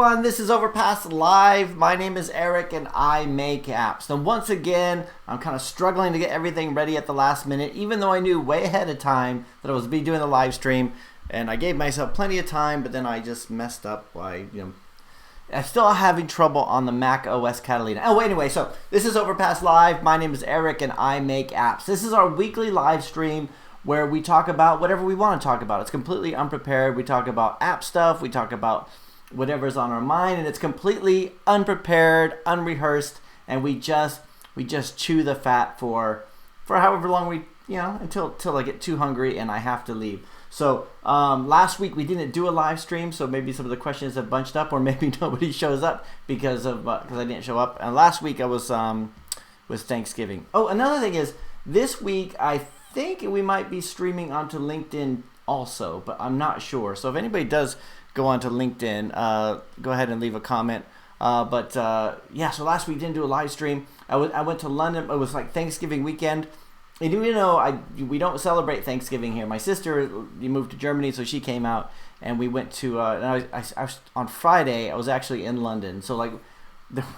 everyone, this is Overpass Live. My name is Eric and I make apps. Now once again, I'm kind of struggling to get everything ready at the last minute, even though I knew way ahead of time that I was be doing the live stream, and I gave myself plenty of time, but then I just messed up. I'm still having trouble on the Mac OS Catalina. Oh, anyway, so this is Overpass Live. My name is Eric and I make apps. This is our weekly live stream where we talk about whatever we want to talk about. It's completely unprepared. We talk about app stuff. We talk about whatever's on our mind, and it's completely unprepared, unrehearsed, and we just chew the fat for however long we, until I get too hungry and I have to leave. So last week we didn't do a live stream, so maybe some of the questions have bunched up, or maybe nobody shows up because I didn't show up. And last week I was Thanksgiving. Oh, another thing is this week I think we might be streaming onto LinkedIn also, but I'm not sure. So if anybody does go on to LinkedIn, go ahead and leave a comment. So last week didn't do a live stream. I went to London. It was like Thanksgiving weekend. And we don't celebrate Thanksgiving here. My sister moved to Germany, so she came out, and we went to. I was, on Friday, I was actually in London. So when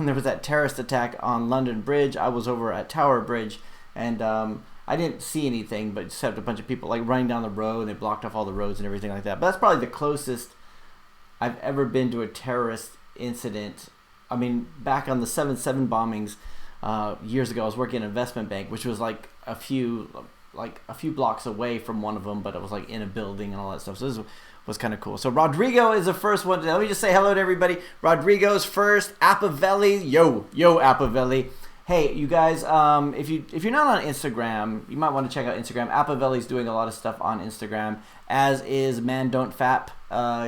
there was that terrorist attack on London Bridge, I was over at Tower Bridge, and I didn't see anything, but just had a bunch of people running down the road, and they blocked off all the roads and everything like that. But that's probably the closest I've ever been to a terrorist incident. I mean, back on the 7/7 bombings years ago, I was working in an investment bank, which was a few blocks away from one of them, but it was in a building and all that stuff. So this was kind of cool. So Rodrigo is the first one. Let me just say hello to everybody. Rodrigo's first. Apavelli, yo Apavelli. Hey, you guys, if you're not on Instagram, you might want to check out Instagram. Apavelli's doing a lot of stuff on Instagram, as is Man Don't Fap.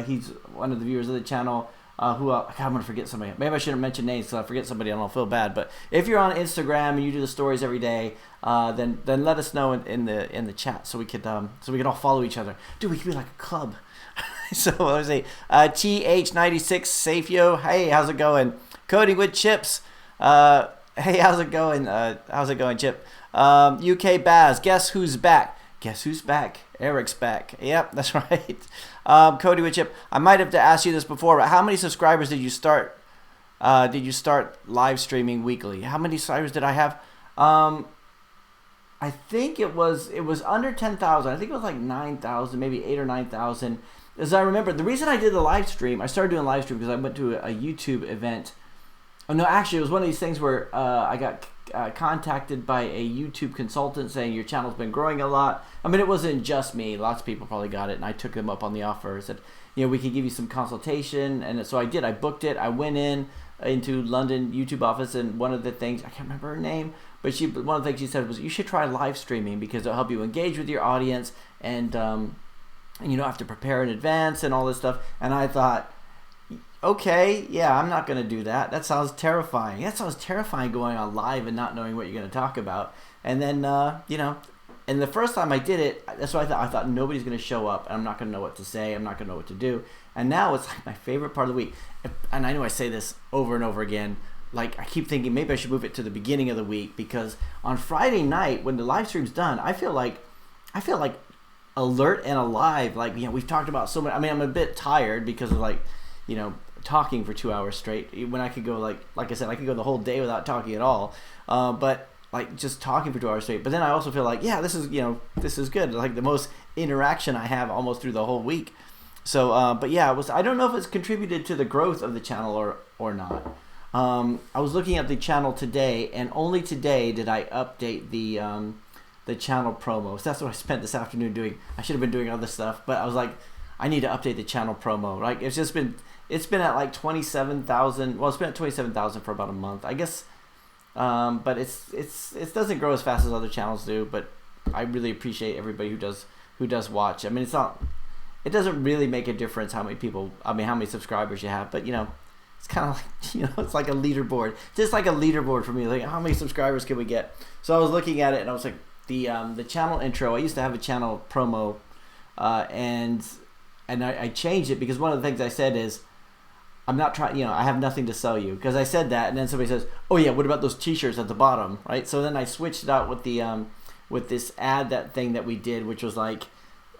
He's one of the viewers of the channel. I'm going to forget somebody. Maybe I shouldn't mention names because I forget somebody. I don't feel bad. But if you're on Instagram and you do the stories every day, then let us know in the chat so we could all follow each other. Dude, we could be like a club. So let's see. TH96 Safio. Hey, how's it going? Coding with Chips. Hey, how's it going? Chip? UK Baz. Guess who's back? Guess who's back? Eric's back. Yep, that's right. Cody with Chip. I might have to ask you this before, but how many subscribers did you start? Live streaming weekly? How many subscribers did I have? I think it was under 10,000. I think it was 9,000, maybe 8,000 or 9,000. As I remember, the reason I did the live stream, I started doing live stream because I went to a YouTube event. Oh no, actually, it was one of these things where I got contacted by a YouTube consultant saying your channel's been growing a lot. I mean, it wasn't just me. Lots of people probably got it, and I took them up on the offer. Said, we could give you some consultation, and so I did. I booked it. I went into London YouTube office, and one of the things, I can't remember her name, but one of the things she said was, you should try live streaming because it'll help you engage with your audience, and you don't have to prepare in advance and all this stuff. And I thought, okay, yeah, I'm not going to do that. That sounds terrifying. That sounds terrifying, going on live and not knowing what you're going to talk about. And then, and the first time I did it, that's what I thought. I thought nobody's going to show up, and I'm not going to know what to say. I'm not going to know what to do. And now it's my favorite part of the week. And I know I say this over and over again. I keep thinking maybe I should move it to the beginning of the week, because on Friday night when the live stream's done, I feel like alert and alive. We've talked about so much. I mean, I'm a bit tired because of talking for 2 hours straight, when I could go like I said, I could go the whole day without talking at all, but just talking for 2 hours straight. But then I also feel this is good, the most interaction I have almost through the whole week. So I don't know if it's contributed to the growth of the channel or not. I was looking at the channel today, and only today did I update the channel promo. So that's what I spent this afternoon doing. I should have been doing other stuff, but I was I need to update the channel promo. It's been at 27,000. Well, it's been at 27,000 for about a month, I guess. But it doesn't grow as fast as other channels do. But I really appreciate everybody who does watch. I mean, it doesn't really make a difference how many subscribers you have. But it's kind of it's like a leaderboard, just like a leaderboard for me. How many subscribers can we get? So I was looking at it, and I was the channel intro. I used to have a channel promo, and I changed it because one of the things I said is, I'm not trying, I have nothing to sell you, because I said that, and then somebody says, oh yeah, what about those t-shirts at the bottom, right? So then I switched it out with the with this ad, that thing that we did, which was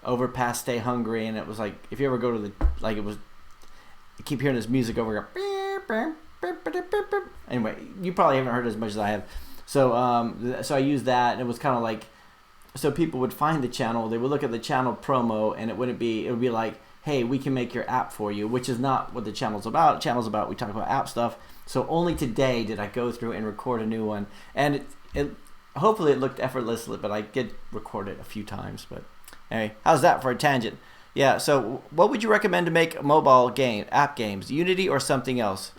Overpass, stay hungry, and it was if you ever go to the, it was I keep hearing this music over here. Anyway, you probably haven't heard it as much as I have. So so I used that, and it was kind of like, so people would find the channel, they would look at the channel promo, and it would be like, hey, we can make your app for you, which is not what the channel's about. The channel's about, we talk about app stuff. So only today did I go through and record a new one, and it hopefully it looked effortlessly, but I did record it a few times. But anyway, how's that for a tangent? Yeah, so what would you recommend to make mobile app games? Unity or something else?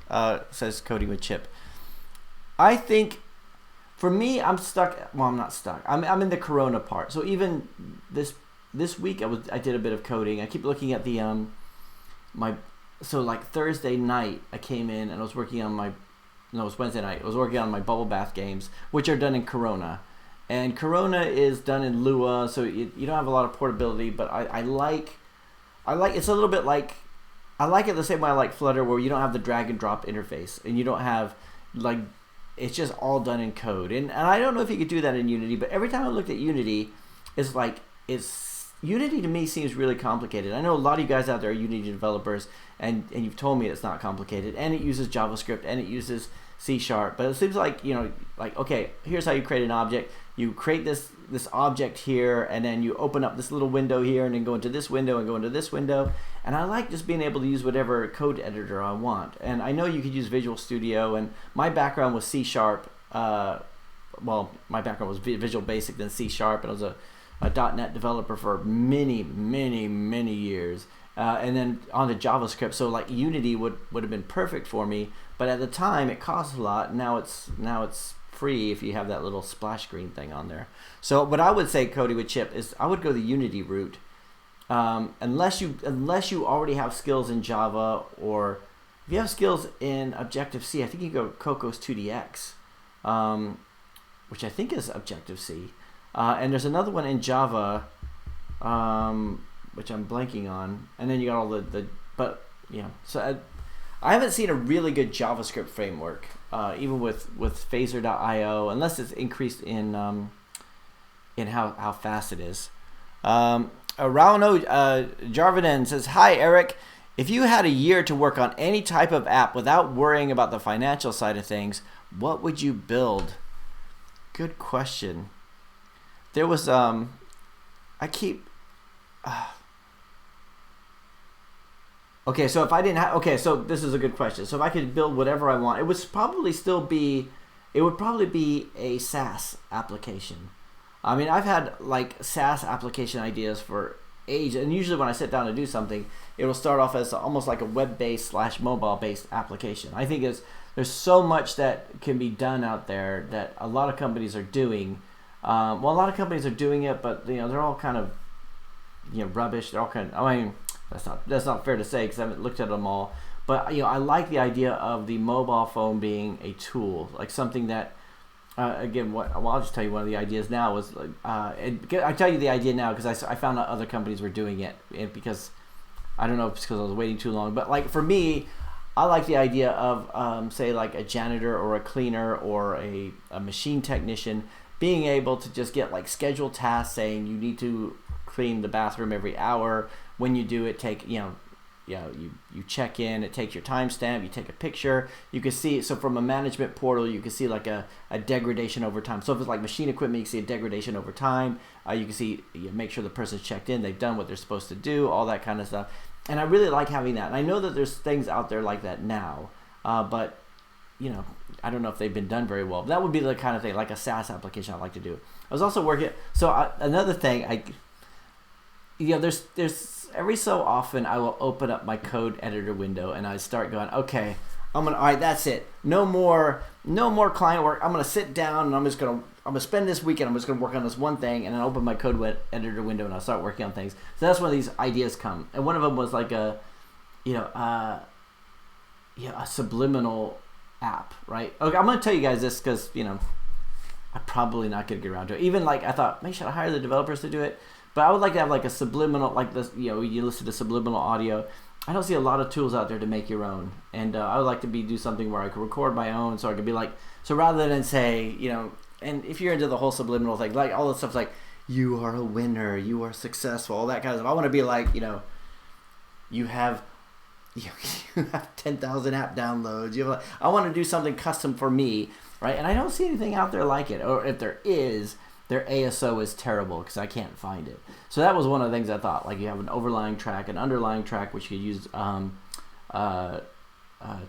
Says Cody with Chip. I think, for me, I'm stuck. Well, I'm not stuck. I'm in the Corona part. So even this week, I did a bit of coding. I keep looking at the so like Thursday night, I came in and I was working on it was Wednesday night. I was working on my bubble bath games, which are done in Corona. And Corona is done in Lua, so you don't have a lot of portability, but I like it's a little bit like, I like it the same way I like Flutter, where you don't have the drag and drop interface, and you don't have, like, it's just all done in code. And I don't know if you could do that in Unity, but every time I looked at Unity, Unity to me seems really complicated. I know a lot of you guys out there are Unity developers, and you've told me it's not complicated, and it uses JavaScript, and it uses C#, but it seems like, okay, here's how you create an object. You create this object here, and then you open up this little window here, and then go into this window and go into this window. And I like just being able to use whatever code editor I want. And I know you could use Visual Studio, and my background was C#. My background was Visual Basic, then C#, and I was a .NET developer for many, many, many years. And then on to JavaScript. So like Unity would have been perfect for me, but at the time it cost a lot. Now it's free if you have that little splash screen thing on there. So what I would say, Cody with Chip, is I would go the Unity route, unless you already have skills in Java, or if you have skills in Objective-C. I think you go Cocos 2DX, which I think is Objective-C, and there's another one in Java, which I'm blanking on, and then you got all so I haven't seen a really good JavaScript framework, even with Phaser.io, unless it's increased in how fast it is. Rauno Jarvinen says, "Hi Eric, if you had a year to work on any type of app without worrying about the financial side of things, what would you build?" Good question. There was Okay, so if I didn't have, okay, so this is a good question. So if I could build whatever I want, it would probably be a SaaS application. I mean, I've had like SaaS application ideas for ages, and usually when I sit down to do something, it will start off as almost like a web-based / mobile-based application. I think there's so much that can be done out there that a lot of companies are doing. A lot of companies are doing it, but they're all kind of rubbish. They're all kind of, I mean, that's not fair to say because I haven't looked at them all, but I like the idea of the mobile phone being a tool, like something that I'll just tell you one of the ideas now was I tell you the idea now because I found out other companies were doing it, and because I don't know if it's because I was waiting too long, but like for me, I like the idea of say like a janitor or a cleaner or a machine technician being able to just get like scheduled tasks saying you need to clean the bathroom every hour. When you do it, you check in, it takes your timestamp, you take a picture, you can see, so from a management portal, you can see like a degradation over time. So if it's like machine equipment, you can see a degradation over time. You can see, make sure the person's checked in, they've done what they're supposed to do, all that kind of stuff. And I really like having that. And I know that there's things out there like that now, but I don't know if they've been done very well. But that would be the kind of thing, like a SaaS application I'd like to do. I was also working, another thing, there's every so often I will open up my code editor window and I start going, okay, all right, that's it. No more client work. I'm gonna sit down and I'm gonna spend this weekend. I'm just gonna work on this one thing, and then I open my code editor window and I start working on things. So that's when these ideas come. And one of them was like a subliminal app, right? Okay, I'm gonna tell you guys this because I'm probably not gonna get around to it. Even like I thought, maybe should I hire the developers to do it? But I would like to have like a subliminal, like this, you listen to subliminal audio. I don't see a lot of tools out there to make your own. And I would like to do something where I could record my own, so I could be like, so rather than say, and if you're into the whole subliminal thing, like all the stuff's like, you are a winner, you are successful, all that kind of stuff. I want to be like, you have you have 10,000 app downloads. I want to do something custom for me, right? And I don't see anything out there like it. Or if there is, their ASO is terrible because I can't find it. So that was one of the things I thought. Like you have an overlying track, an underlying track, which you could use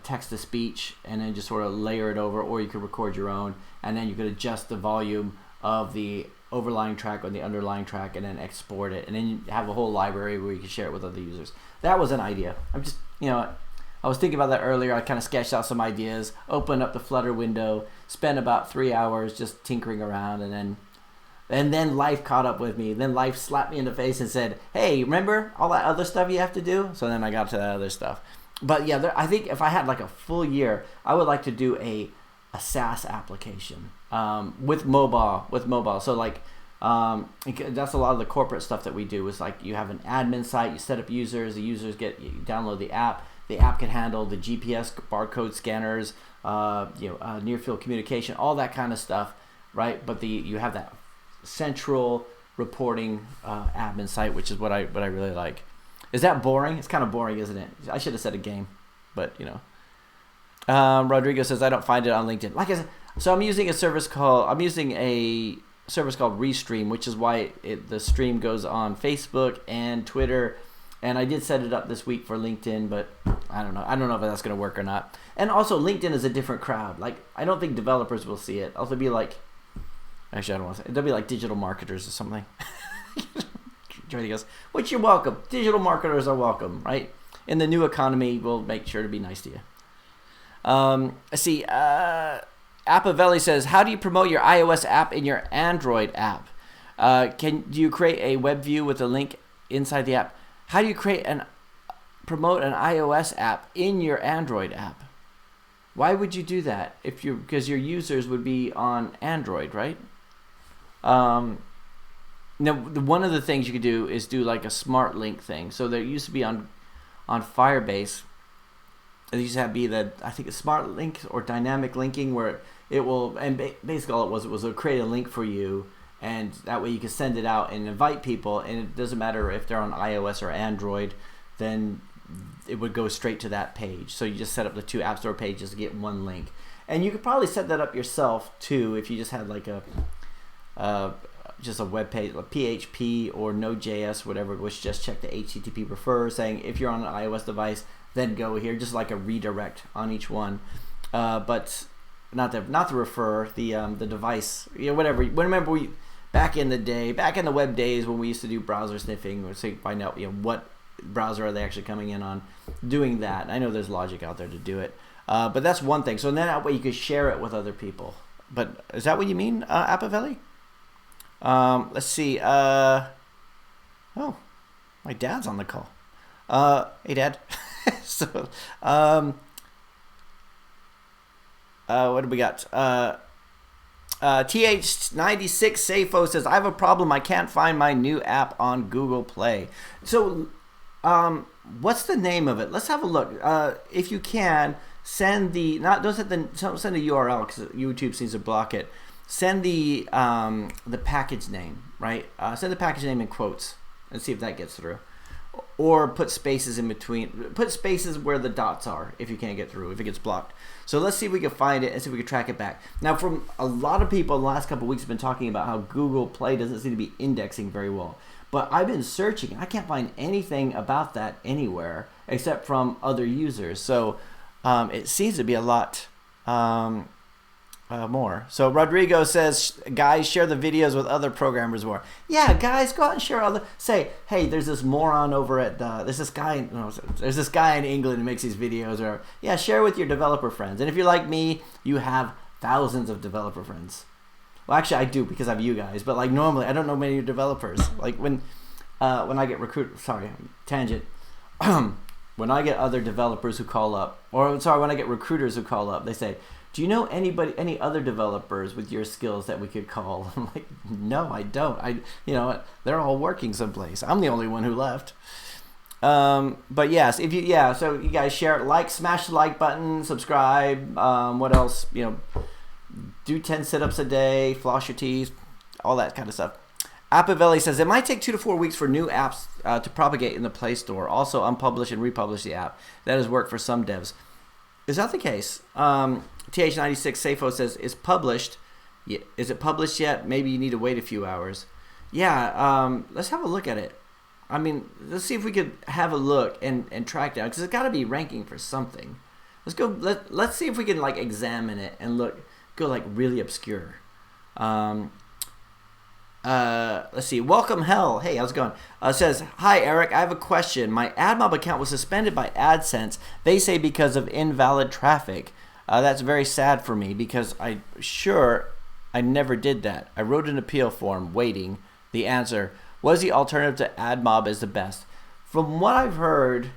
text to speech, and then just sort of layer it over, or you could record your own, and then you could adjust the volume of the overlying track or the underlying track, and then export it, and then you have a whole library where you can share it with other users. That was an idea. I'm just, I was thinking about that earlier. I kind of sketched out some ideas, opened up the Flutter window, spent about 3 hours just tinkering around, and then life caught up with me. Then life slapped me in the face and said, hey, remember all that other stuff you have to do? So then I got to that other stuff. But yeah, I think if I had like a full year, I would like to do a SaaS application with mobile. So like that's a lot of the corporate stuff that we do. Is like you have an admin site, you set up users, you download the app can handle the GPS barcode scanners, near field communication, all that kind of stuff, right? But you have that central reporting admin site, which is what I really like. Is that boring? It's kind of boring, isn't it? I should have said a game, but Rodrigo says I don't find it on LinkedIn. Like I said, so I'm using a service called Restream, which is why the stream goes on Facebook and Twitter, and I did set it up this week for LinkedIn, but I don't know if that's going to work or not. And also LinkedIn is a different crowd. Like I don't think developers will see it. It'll be like, actually I don't want to say, it'll be like digital marketers or something. Johnny goes, which you're welcome. Digital marketers are welcome, right? In the new economy, we'll make sure to be nice to you. Let's see. Appavelli says, how do you promote your iOS app in your Android app? Do you create a web view with a link inside the app? How do you promote an iOS app in your Android app? Why would you do that? Because your users would be on Android, right? Now, one of the things you could do is do like a smart link thing. So there used to be on Firebase, it used to be I think a smart link or dynamic linking, where it will, and basically all it was it'll create a link for you, and that way you can send it out and invite people, and it doesn't matter if they're on iOS or Android, then it would go straight to that page. So you just set up the two App Store pages to get one link. And you could probably set that up yourself too if you just had like just a web page, like PHP or Node.js, whatever, which just check the HTTP refer, saying if you're on an iOS device, then go here, just like a redirect on each one. But not the refer, the device, whatever. Remember back in the web days when we used to do browser sniffing, so find out what browser are they actually coming in on, doing that. I know there's logic out there to do it, but that's one thing. So then that way you could share it with other people. But is that what you mean, Appavelli? Let's see. Oh, my dad's on the call. Hey, Dad. So, what do we got? TH96 Safo says, I have a problem. I can't find my new app on Google Play. So, what's the name of it? Let's have a look. If you can, send don't send the URL because YouTube seems to block it. Send the package name, right? Send the package name in quotes and see if that gets through. Or put spaces in between. Put spaces where the dots are if you can't get through, if it gets blocked. So let's see if we can find it and see if we can track it back. Now, from a lot of people in the last couple of weeks have been talking about how Google Play doesn't seem to be indexing very well. But I've been searching. I can't find anything about that anywhere except from other users. So it seems to be a lot more. So Rodrigo says, guys, share the videos with other programmers more. Yeah, guys, go out and share say, hey, there's this moron over at there's this guy in England who makes these videos, or yeah, share with your developer friends. And if you're like me, you have thousands of developer friends. Well, actually I do, because I have you guys, but like normally I don't know many developers. Like when I get tangent. When I get other developers who call up, when I get recruiters who call up, they say, do you know any other developers with your skills that we could call? I'm like, no, I don't. They're all working someplace. I'm the only one who left. But yes, so you guys share it, smash the like button, subscribe. What else? Do 10 sit-ups a day, floss your teeth, all that kind of stuff. Appavelli says, it might take 2 to 4 weeks for new apps to propagate in the Play Store. Also, unpublish and republish the app. That has worked for some devs. Is that the case? TH96 Safo says, is it published yet? Maybe you need to wait a few hours. Yeah, let's have a look at it. I mean, let's see if we could have a look and track down, because it's got to be ranking for something. Let's go. Let's see if we can like examine it and go like really obscure. Let's see. Welcome Hell. Hey, how's it going? Says, hi Eric, I have a question. My AdMob account was suspended by AdSense. They say because of invalid traffic. That's very sad for me because I never did that. I wrote an appeal form waiting. The answer was the alternative to AdMob is the best. From what I've heard,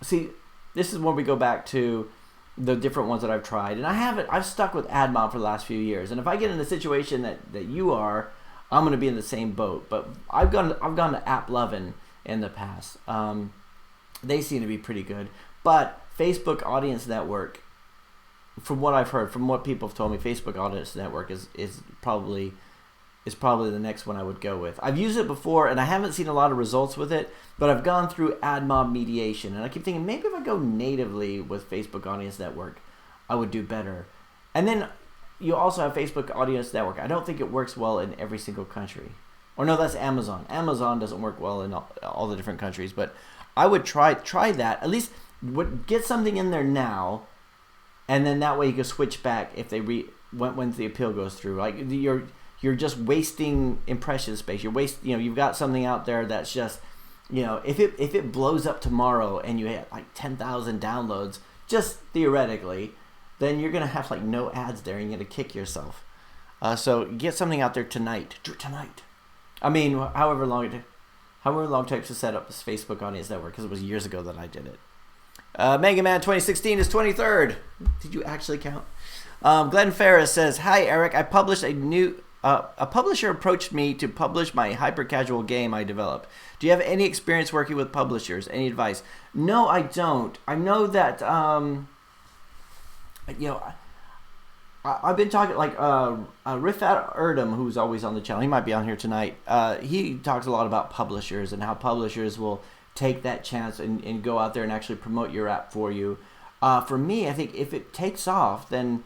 see, this is where we go back to the different ones that I've tried, and I've stuck with AdMob for the last few years. And if I get in the situation that you are, I'm going to be in the same boat. But I've gone to AppLovin in the past. They seem to be pretty good. But Facebook Audience Network, from what I've heard, from what people have told me, Facebook Audience Network is probably the next one I would go with. I've used it before, and I haven't seen a lot of results with it, but I've gone through AdMob mediation, and I keep thinking maybe if I go natively with Facebook Audience Network, I would do better. And then you also have Facebook Audience Network. I don't think it works well in every single country. Or no, that's Amazon. Amazon doesn't work well in all the different countries, but I would try that. At least get something in there now, and then that way you can switch back if they when the appeal goes through. Like you're just wasting impression space. You've got something out there that's just, if it blows up tomorrow and you hit like 10,000 downloads, just theoretically, then you're gonna have like no ads there, and you're gonna kick yourself. So get something out there tonight. I mean, however long it takes to set up this Facebook Audience Network, because it was years ago that I did it. Mega Man 2016 is 23rd. Did you actually count? Glenn Ferris says, hi Eric, I published a publisher approached me to publish my hyper-casual game I developed. Do you have any experience working with publishers? Any advice? No, I don't. I know that, I've been talking, like, Rifat Erdem, who's always on the channel, he might be on here tonight. He talks a lot about publishers and how publishers will take that chance and go out there and actually promote your app for you. For me, I think if it takes off, then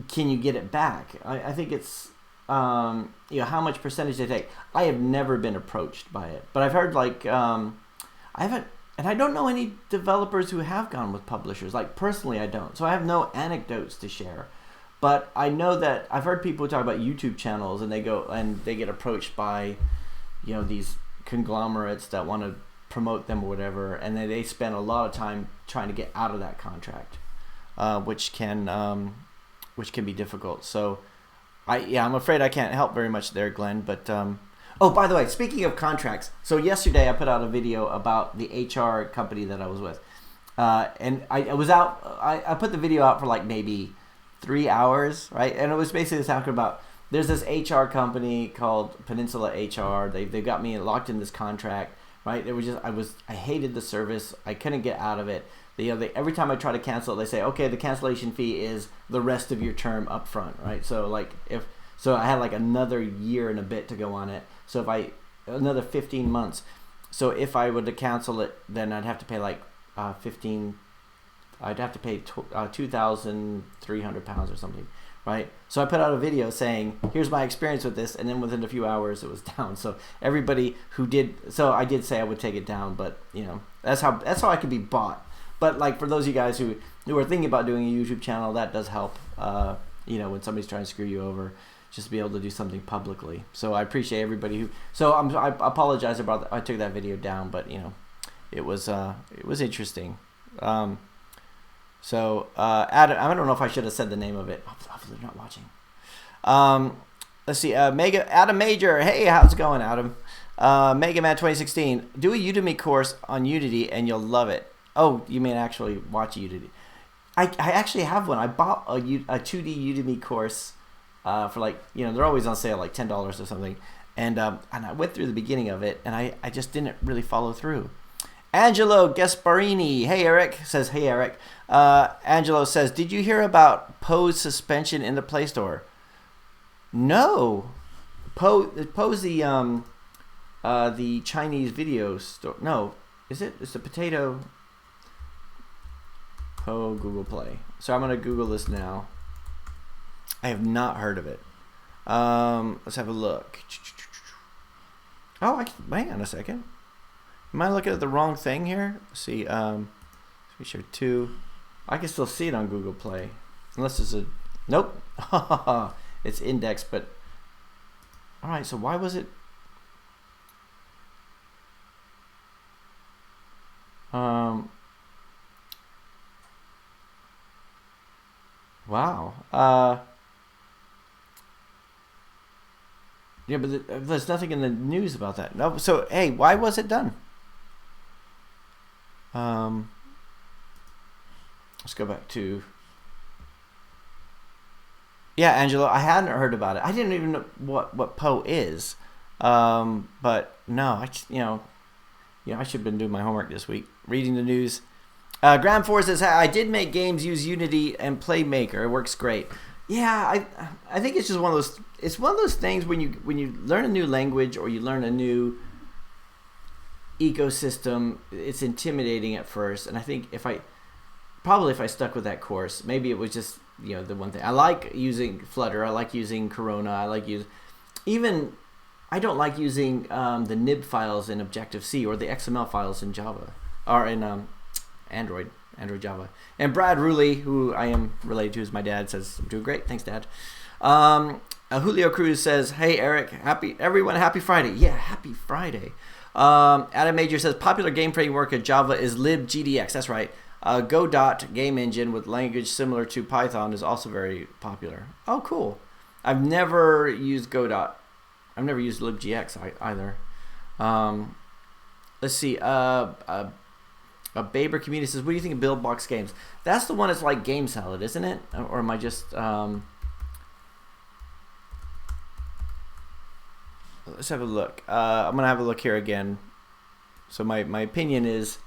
can you get it back? I think it's, how much percentage they take. I have never been approached by it, but I've heard and I don't know any developers who have gone with publishers. Like personally, I don't. So I have no anecdotes to share, but I know that I've heard people talk about YouTube channels, and they get approached by, these conglomerates that want to promote them or whatever, and then they spend a lot of time trying to get out of that contract, which can be difficult. So I'm afraid I can't help very much there, Glenn. But oh, by the way, speaking of contracts, so yesterday I put out a video about the HR company that I was with, and I put the video out for like maybe 3 hours, right? And it was basically talking about, there's this HR company called Peninsula HR. They've got me locked in this contract, right? It was just I hated the service. I couldn't get out of it. Every time I try to cancel, they say, okay, the cancellation fee is the rest of your term up front, right? So I had like another year and a bit to go on it. So another 15 months. So if I were to cancel it, then I'd have to pay like I'd have to pay 2,300 pounds or something, right? So I put out a video saying, here's my experience with this, and then within a few hours it was down. So everybody who I did say I would take it down, but that's how I could be bought. But like for those of you guys who are thinking about doing a YouTube channel, that does help. When somebody's trying to screw you over, just to be able to do something publicly. So I appreciate everybody who. So I apologize about I took that video down, but it was interesting. Adam, I don't know if I should have said the name of it. Hopefully they're not watching. Let's see. Adam Major. Hey, how's it going, Adam? Mega Man 2016. Do a Udemy course on Udemy and you'll love it. Oh, you mean actually watch Udemy? I actually have one. I bought a 2D Udemy course for like, they're always on sale, like $10 or something. And I went through the beginning of it, and I just didn't really follow through. Angelo Gasparini. Hey, Eric. Says, hey, Eric. Angelo says, did you hear about Pose suspension in the Play Store? No. Poe's the Chinese video store. No, is it? It's the potato. Poe Google Play. So I'm gonna Google this now. I have not heard of it. Let's have a look. Oh, hang on a second. Am I looking at the wrong thing here? Let's see. We share 2. I can still see it on Google Play, unless it's a. Nope. It's indexed, but. All right. So why was it? Wow. Yeah, but there's nothing in the news about that. No. So hey, why was it done? Let's go back to. Yeah, Angelo, I hadn't heard about it. I didn't even know what Poe is. But no, I should have been doing my homework this week, reading the news. Graham Ford says, I did make games use Unity and Playmaker. It works great. Yeah, I think it's just one of those. It's one of those things when you learn a new language or you learn a new ecosystem, it's intimidating at first. And I think if I stuck with that course, maybe it was just the one thing. I like using Flutter. I like using Corona. I like I don't like using the nib files in Objective-C or the XML files in Java or in Android Java. And Brad Ruley, who I am related to as my dad, says, I'm doing great. Thanks, Dad. Julio Cruz says, hey, Eric, happy Friday. Yeah, happy Friday. Adam Major says, popular game framework of Java is libgdx. That's right. Godot game engine with language similar to Python is also very popular. Oh, cool. I've never used Godot. I've never used libgdx either. Let's see. Baber Community says, what do you think of Build Box Games? That's the one that's like Game Salad, isn't it? Or am I just... Let's have a look. I'm going to have a look here again. So my opinion is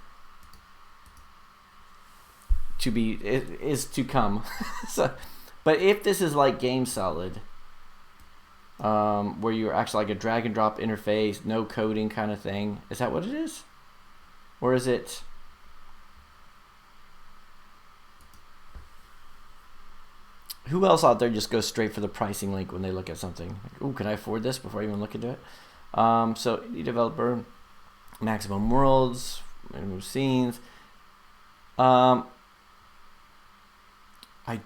to come. So, but if this is like Game Salad, where you're actually like a drag and drop interface, no coding kind of thing, is that what it is? Or is it... Who else out there just goes straight for the pricing link when they look at something? Like, ooh, can I afford this before I even look into it? So, indie developer, maximum worlds, minimum scenes. I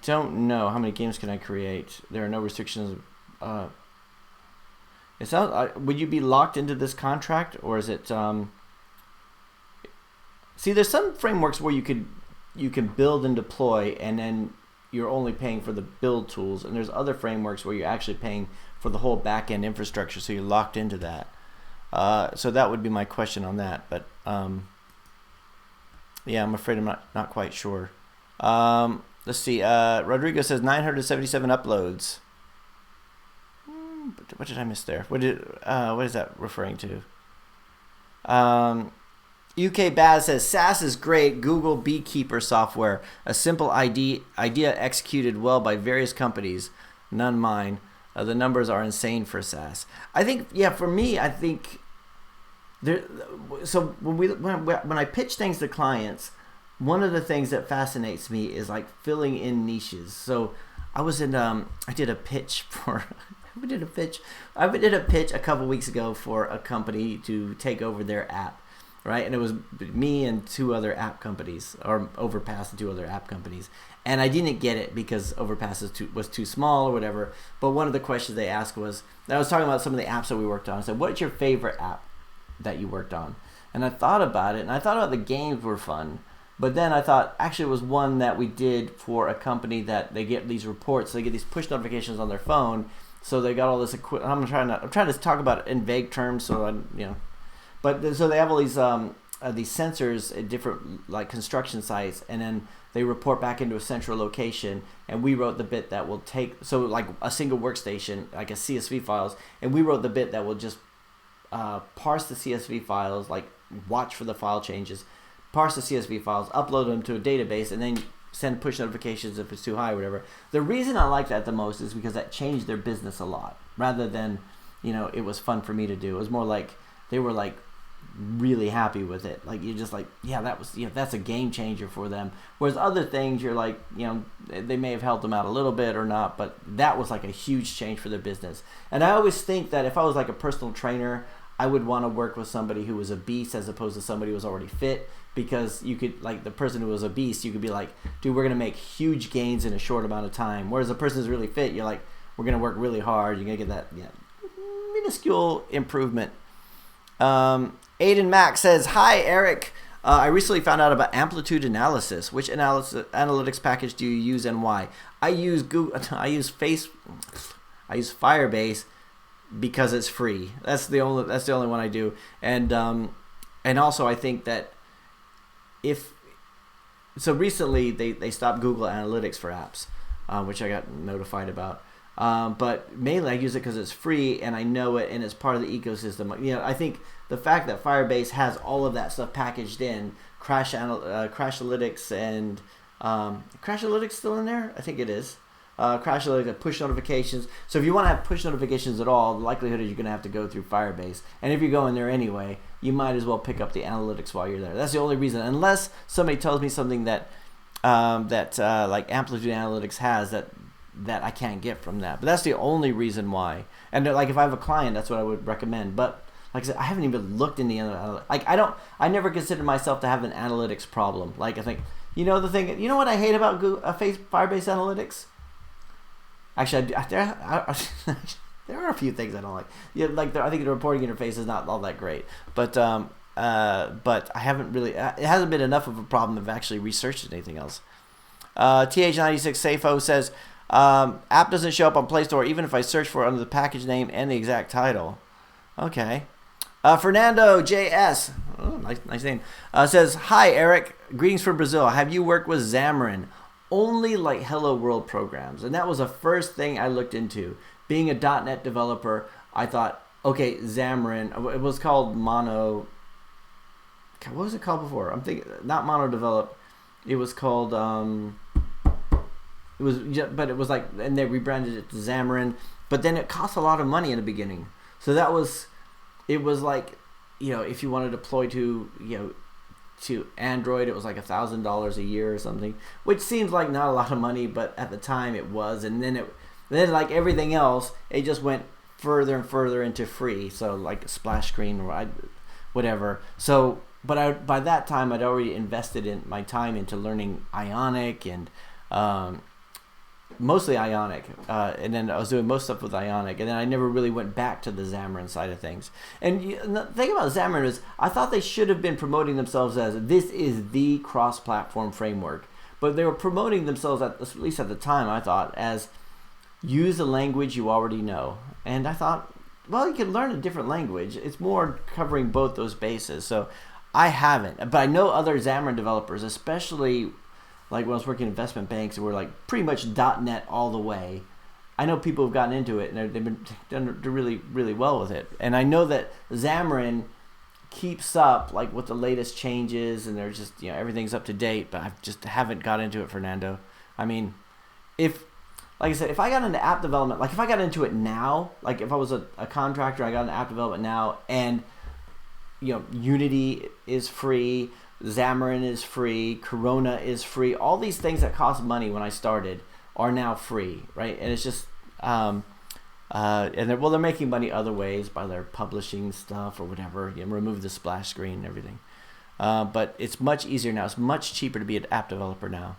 don't know how many games can I create. There are no restrictions. It sounds. Would you be locked into this contract, or is it? See, there's some frameworks where you can build and deploy, and then you're only paying for the build tools, and there's other frameworks where you're actually paying for the whole back-end infrastructure, so you're locked into that. So that would be my question on that, but yeah, I'm afraid I'm not quite sure. Let's see. Rodrigo says 977 uploads. What did I miss there? What is that referring to? UK Baz says SaaS is great. Google Beekeeper software, a simple idea executed well by various companies, none mine. The numbers are insane for SaaS. I think, yeah, for me, I think there. So when I pitch things to clients, one of the things that fascinates me is like filling in niches. So I did a pitch for. I did a pitch a couple weeks ago for a company to take over their app. Right, and it was me and 2 other app companies, or Overpass and 2 other app companies, and I didn't get it because Overpass was too small or whatever. But one of the questions they asked was, I was talking about some of the apps that we worked on. I said, "What's your favorite app that you worked on?" And I thought about it, and I thought about the games were fun, but then I thought actually it was one that we did for a company that they get these reports, they get these push notifications on their phone, so they got all this equipment. I'm trying to talk about it in vague terms, so But so they have all these sensors at different like construction sites, and then they report back into a central location. And we wrote the bit that will take like a single workstation, like a CSV files, and we wrote the bit that will just parse the CSV files, like watch for the file changes, parse the CSV files, upload them to a database, and then send push notifications if it's too high or whatever. The reason I like that the most is because that changed their business a lot, rather than it was fun for me to do. It was more like they were like really happy with it. Like you're just like, yeah, that was, that's a game changer for them. Whereas other things, you're like, they may have helped them out a little bit or not, but that was like a huge change for their business. And I always think that if I was like a personal trainer, I would want to work with somebody who was a beast as opposed to somebody who was already fit, because you could, like the person who was a beast, you could be like, dude, we're going to make huge gains in a short amount of time. Whereas the person who's really fit, you're like, we're going to work really hard. You're going to get that minuscule improvement. Aiden Mack says, hi, Eric. I recently found out about amplitude analysis. Which analytics package do you use and why? I use Firebase because it's free. That's the only one I do. And also I think that recently they stopped Google Analytics for apps, which I got notified about. But mainly I use it because it's free and I know it and it's part of the ecosystem. I think the fact that Firebase has all of that stuff packaged in, Crashlytics and Crashlytics still in there? I think it is. Crashlytics, push notifications. So if you want to have push notifications at all, the likelihood is you're going to have to go through Firebase. And if you're going there anyway, you might as well pick up the analytics while you're there. That's the only reason, unless somebody tells me something that like Amplitude Analytics has that I can't get from that. But that's the only reason why. And like if I have a client, that's what I would recommend. But like I said, I haven't even looked in the other. Like I never considered myself to have an analytics problem. Like I think, the thing. You know what I hate about Firebase Analytics? Actually, there are a few things I don't like. I think the reporting interface is not all that great. But I haven't really. It hasn't been enough of a problem of actually researching anything else. TH96 Safo says, app doesn't show up on Play Store even if I search for it under the package name and the exact title. Okay. Fernando JS, nice name, says, hi, Eric. Greetings from Brazil. Have you worked with Xamarin? Only like Hello World programs. And that was the first thing I looked into. Being a .NET developer, I thought, okay, Xamarin. It was called Mono. What was it called before? I'm thinking, not Mono Develop. It was called... It was like, and they rebranded it to Xamarin, but then it cost a lot of money in the beginning. So it was like, if you want to deploy to Android, it was like $1,000 a year or something, which seems like not a lot of money, but at the time it was. And then like everything else, it just went further and further into free. So like splash screen or whatever. So, but by that time I'd already invested in my time into learning Ionic and, mostly Ionic, and then I was doing most stuff with Ionic, and then I never really went back to the Xamarin side of things. And the thing about Xamarin is, I thought they should have been promoting themselves as this is the cross-platform framework, but they were promoting themselves, at least at the time, I thought, as use a language you already know. And I thought, well, you can learn a different language. It's more covering both those bases. So I haven't, but I know other Xamarin developers, especially like when I was working in investment banks, and we're like pretty much .NET all the way. I know people have gotten into it and they've been done really, really well with it. And I know that Xamarin keeps up like with the latest changes, and they're just everything's up to date. But I just haven't got into it, Fernando. I mean, like I said, if I got into app development, like if I got into it now, like if I was a contractor, I got into app development now, and Unity is free. Xamarin is free, Corona is free. All these things that cost money when I started are now free, right? And it's just, and they're making money other ways by their publishing stuff or whatever. Remove the splash screen and everything. But it's much easier now. It's much cheaper to be an app developer now.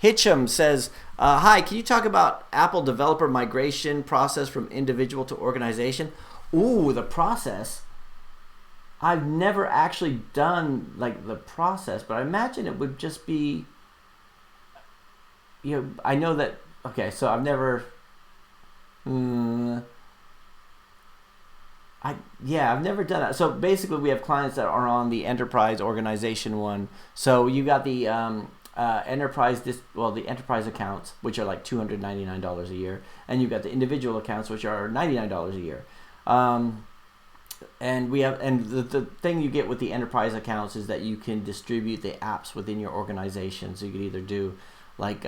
Hitchum says, hi, can you talk about Apple developer migration process from individual to organization? Ooh, the process. I've never actually done like the process, but I imagine it would just be, I know that, okay, so I've never, I've never done that. So basically we have clients that are on the enterprise organization one. So you got the enterprise accounts, which are like $299 a year. And you've got the individual accounts, which are $99 a year. And the thing you get with the enterprise accounts is that you can distribute the apps within your organization. So you could either do like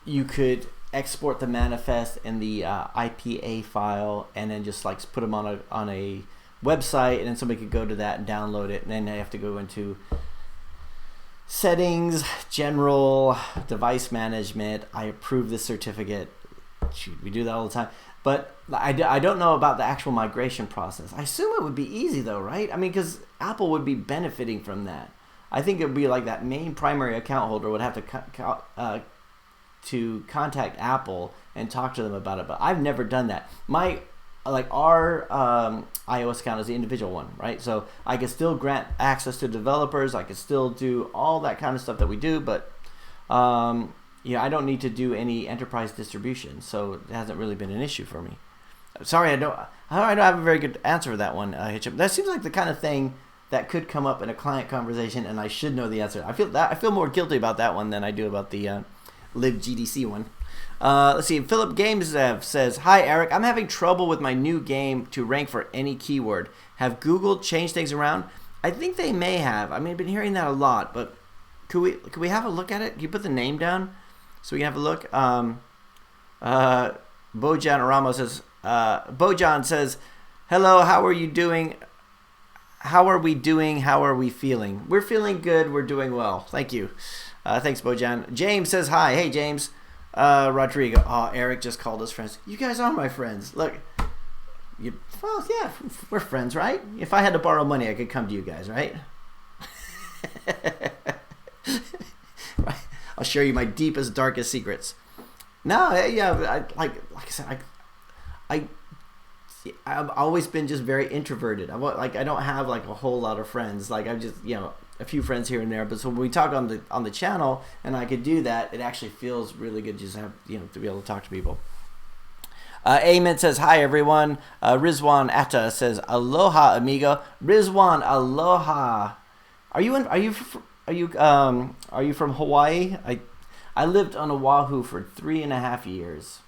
you could export the manifest and the IPA file, and then just like put them on a website, and then somebody could go to that and download it, and then they have to go into settings, general, device management. I approve this certificate. Shoot, we do that all the time. But I don't know about the actual migration process. I assume it would be easy though, right? I mean, because Apple would be benefiting from that. I think it would be like that main primary account holder would have to contact Apple and talk to them about it. But I've never done that. Our iOS account is the individual one, right? So I can still grant access to developers. I can still do all that kind of stuff that we do, but I don't need to do any enterprise distribution, so it hasn't really been an issue for me. Sorry, I don't have a very good answer for that one, Hitchup. That seems like the kind of thing that could come up in a client conversation, and I should know the answer. I feel more guilty about that one than I do about the libgdc one. Let's see. Philip Games says, "Hi Eric, I'm having trouble with my new game to rank for any keyword. Have Google changed things around?" I think they may have. I mean, I've been hearing that a lot, but could we have a look at it? Can you put the name down so we can have a look? Bojan Ramos says, Bojan says, "Hello, how are you doing? How are we doing? How are we feeling?" We're feeling good. We're doing well. Thank you. Thanks, Bojan. James says, "Hi." Hey, James. Rodrigo. Oh, Eric just called us friends. You guys are my friends. Look, well, yeah, we're friends, right? If I had to borrow money, I could come to you guys, right? Right. I'll share you my deepest, darkest secrets. No, yeah, like I said, I've always been just very introverted. I don't have like a whole lot of friends. Like I've just a few friends here and there. But so when we talk on the channel and I could do that, it actually feels really good just to have to be able to talk to people. Amen says, "Hi everyone." Rizwan Atta says, "Aloha amigo." Rizwan, aloha. Are you from Hawaii? I lived on Oahu for 3.5 years.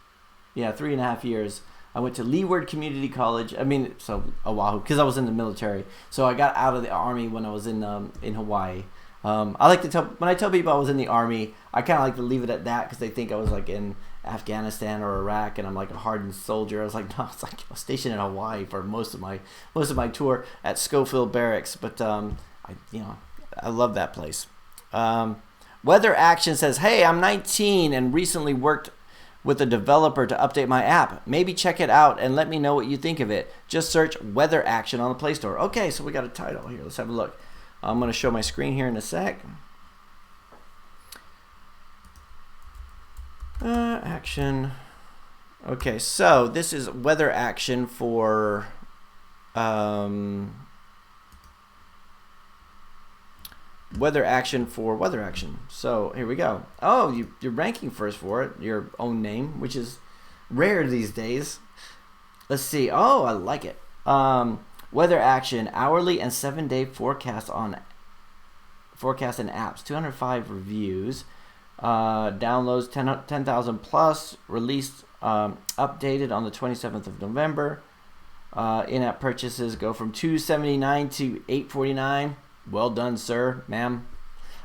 Yeah, 3.5 years. I went to Leeward Community College. Oahu, because I was in the military. So I got out of the Army when I was in Hawaii. I like to when I tell people I was in the Army, I kind of like to leave it at that because they think I was like in Afghanistan or Iraq and I'm like a hardened soldier. I was like, no, it's like I was stationed in Hawaii for most of my tour at Schofield Barracks. But I love that place. Weather Action says, "Hey, I'm 19 and recently worked with a developer to update my app. Maybe check it out and let me know what you think of it. Just search Weather Action on the Play Store." Okay, so we got a title here. Let's have a look. I'm going to show my screen here in a sec. Action. Okay, so this is Weather Action for Weather Action for Weather Action. So here we go. Oh, you're ranking first for it, your own name, which is rare these days. Let's see. Oh, I like it. Weather Action, hourly and 7-day forecast and apps. 205 reviews. Downloads 10,000 plus. Released, updated on the 27th of November. In-app purchases go from $2.79 to $8.49. Well done, sir, ma'am.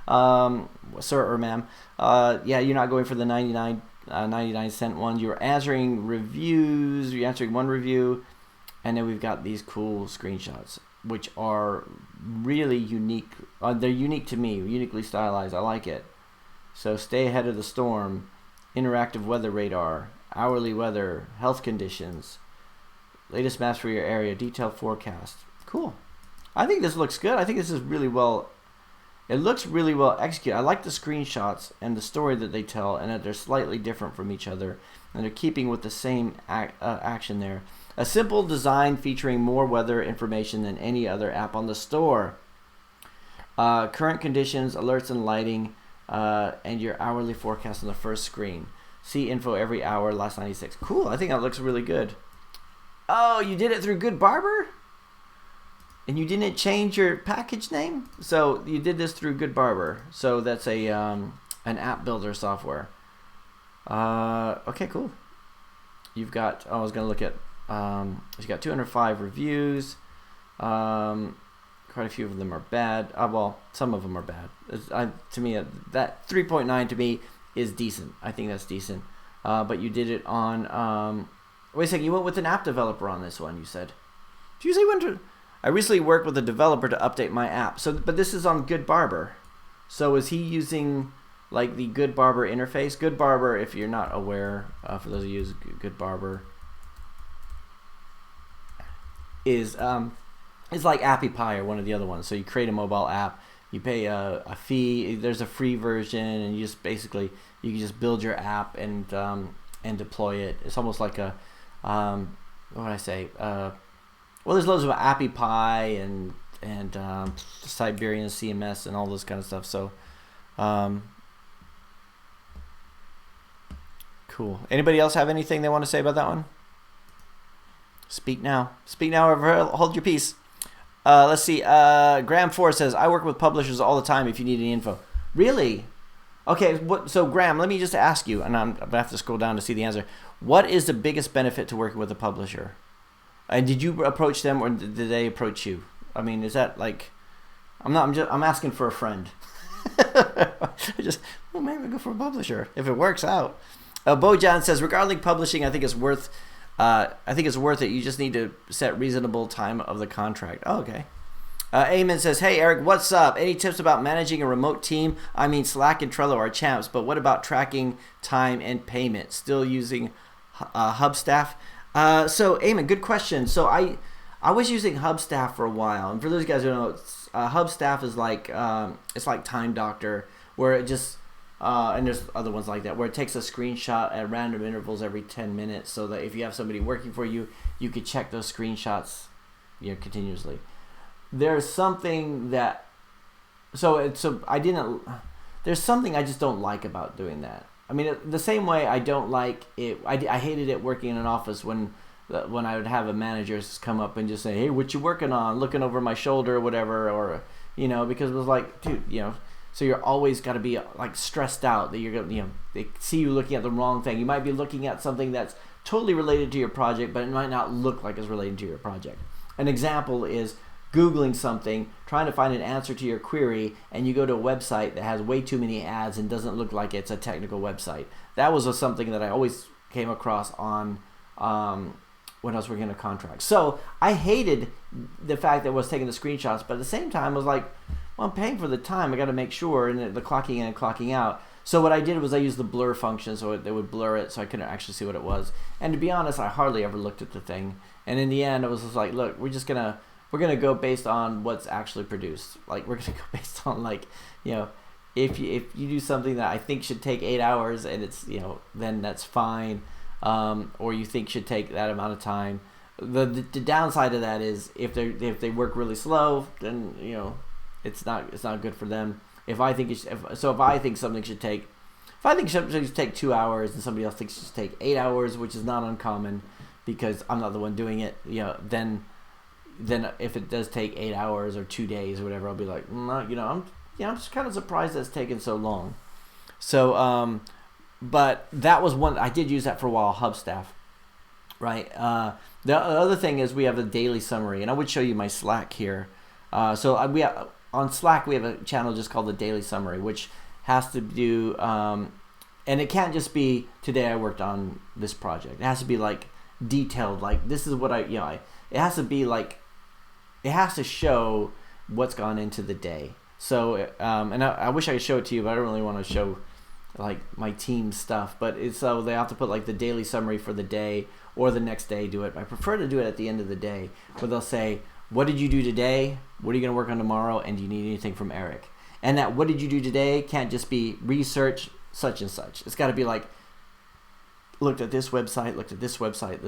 Sir or ma'am. Yeah, you're not going for the 99-cent one. You're answering reviews. You're answering one review. And then we've got these cool screenshots, which are really unique. They're unique to me, uniquely stylized. I like it. So stay ahead of the storm. Interactive weather radar. Hourly weather. Health conditions. Latest maps for your area. Detailed forecast. Cool. I think this looks good. I think this is really well. It looks really well executed. I like the screenshots and the story that they tell, and that they're slightly different from each other, and they're keeping with the same action there. A simple design featuring more weather information than any other app on the store. Current conditions, alerts, and lighting, and your hourly forecast on the first screen. See info every hour, last 96. Cool. I think that looks really good. Oh, you did it through Good Barber? And you didn't change your package name? So you did this through Good Barber. So that's a an app builder software. Okay, cool. You've got, I was going to look at, you've got 205 reviews. Quite a few of them are bad. Well, some of them are bad. To me, that 3.9 to me is decent. I think that's decent. but you did it on. Wait a second, you went with an app developer on this one. You said. Did you say went to? I recently worked with a developer to update my app. So, but this is on Good Barber. So is he using like the Good Barber interface? Good Barber, if you're not aware, for those of you who use Good Barber, is like Appy Pie or one of the other ones. So you create a mobile app, you pay a fee. There's a free version, and you just basically you can just build your app and deploy it. It's almost like a what would I say? Well, there's loads of Appy Pie and Siberian CMS and all this kind of stuff. So, cool. Anybody else have anything they want to say about that one? Speak now. Speak now or hold your peace. Let's see. Graham Ford says, I work with publishers all the time if you need any info. Really? Okay, so Graham, let me just ask you, and I'm going to have to scroll down to see the answer. What is the biggest benefit to working with a publisher? And did you approach them, or did they approach you? I mean, is that like, I'm asking for a friend. Maybe I'll go for a publisher if it works out. Bojan says, regarding publishing, I think it's worth it. You just need to set reasonable time of the contract. Oh, okay. Eamon says, hey, Eric, what's up? Any tips about managing a remote team? I mean, Slack and Trello are champs, but what about tracking time and payment? Still using Hubstaff? So, Eamon, good question. So I was using Hubstaff for a while, and for those guys who don't know, Hubstaff is like it's like Time Doctor, where it just and there's other ones like that, where it takes a screenshot at random intervals every 10 minutes, so that if you have somebody working for you, you could check those screenshots, continuously. There's something that there's something I just don't like about doing that. I mean, the same way I don't like it. I hated it working in an office when I would have a manager come up and just say, "Hey, what you working on?" Looking over my shoulder or whatever, or because it was like, dude, So you're always got to be like stressed out that you're gonna, they see you looking at the wrong thing. You might be looking at something that's totally related to your project, but it might not look like it's related to your project. An example is Googling something, trying to find an answer to your query, and you go to a website that has way too many ads and doesn't look like it's a technical website. That was something that I always came across on when I was working on a contract. So I hated the fact that I was taking the screenshots, but at the same time I was like, well, I'm paying for the time. I got to make sure, and the clocking in and clocking out. So what I did was I used the blur function, so they would blur it so I couldn't actually see what it was. And to be honest, I hardly ever looked at the thing. And in the end, it was just like, look, we're gonna go based on what's actually produced. Like, we're gonna go based on, like, if you do something that I think should take 8 hours and it's then that's fine, or you think should take that amount of time. The downside of that is if they work really slow, then it's not good for them. If I think something should take 2 hours and somebody else thinks it should take 8 hours, which is not uncommon because I'm not the one doing it, then if it does take 8 hours or 2 days or whatever, I'll be like, I'm just kind of surprised that it's taken so long. So, but that was one, I did use that for a while, Hubstaff, right? The other thing is we have a daily summary, and I would show you my Slack here. On Slack, we have a channel just called the Daily Summary, which has to do, and it can't just be, today I worked on this project. It has to be like detailed, like this is what it has to be like, it has to show what's gone into the day. So, and I wish I could show it to you, but I don't really want to show like my team stuff. But so they have to put like the daily summary for the day or the next day do it. I prefer to do it at the end of the day, where they'll say, what did you do today? What are you going to work on tomorrow? And do you need anything from Eric? And that what did you do today can't just be research such and such. It's got to be like, looked at this website,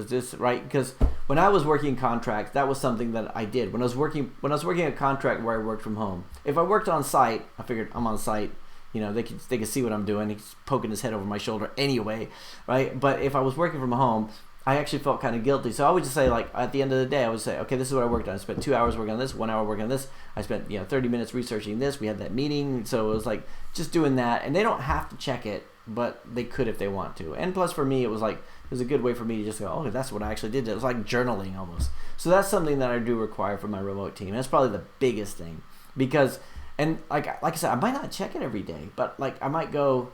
this, right? Because when I was working contracts, that was something that I did. When I was working a contract where I worked from home, if I worked on site, I figured I'm on site, they could see what I'm doing. He's poking his head over my shoulder anyway, right? But if I was working from home, I actually felt kind of guilty. So I would just say, like, at the end of the day, I would say, okay, this is what I worked on. I spent 2 hours working on this, 1 hour working on this. I spent 30 minutes researching this. We had that meeting. So it was like just doing that. And they don't have to check it, but they could if they want to. And plus for me, it was a good way for me to just go, oh, that's what I actually did. It was like journaling almost. So that's something that I do require from my remote team. That's probably the biggest thing, because, and like I said, I might not check it every day, but like I might go,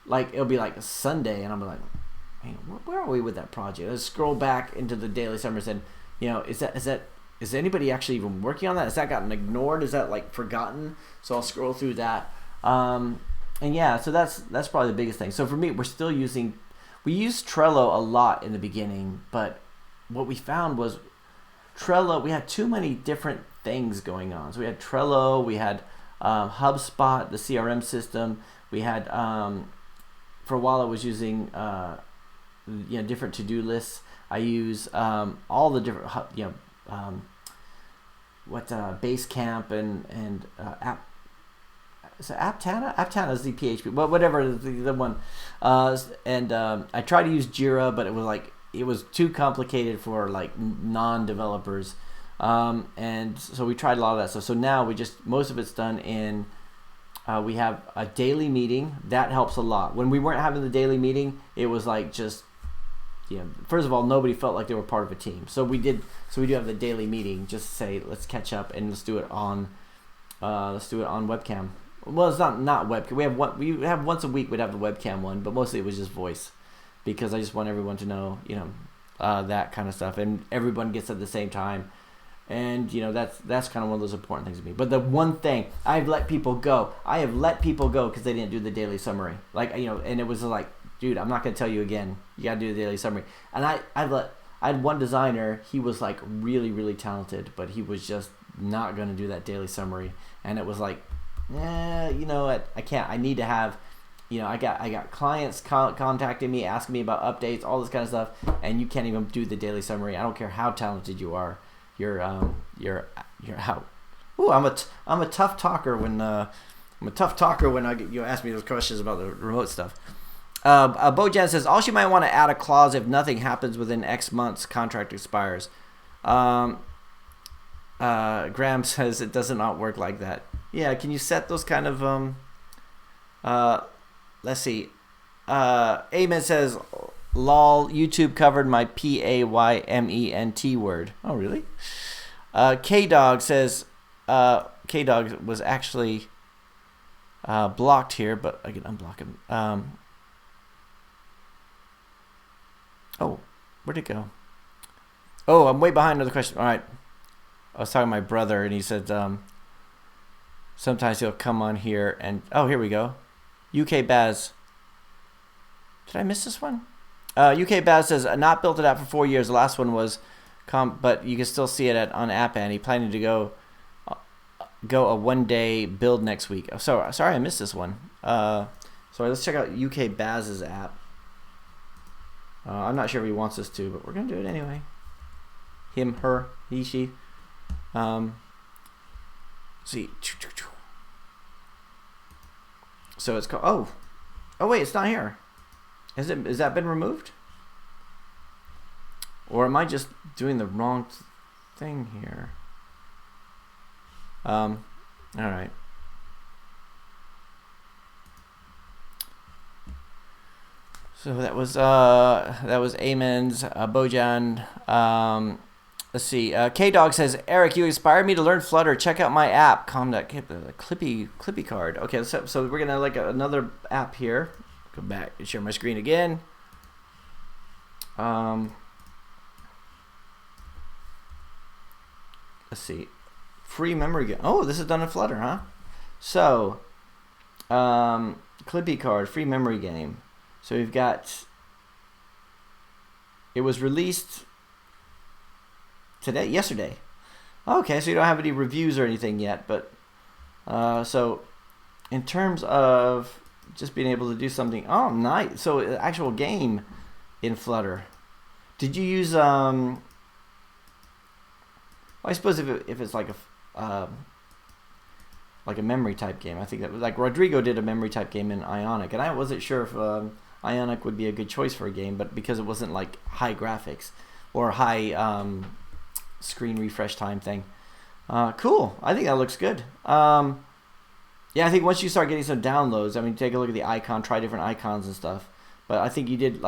like it'll be like a Sunday and I'm like, man, where are we with that project? Let's scroll back into the daily summaries and, is anybody actually even working on that? Has that gotten ignored? Is that like forgotten? So I'll scroll through that. And yeah, so that's probably the biggest thing. So for me, we used Trello a lot in the beginning, but what we found was Trello, we had too many different things going on. So we had Trello, we had HubSpot, the CRM system. We had, for a while I was using, different to-do lists. I use all the different, Basecamp and App. So Aptana? Aptana is the PHP, but whatever the one. I tried to use Jira, but it was too complicated for like non-developers. And so we tried a lot of that stuff. So now most of it's done in, we have a daily meeting. That helps a lot. When we weren't having the daily meeting, it was like just, first of all, nobody felt like they were part of a team. So we do have the daily meeting, just to say, let's catch up and let's do it on webcam. Well, it's not webcam. We have once a week we'd have the webcam one, but mostly it was just voice, because I just want everyone to know, that kind of stuff, and everyone gets at the same time. And that's kind of one of those important things to me. But the one thing I have let people go because they didn't do the daily summary. And it was like, dude, I'm not gonna tell you again. You gotta do the daily summary. And I had one designer. He was like really, really talented, but he was just not gonna do that daily summary. And it was like, you know what? I can't. I need to have. I got clients contacting me, asking me about updates, all this kind of stuff, and you can't even do the daily summary. I don't care how talented you are. You're out. Ooh, I'm a tough talker when you ask me those questions about the remote stuff. Bojan says also you might want to add a clause if nothing happens within X months, contract expires. Graham says it does not work like that. Yeah, can you set those kind of let's see. Amen says, lol, YouTube covered my PAYMENT word. Oh, really? K-Dog says, K-Dog was actually blocked here, but I can unblock him. Oh, where'd it go? Oh, I'm way behind another question. All right. I was talking to my brother, and he said sometimes he'll come on here and... Oh, here we go. UK Baz. Did I miss this one? UK Baz says, not built it out for 4 years. The last one was... but you can still see it on App Annie. Planning to go a one-day build next week. Oh, sorry I missed this one. Sorry, let's check out UK Baz's app. I'm not sure if he wants us to, but we're going to do it anyway. Him, her, he, she. See. So it's called... Oh, wait, it's not here. Has that been removed? Or am I just doing the wrong thing here? All right. So that was Amen's Bojan. Let's see. K-Dog says, Eric, you inspired me to learn Flutter. Check out my app. Clippy card. Okay, so we're gonna like another app here. Go back and share my screen again. Let's see. Free memory game. Oh, this is done in Flutter, huh? So, Clippy card, free memory game. So we've got. It was released yesterday. Okay, so you don't have any reviews or anything yet, but so in terms of just being able to do something, oh, nice. So actual game in Flutter. Did you use I suppose if it's like a memory type game, I think that was like Rodrigo did a memory type game in Ionic, and I wasn't sure if Ionic would be a good choice for a game, but because it wasn't like high graphics or high screen refresh time thing. Cool. I think that looks good. Yeah, I think once you start getting some downloads, I mean, take a look at the icon, try different icons and stuff. But I think you did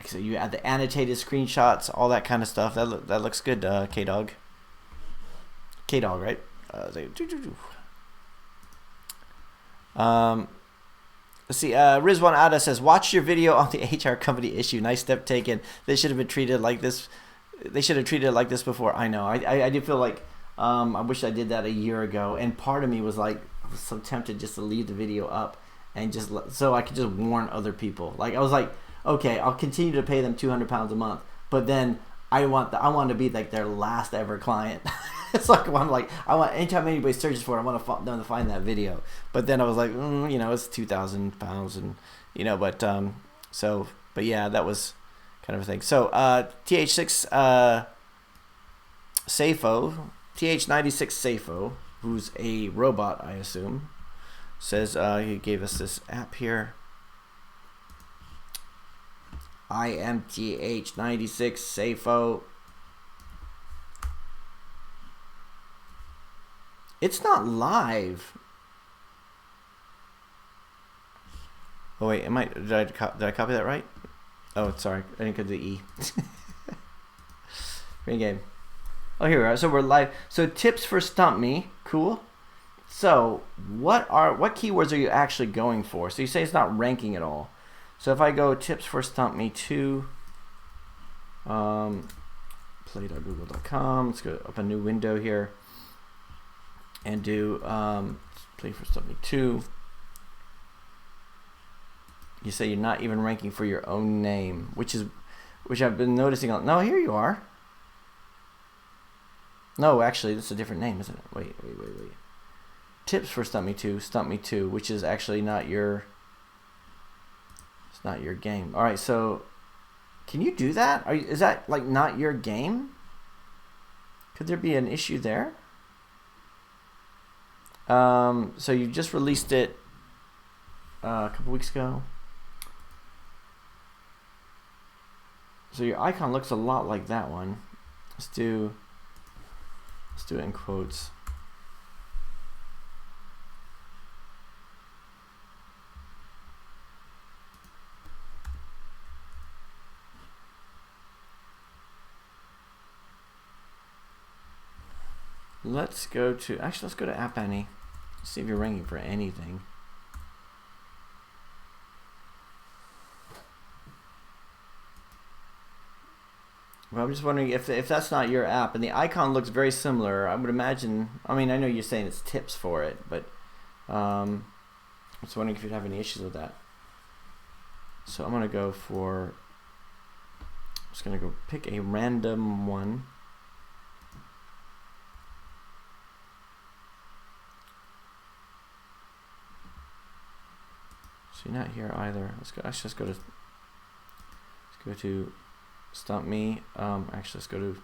so you add the annotated screenshots, all that kind of stuff. That looks good, K-Dog. K-Dog, right? Let's Let's see. Rizwan Ada says, "Watch your video on the HR company issue. Nice step taken. They should have been treated like this. They should have treated it like this before." I know. I do feel like I wish I did that a year ago. And part of me was like, I was so tempted just to leave the video up and just so I could just warn other people. Like I was like, okay, I'll continue to pay them £200 a month, but then I want to be like their last ever client. It's like I want anytime anybody searches for it, I want them to find that video. But then I was like, it's £2,000, and but yeah, that was kind of a thing. So TH6 Safo, TH96 Safo, who's a robot, I assume, says he gave us this app here. I am TH96 Safo. It's not live. Oh wait, did I copy that right? Oh, sorry, I didn't go to the E. Green game. Oh, here we are. So we're live. So tips for Stump Me, cool. So what keywords are you actually going for? So you say it's not ranking at all. So if I go tips for Stump Me 2, play.google.com. Let's go up a new window here. And do play for Stump Me 2. You say you're not even ranking for your own name, which I've been noticing. No, here you are. No, actually, this is a different name, isn't it? Wait. Tips for Stump Me 2, which is actually not your. It's not your game. All right, so can you do that? Is that like not your game? Could there be an issue there? So you just released it a couple weeks ago. So your icon looks a lot like that one. Let's do it in quotes. Let's go to App Annie. See if you're ranking for anything. Well, I'm just wondering if that's not your app, and the icon looks very similar. I would imagine. I mean, I know you're saying it's tips for it, but I'm just wondering if you'd have any issues with that. So I'm gonna go for. I'm just gonna go pick a random one. So you're not here either. Let's go to Stump Me. Actually, let's go to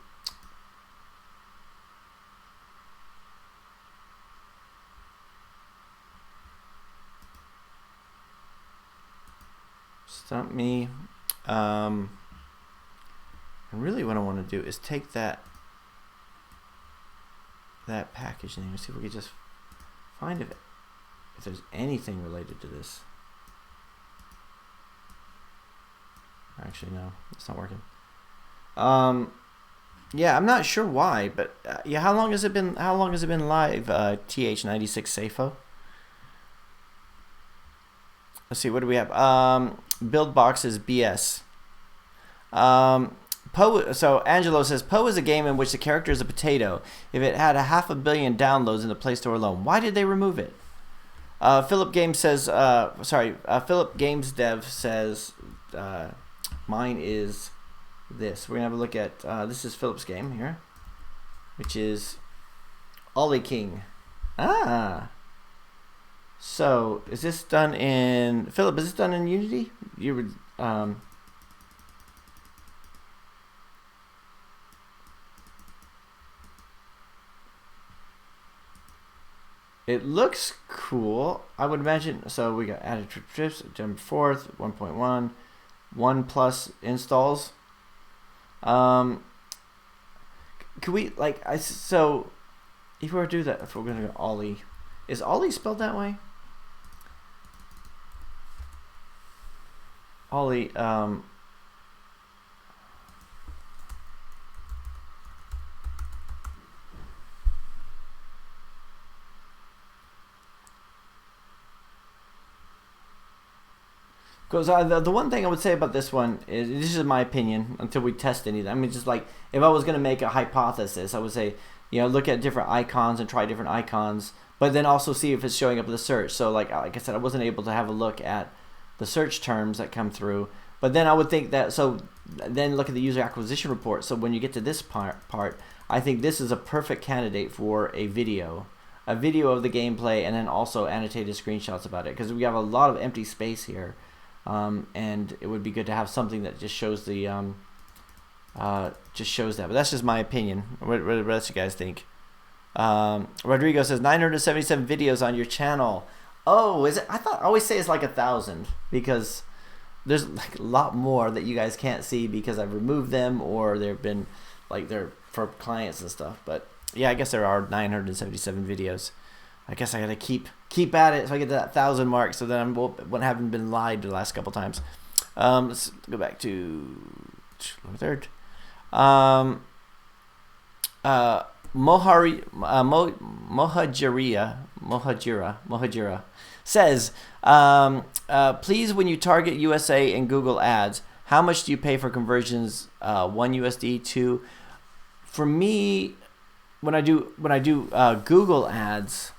Stump Me. And really, what I want to do is take that package name and see if we could just find if there's anything related to this. Actually, no, it's not working. Yeah, I'm not sure why, but yeah, how long has it been live? TH96 Safo. Let's see, what do we have? Build boxes BS. Poe. So Angelo says Poe is a game in which the character is a potato. If it had 500 million downloads in the Play Store alone, why did they remove it? Philip Games says. Philip Games Dev says. Mine is this. We're gonna have a look at this is Philip's game here, which is Ollie King. So is this done in Philip? Is this done in Unity? You would it looks cool. I would imagine. So we got added trips, September 4th, 1.1. 1+ installs. Could we so if we were to do that, if we're gonna go Ollie, is Ollie spelled that way? Ollie, Because the one thing I would say about this one is, this is my opinion until we test anything. I mean, just like if I was going to make a hypothesis, I would say, look at different icons and try different icons, but then also see if it's showing up in the search. So like I said, I wasn't able to have a look at the search terms that come through, but then I would think that, so then look at the user acquisition report. So when you get to this part, I think this is a perfect candidate for a video of the gameplay, and then also annotated screenshots about it, because we have a lot of empty space here. And it would be good to have something that just shows the just shows that. But that's just my opinion. What else you guys think? Rodrigo says 977 videos on your channel. Oh, is it? I always say it's like 1,000, because there's like a lot more that you guys can't see because I've removed them, or they've been like they're for clients and stuff. But yeah, I guess there are 977 videos. I guess I gotta keep at it so I get to that 1,000 mark, so that I haven't been lied the last couple times. Let's go back to third. Mohajira says, please, when you target USA in Google Ads, how much do you pay for conversions? 1 USD, 2. For me, when I do Google Ads,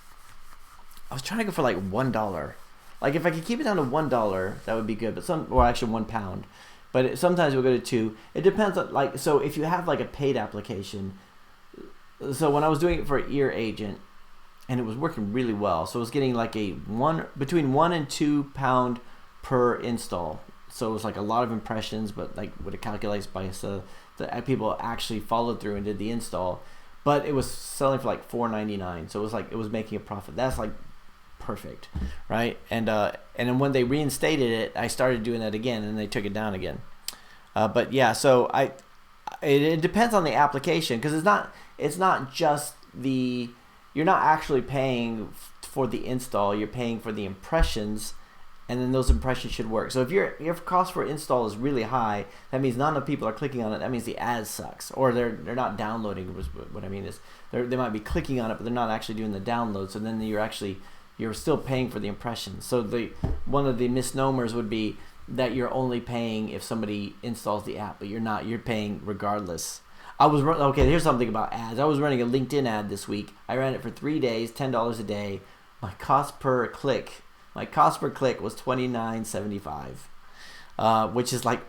I was trying to go for like $1. Like if I could keep it down to $1, that would be good. But or actually £1. But sometimes we'll go to 2. It depends on, like, so if you have like a paid application. So when I was doing it for Ear Agent, and it was working really well, so I was getting like between £1 and £2 per install. So it was like a lot of impressions, but like what it calculates by, so the people actually followed through and did the install. But it was selling for like $4.99, so it was like it was making a profit. That's like perfect, right? And then when they reinstated it, I started doing that again, and they took it down again. But yeah, so it depends on the application, because it's not just you're not actually paying for the install, you're paying for the impressions, and then those impressions should work. So if your cost for install is really high, that means not enough people are clicking on it. That means the ad sucks, or they're not downloading. What I mean is they might be clicking on it, but they're not actually doing the download. So then you're still paying for the impressions. So one of the misnomers would be that you're only paying if somebody installs the app, but you're not. You're paying regardless. Okay, here's something about ads. I was running a LinkedIn ad this week. I ran it for 3 days, $10 a day. My cost per click was $29.75, which is like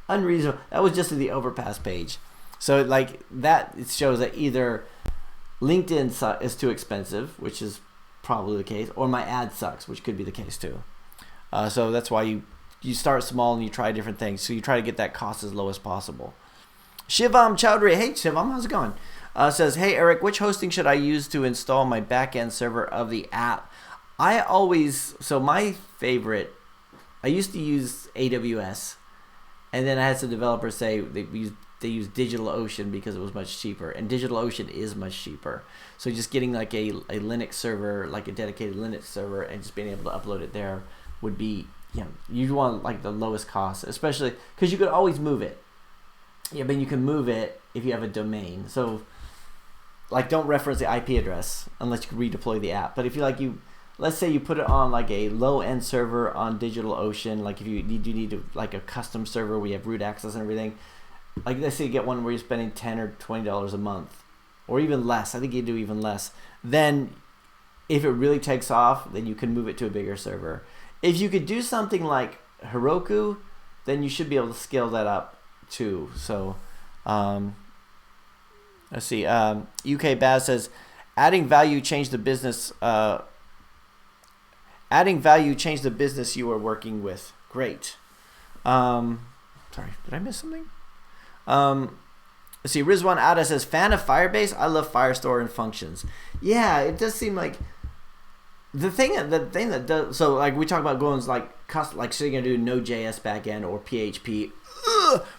unreasonable. That was just in the Overpass page. So like that, it shows that either LinkedIn is too expensive, which is probably the case, or my ad sucks, which could be the case too. So that's why you start small and you try different things. So you try to get that cost as low as possible. Shivam Chowdhury, hey Shivam, how's it going? Says, hey Eric, which hosting should I use to install my backend server of the app? My favorite, I used to use AWS, and then I had some developers say they use DigitalOcean because it was much cheaper, and DigitalOcean is much cheaper. So just getting like a Linux server, like a dedicated Linux server, and just being able to upload it there would be, you want like the lowest cost, especially because you could always move it. Yeah, but you can move it if you have a domain. So like don't reference the IP address unless you can redeploy the app. But if let's say you put it on like a low-end server on DigitalOcean, like if you need like a custom server where you have root access and everything, like let's say you get one where you're spending $10 or $20 a month, or even less. I think you do even less. Then if it really takes off, then you can move it to a bigger server. If you could do something like Heroku, then you should be able to scale that up too. So let's see. UK Baz says, adding value changed the business. Adding value changed the business you are working with. Great. Sorry, did I miss something? Let's see. Rizwan Ada says, fan of Firebase. I love Firestore and functions. Yeah, it does seem like the thing that does. So like we talk about going like so you're gonna do Node.js backend or PHP.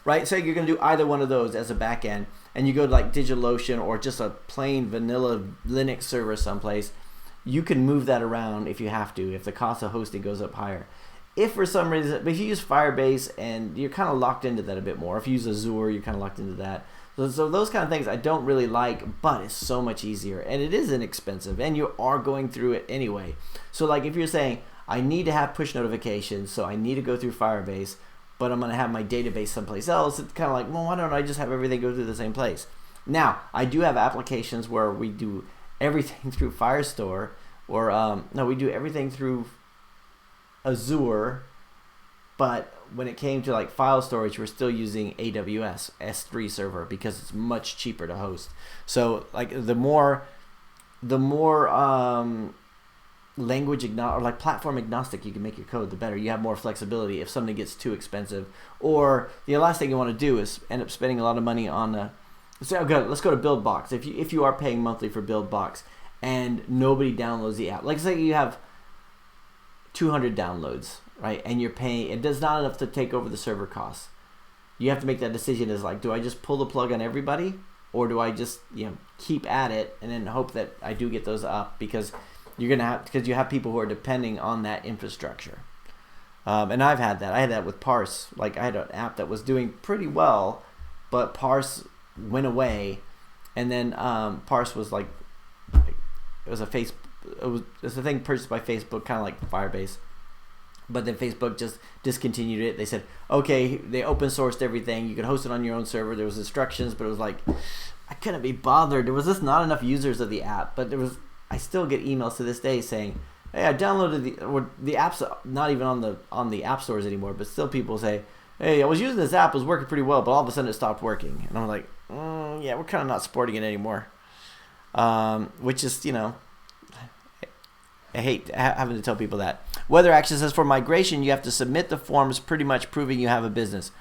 Right, so you're gonna do either one of those as a backend, and you go to like DigitalOcean or just a plain vanilla Linux server someplace. You can move that around if you have to, if the cost of hosting goes up higher. If for some reason, if you use Firebase, and you're kind of locked into that a bit more. If you use Azure, you're kind of locked into that. So those kind of things I don't really like, but it's so much easier, and it is inexpensive, and you are going through it anyway. So like if you're saying, I need to have push notifications, so I need to go through Firebase, but I'm going to have my database someplace else. It's kind of like, well, why don't I just have everything go through the same place? Now, I do have applications where we do everything through Firestore, or no, we do everything through Azure, but when it came to like file storage, we're still using AWS S3 server because it's much cheaper to host. So like the more language agnostic or like platform agnostic you can make your code, the better. You have more flexibility if something gets too expensive. Or the last thing you want to do is end up spending a lot of money on let's go to BuildBox. If you are paying monthly for BuildBox and nobody downloads the app, like say you have 200 downloads, right, and you're paying, it does not enough to take over the server costs. You have to make that decision as like, do I just pull the plug on everybody, or do I just keep at it and then hope that I do get those up, because you're gonna have, because you have people who are depending on that infrastructure. And I've had that. I had that with Parse. Like I had an app that was doing pretty well, but Parse went away, and then Parse was like, it was a thing purchased by Facebook, kind of like Firebase. But then Facebook just discontinued it. They said, okay, they open sourced everything. You could host it on your own server. There was instructions, but it was like, I couldn't be bothered. There was just not enough users of the app. But I still get emails to this day saying, hey, I downloaded the app's not even on the app stores anymore, but still people say, hey, I was using this app, it was working pretty well, but all of a sudden it stopped working. And I'm like, yeah, we're kind of not supporting it anymore. Which is, I hate having to tell people that. Weather Action says, for migration, you have to submit the forms pretty much proving you have a business.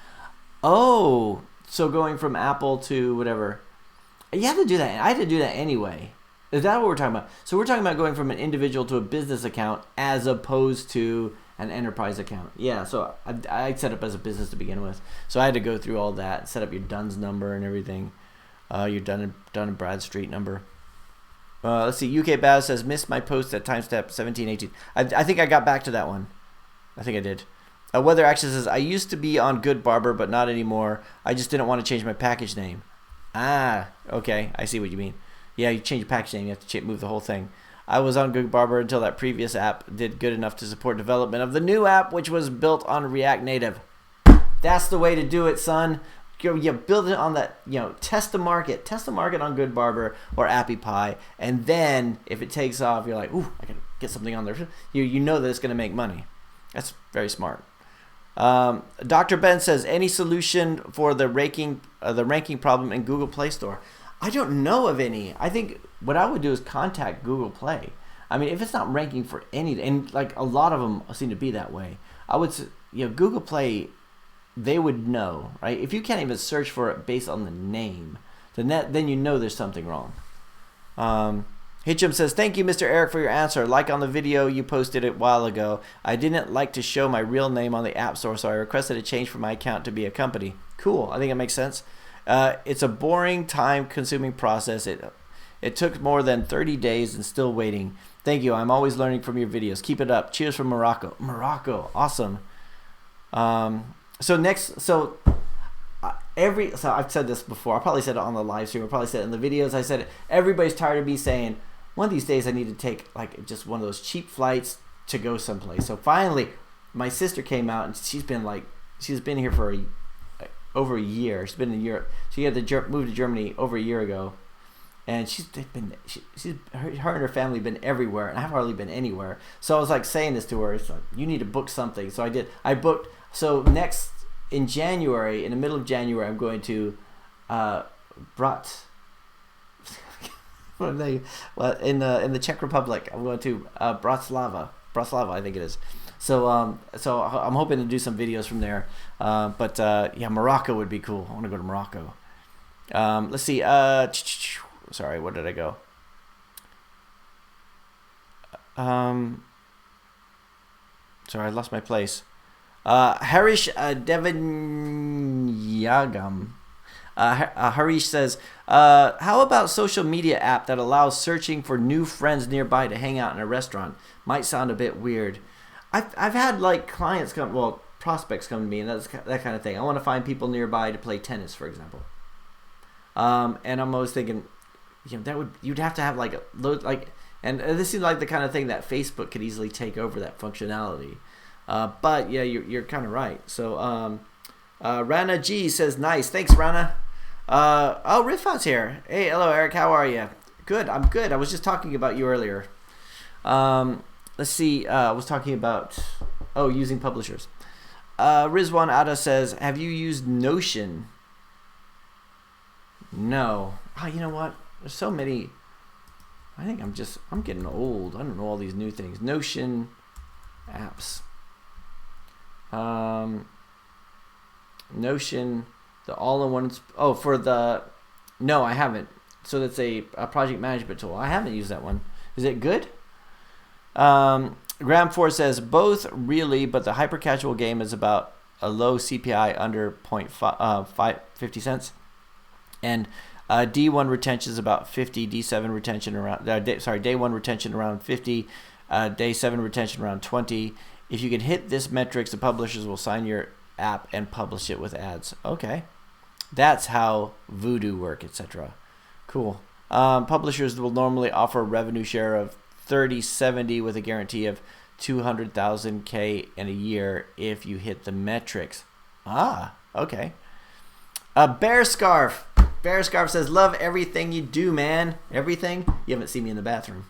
Oh, so going from Apple to whatever. You have to do that. I had to do that anyway. Is that what we're talking about? So we're talking about going from an individual to a business account as opposed to an enterprise account. Yeah, so I set up as a business to begin with. So I had to go through all that, set up your DUNS number and everything. Your Dun and Bradstreet number. Let's see. UK Baz says, missed my post at timestamp 1718. I think I got back to that one. I think I did. Weather Action says, I used to be on Good Barber, but not anymore. I just didn't want to change my package name. Ah, okay. I see what you mean. Yeah, you change your package name. You have to move the whole thing. I was on Good Barber until that previous app did good enough to support development of the new app, which was built on React Native. That's the way to do it, son. You build it on that, test the market on Good Barber or Appy Pie, and then if it takes off, you're like, ooh, I can get something on there. You know that it's going to make money. That's very smart. Dr. Ben says, any solution for the ranking problem in Google Play Store? I don't know of any. I think what I would do is contact Google Play. I mean, if it's not ranking for any, and like a lot of them seem to be that way, I would say, Google Play, they would know, right? If you can't even search for it based on the name, then there's something wrong. Hitchum says, thank you, Mr. Eric, for your answer. Like on the video you posted a while ago, I didn't like to show my real name on the App Store, so I requested a change for my account to be a company. Cool. I think it makes sense. It's a boring, time-consuming process. It took more than 30 days and still waiting. Thank you. I'm always learning from your videos. Keep it up. Cheers from Morocco. Morocco. Awesome. So I've said this before. I probably said it on the live stream. I probably said it in the videos. I said it. Everybody's tired of me saying, one of these days I need to take like just one of those cheap flights to go someplace. So finally, my sister came out, and she's been here for over a year. She's been in Europe. She had to move to Germany over a year ago, and her and her family have been everywhere, and I've hardly been anywhere. So I was like saying this to her. It's like, you need to book something. So I did. I booked. So next in January, in the middle of January, I'm going to in the Czech Republic. I'm going to Bratislava, I think it is. So I'm hoping to do some videos from there. But Morocco would be cool. I want to go to Morocco. Let's see. Sorry, where did I go? Sorry, I lost my place. Harish Devanyagam. Harish says, how about social media app that allows searching for new friends nearby to hang out in a restaurant? Might sound a bit weird. I've had like prospects come to me, and that kind of thing. I want to find people nearby to play tennis, for example. And I'm always thinking, you'd have to have like And this seems like the kind of thing that Facebook could easily take over that functionality. But yeah, you're kind of right. So Rana G says, nice. Thanks, Rana. Rifa's here. Hey, hello, Eric. How are you? Good. I'm good. I was just talking about you earlier. Let's see. I was talking about using publishers. Rizwan Ada says, have you used Notion? No. Oh, you know what? There's so many. I think I'm getting old. I don't know all these new things. Notion apps. Notion, the all-in-one. No, I haven't. So that's a project management tool. I haven't used that one. Is it good? Graham Ford says, both really, but the hyper-casual game is about a low CPI under 50 cents. And D1 retention is about 50, D7 retention around, day 1 retention around 50, day 7 retention around 20. If you can hit this metrics, the publishers will sign your app and publish it with ads. Okay. That's how Voodoo work, etc. Cool. Publishers will normally offer a revenue share of 30/70 with a guarantee of 200,000 K in a year if you hit the metrics. Okay. Bear Scarf says, love everything you do, man. Everything? You haven't seen me in the bathroom.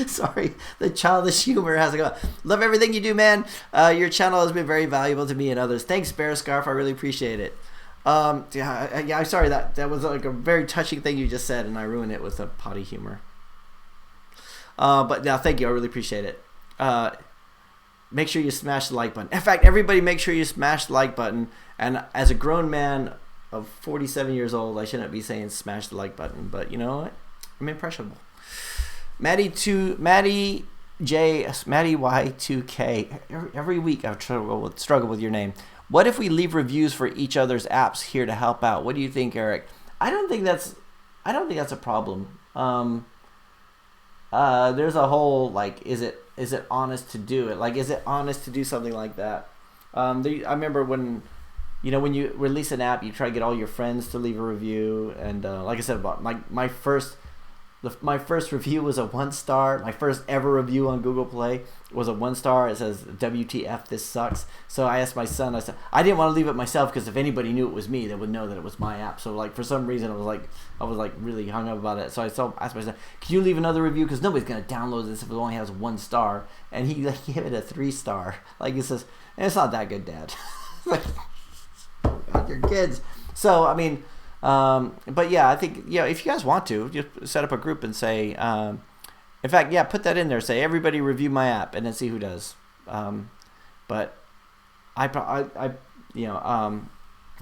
Sorry, the childish humor has to go. Love everything you do, man. Your channel has been very valuable to me and others. Thanks, Bear Scarf. I really appreciate it. I'm sorry. That was like a very touching thing you just said, and I ruined it with a potty humor. But now, thank you. I really appreciate it. Make sure you smash the like button. In fact, everybody make sure you smash the like button. And as a grown man of 47 years old, I shouldn't be saying smash the like button. But you know what? I'm impressionable. Maddie Y2K. Every week I struggle with your name. What if we leave reviews for each other's apps here to help out? What do you think, Eric? I don't think that's a problem. There's a whole is it honest to do it? Like, is it honest to do something like that? I remember when you release an app, you try to get all your friends to leave a review, and like I said, about my first review was a 1-star. My first ever review on Google Play was a 1-star. It says, WTF, this sucks. So I asked my son, I said, I didn't want to leave it myself because if anybody knew it was me, they would know that it was my app. So for some reason, I was really hung up about it. So I asked my son, can you leave another review? Because nobody's going to download this if it only has 1 star. And he gave it a 3-star. He says, it's not that good, Dad. Your kids. So, I mean, but yeah, I think, if you guys want to, just set up a group and say, in fact, put that in there. Say, everybody review my app, and then see who does. But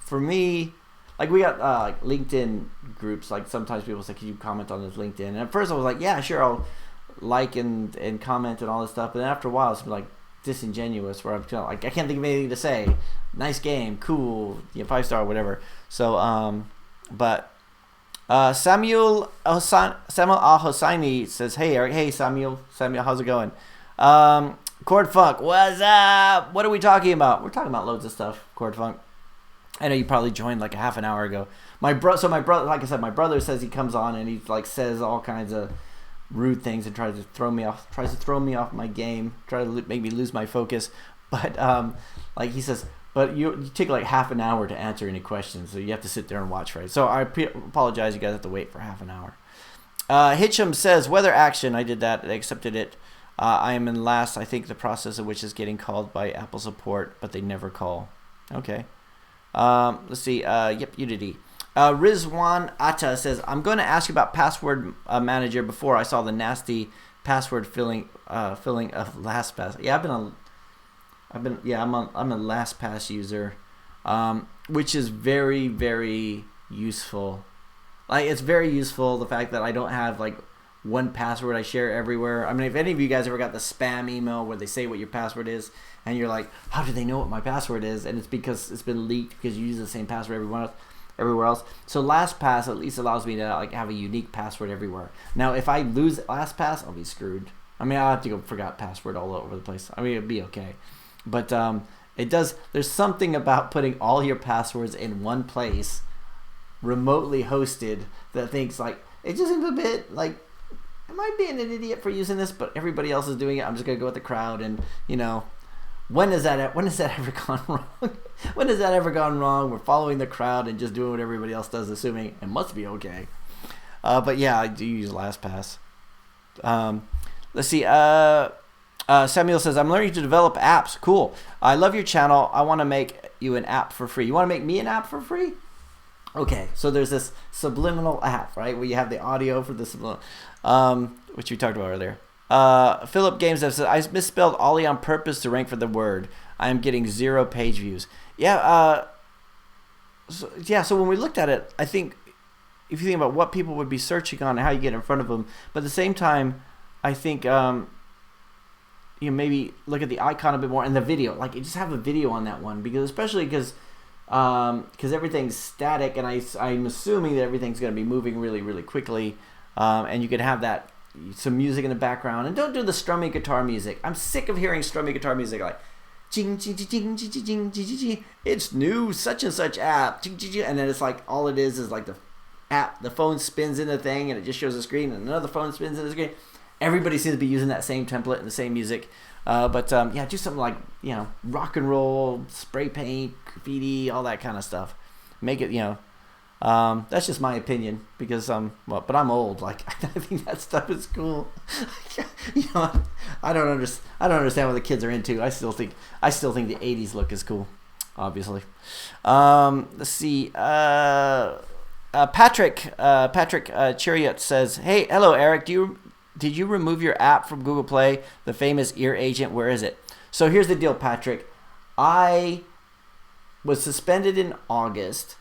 for me, we got like LinkedIn groups. Like sometimes people say, can you comment on this LinkedIn? And at first I was like, yeah, sure, I'll like and comment and all this stuff. But then after a while, it's like disingenuous, where I'm I can't think of anything to say. Nice game, cool, 5-star, whatever. So, but Samuel Al-Hosseini says, hey Eric, hey Samuel, how's it going? Chord Funk, what's up? What are we talking about? We're talking about loads of stuff, Chord Funk. I know you probably joined like a half an hour ago. My brother, like I said, my brother says he comes on and he says all kinds of rude things and tries to throw me off my game, try to make me lose my focus. But he says, but you take like half an hour to answer any questions, so you have to sit there and watch, right? So I apologize, you guys have to wait for half an hour. Hitchum says, weather action, I did that, I accepted it. I am in last, I think the process of which is getting called by Apple support, but they never call. Okay. Let's see, Unity. Rizwan Atta says, I'm going to ask you about Password Manager before I saw the nasty password filling of LastPass. Yeah, I'm a LastPass user, which is very, very useful. It's very useful, the fact that I don't have one password I share everywhere. I mean, if any of you guys ever got the spam email where they say what your password is, and you're like, how do they know what my password is? And it's because it's been leaked because you use the same password everywhere else. So LastPass at least allows me to have a unique password everywhere. Now, if I lose LastPass, I'll be screwed. I mean, I'll have to go forgot password all over the place. I mean, it'd be okay. But it does. There's something about putting all your passwords in one place, remotely hosted, that thinks it just seems a bit am I being an idiot for using this? But everybody else is doing it. I'm just gonna go with the crowd, and when has that ever gone wrong? When has that ever gone wrong? We're following the crowd and just doing what everybody else does, assuming it must be okay. But yeah, I do use LastPass. Let's see. Samuel says, I'm learning to develop apps. Cool. I love your channel. I want to make you an app for free. You want to make me an app for free? Okay, so there's this subliminal app, right, where you have the audio for the subliminal, which we talked about earlier. Philip Games says, I misspelled Ollie on purpose to rank for the word. I am getting 0 page views. Yeah, so when we looked at it, I think if you think about what people would be searching on and how you get in front of them, but at the same time, I think maybe look at the icon a bit more and the video. Like, you just have a video on that one, because especially because everything's static, and I'm assuming that everything's going to be moving really, really quickly, and you could have that some music in the background, and don't do the strumming guitar music. I'm sick of hearing strumming guitar music like ching ching ching ching ching ching ching ching. It's new such and such app, ching, ching, ching, and then it's like all it is like the app, the phone spins in the thing, and it just shows a screen, and another phone spins in the screen. Everybody seems to be using that same template and the same music, but do something like rock and roll, spray paint, graffiti, all that kind of stuff. Make it that's just my opinion, because but I'm old. Like, I think that stuff is cool. I don't understand what the kids are into. I still think the 80s look is cool, obviously. Let's see. Patrick Chariot says, hey, hello Eric, did you remove your app from Google Play, the famous ear agent? Where is it? So here's the deal, Patrick. I was suspended in August.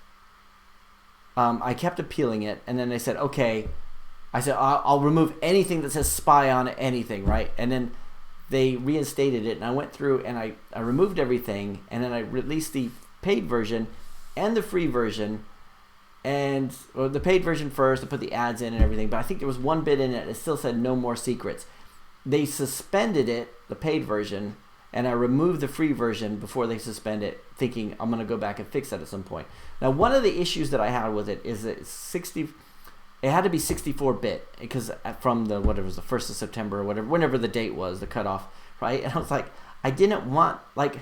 I kept appealing it, and then they said, okay. I said, I'll remove anything that says spy on it, anything, right? And then they reinstated it, and I went through and I removed everything, and then I released the paid version and the free version, and the paid version first, to put the ads in and everything, but I think there was one bit in it that still said no more secrets. They suspended it, the paid version, and I removed the free version before they suspend it, thinking I'm going to go back and fix that at some point. Now, one of the issues that I had with it is that it had to be 64-bit, because from the 1st of September or whatever, whenever the date was, the cutoff, right? And I was like, I didn't want, like,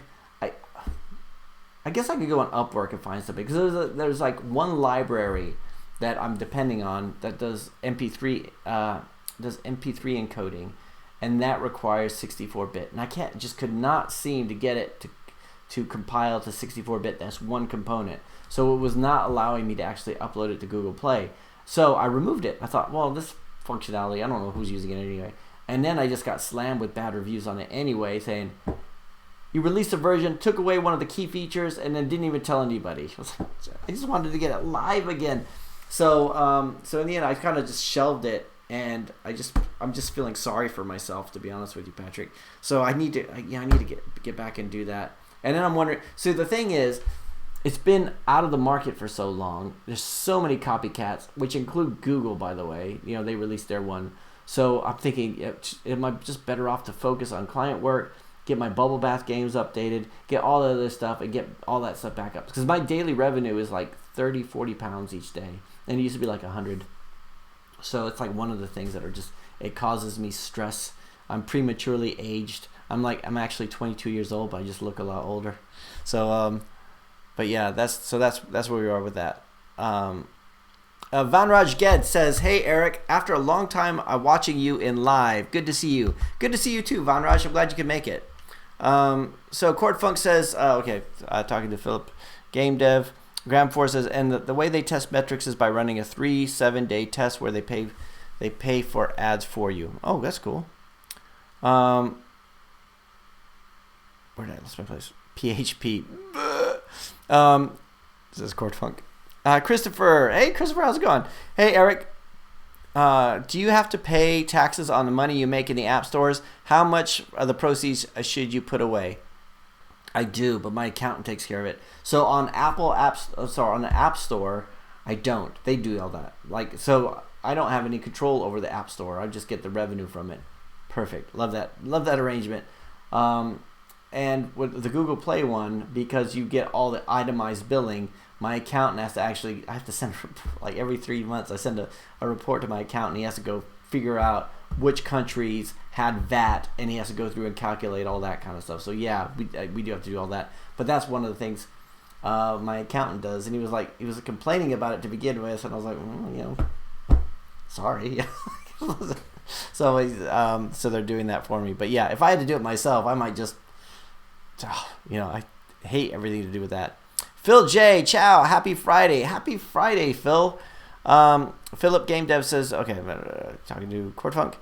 I guess I could go on Upwork and find something, because there's like one library that I'm depending on that does MP3 encoding, and that requires 64-bit, and I could not seem to get it to compile to 64-bit. That's one component, so it was not allowing me to actually upload it to Google Play. So I removed it. I thought, well, this functionality, I don't know who's using it anyway. And then I just got slammed with bad reviews on it anyway, saying, you released a version, took away one of the key features, and then didn't even tell anybody. I just wanted to get it live again. So in the end, I kind of just shelved it, and I'm just feeling sorry for myself, to be honest with you, Patrick. So I need to get back and do that. And then I'm wondering. So the thing is, it's been out of the market for so long. There's so many copycats, which include Google, by the way. They released their one. So I'm thinking, am I just better off to focus on client work, get my Bubble Bath games updated, get all the other stuff, and get all that stuff back up? Because my daily revenue is like 30, 40 pounds each day, and it used to be like 100. So it's like one of the things that it causes me stress. I'm prematurely aged. I'm actually 22 years old, but I just look a lot older. So, but yeah, that's where we are with that. Vanraj Ged says, hey Eric, after a long time watching you in live, good to see you. Good to see you too, Vanraj. I'm glad you could make it. So Cord Funk says, talking to Philip, game dev. Graham 4 says, and the way they test metrics is by running a 3-7 day test where they pay for ads for you. Oh, that's cool. Where did I lose my place? PHP. Says Cord Funk. Christopher. Hey, Christopher, how's it going? Hey, Eric. Do you have to pay taxes on the money you make in the app stores? How much of the proceeds should you put away? I do, but my accountant takes care of it. So on on the App Store, I don't. They do all that. So I don't have any control over the App Store. I just get the revenue from it. Perfect. Love that. Love that arrangement. And with the Google Play one, because you get all the itemized billing, my accountant has to I have to send, like every 3 months, I send a report to my accountant. He has to go figure out which countries had VAT, and he has to go through and calculate all that kind of stuff. So yeah, we do have to do all that. But that's one of the things my accountant does, and he was complaining about it to begin with, and I was like, sorry. So they're doing that for me. But yeah, if I had to do it myself, I might just, I hate everything to do with that. Phil J, ciao, happy Friday, Phil. Philip Game Dev says, okay, I'm talking to Cordfunk.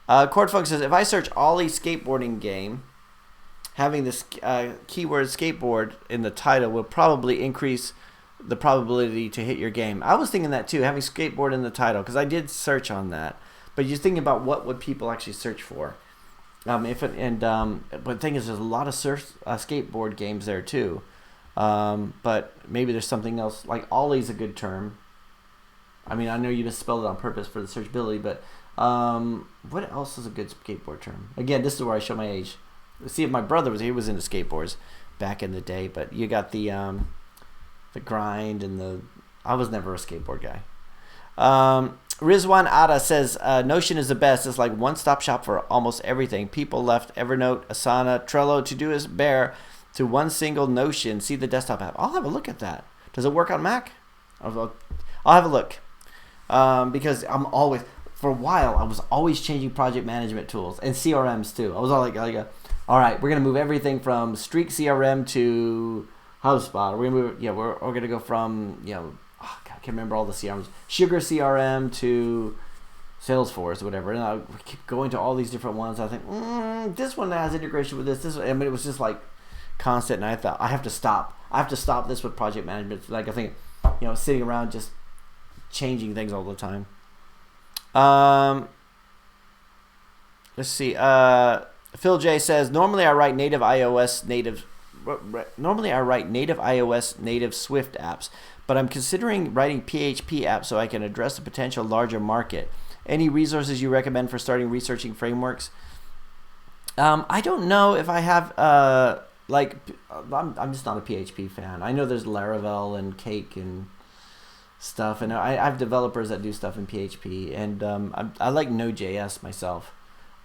Cordfunk says, if I search Ollie skateboarding game, having this keyword skateboard in the title will probably increase the probability to hit your game. I was thinking that too, having skateboard in the title, because I did search on that. But you're thinking about what would people actually search for. But the thing is, there's a lot of skateboard games there too. But maybe there's something else, like Ollie's a good term. I mean, I know you misspelled it on purpose for the searchability, but what else is a good skateboard term? Again, this is where I show my age. See, if my brother he was into skateboards back in the day, but you got the grind and I was never a skateboard guy. Rizwan Ada says, Notion is the best. It's like one-stop shop for almost everything. People left Evernote, Asana, Trello, Todoist, Bear to one single Notion. See the desktop app. I'll have a look at that. Does it work on Mac? I'll have a look. Because for a while, I was always changing project management tools and CRMs too. I was all all right, we're going to move everything from Streak CRM to HubSpot. We're going to go from, I can't remember all the CRMs. Sugar CRM to Salesforce or whatever. And I keep going to all these different ones. I think, this one has integration with this. I mean, it was just like constant. And I thought, I have to stop. I have to stop this with project management. Like, I think, sitting around just changing things all the time. Let's see. Phil J says, normally I write native iOS, native Swift apps, but I'm considering writing PHP apps so I can address a potential larger market. Any resources you recommend for starting researching frameworks? I don't know if I have, I'm just not a PHP fan. I know there's Laravel and Cake and stuff, and I have developers that do stuff in PHP, and I like Node.js myself,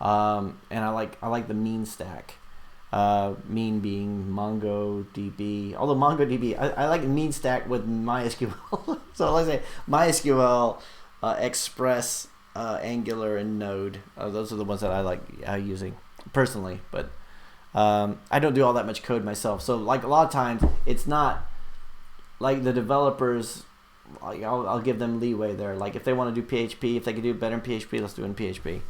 and I like the mean stack. Mean being MongoDB. Although MongoDB, I like mean stack with MySQL. So let's say MySQL, Express, Angular, and Node. Those are the ones that I like using personally. But I don't do all that much code myself. So like a lot of times, it's not like the developers. I'll give them leeway there. Like if they want to do PHP, if they can do better in PHP, let's do it in PHP.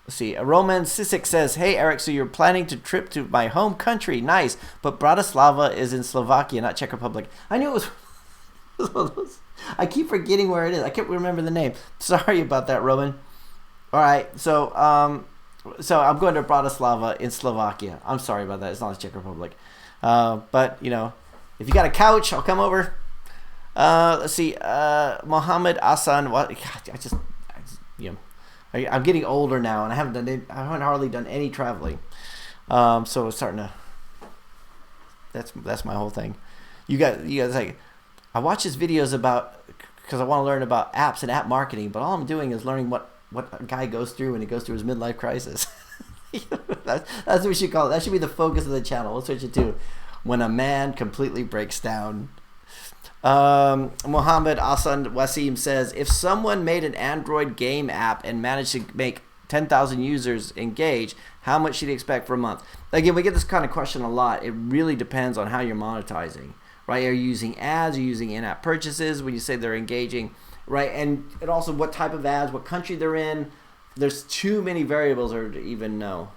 Let's see. Roman Sisik says, hey, Eric, so you're planning to trip to my home country. Nice. But Bratislava is in Slovakia, not Czech Republic. I knew it was... I keep forgetting where it is. I can't remember the name. Sorry about that, Roman. All right. So I'm going to Bratislava in Slovakia. I'm sorry about that. It's not the Czech Republic. But, if you got a couch, I'll come over. Let's see. Mohammed Hassan. I'm getting older now, and I haven't hardly done any traveling. So it's starting to. That's my whole thing. You guys like, I watch his videos because I want to learn about apps and app marketing, but all I'm doing is learning what a guy goes through when he goes through his midlife crisis. That's what we should call it. That should be the focus of the channel. We'll switch it to when a man completely breaks down. Mohammed Hassan Wasim says, if someone made an Android game app and managed to make 10,000 users engage, how much should he expect for a month? Again, we get this kind of question a lot. It really depends on how you're monetizing, right? Are you using ads? Are you using in-app purchases when you say they're engaging, right? And also what type of ads, what country they're in. There's too many variables to even know.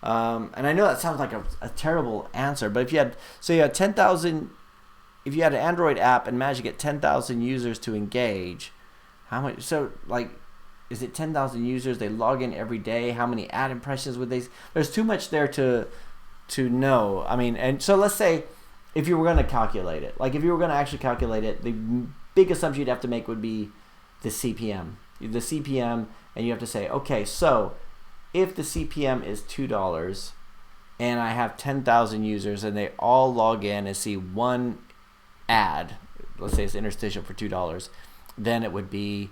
And I know that sounds like a terrible answer, but if you had 10,000. If you had an Android app and managed to get 10,000 users to engage, how much? So, is it 10,000 users? They log in every day. How many ad impressions would they? There's too much there to know. I mean, and so let's say if you were going to calculate it, if you were going to actually calculate it, the big assumption you'd have to make would be the CPM. The CPM, and you have to say, okay, so if the CPM is $2, and I have 10,000 users, and they all log in and see one ad, let's say it's interstitial for $2, then it would be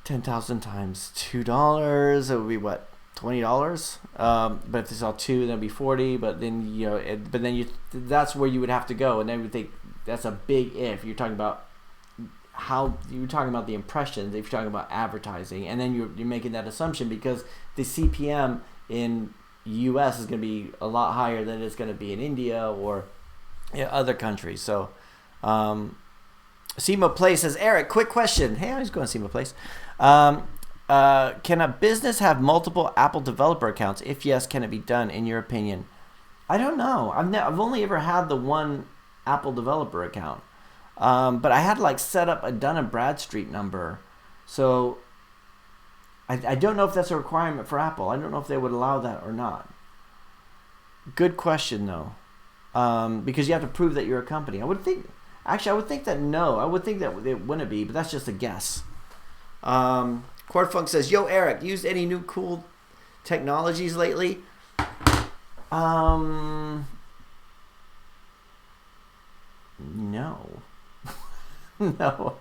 10,000 times $2, it would be what, $20? But if they sell 2, that'd be 40. But then that's where you would have to go, and then we think that's a big if. You're talking about the impressions. If you're talking about advertising, and then you're making that assumption because the CPM in U.S. is going to be a lot higher than it's going to be in India or other countries. So, Sema Play says, Eric, quick question. Hey, how's it going, Sema Place? Can a business have multiple Apple developer accounts? If yes, can it be done, in your opinion? I don't know. I've only ever had the one Apple developer account. But I had set up a Dun & Bradstreet number. So I don't know if that's a requirement for Apple. I don't know if they would allow that or not. Good question, though. Because you have to prove that you're a company. I would think that no. I would think that it wouldn't be, but that's just a guess. Quardfunk says, yo, Eric, used any new cool technologies lately? No. No.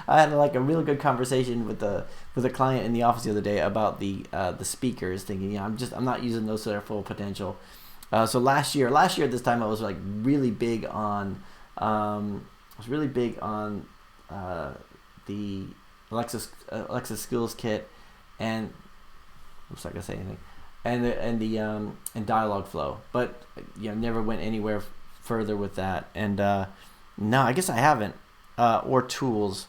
I had a really good conversation with a client in the office the other day about the speakers, thinking, I'm not using those to their full potential. So last year at this time, I was really big on the Alexa Skills Kit and oops, not gonna say anything, and Dialogflow, but never went anywhere further with that. And no, I guess I haven't. Or tools.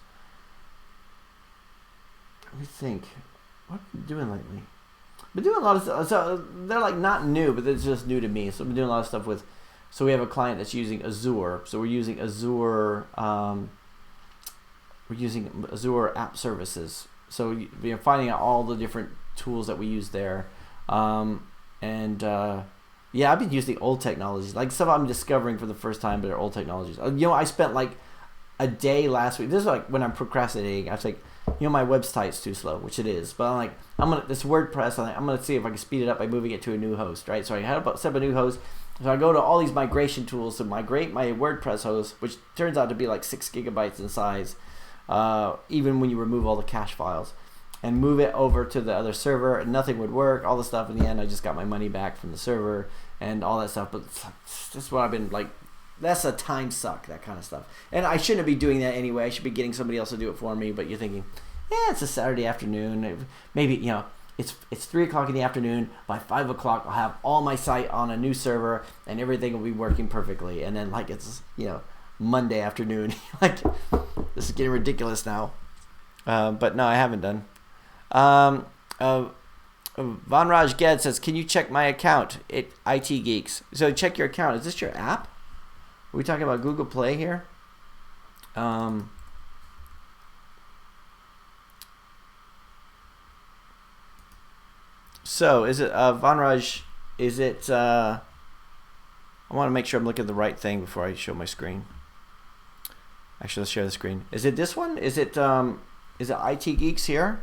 Let me think. What have I been doing lately? Been doing a lot of stuff. So they're not new, but it's just new to me. So I've been doing a lot of stuff with. So we have a client that's using Azure. So we're using Azure. We're using Azure App Services. So finding out all the different tools that we use there, yeah, I've been using old technologies. Some I'm discovering for the first time, but they're old technologies. I spent a day last week. This is when I'm procrastinating. I was my website's too slow, which it is. But this WordPress. I'm gonna see if I can speed it up by moving it to a new host, right? So I had to set up a new host. So I go to all these migration tools to migrate my WordPress host, which turns out to be 6 gigabytes in size, even when you remove all the cache files, and move it over to the other server, and nothing would work. All the stuff in the end, I just got my money back from the server and all that stuff. But that's what I've been That's a time suck, that kind of stuff. And I shouldn't be doing that anyway. I should be getting somebody else to do it for me. But you're thinking, it's a Saturday afternoon. Maybe, it's 3 o'clock in the afternoon. By 5 o'clock, I'll have all my site on a new server, and everything will be working perfectly. And then, it's, Monday afternoon. This is getting ridiculous now. But no, I haven't done. Vanraj Ged says, can you check my account at IT Geeks? So check your account. Is this your app? Are we talking about Google Play here? So is it Vanraj? Is it? I want to make sure I'm looking at the right thing before I show my screen. Actually, let's share the screen. Is it this one? Is it IT Geeks here?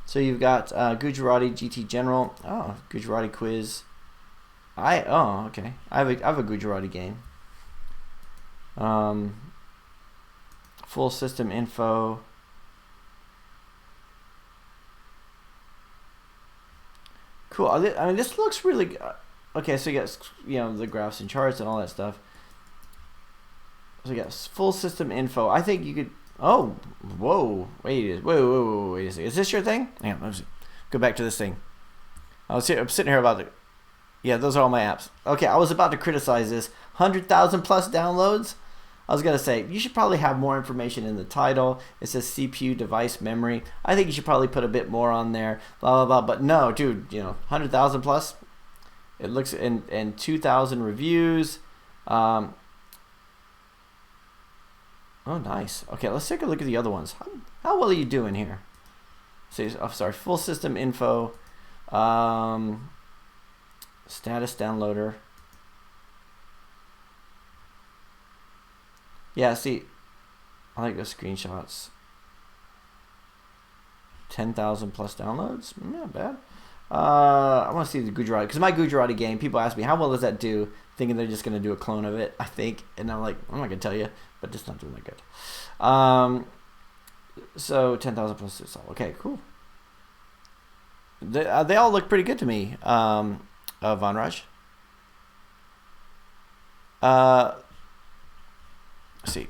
So you've got Gujarati GT General. Oh, Gujarati quiz. Okay. I have a Gujarati game. Full system info. Cool. I mean, this looks really okay. So you got the graphs and charts and all that stuff. So you got full system info. I think you could. Oh, whoa! Wait a second. Is this your thing? Hang on. Let's go back to this thing. I'm sitting here about the. Yeah, those are all my apps. Okay, I was about to criticize this. 100,000 plus downloads. I was gonna say you should probably have more information in the title. It says CPU device memory. I think you should probably put a bit more on there. Blah blah blah. But no, dude. 100,000 plus. It looks and 2,000 reviews. Oh, nice. Okay, let's take a look at the other ones. How well are you doing here? Sorry, full system info. Status downloader. Yeah, see, I like those screenshots. 10,000 plus downloads. Not bad. I want to see the Gujarati, because my Gujarati game, people ask me, how well does that do? Thinking they're just going to do a clone of it, I think. And I'm like, I'm not going to tell you, but it's not doing that good. So 10,000 plus 6. Okay, cool. They all look pretty good to me, Vanraj. Let's see.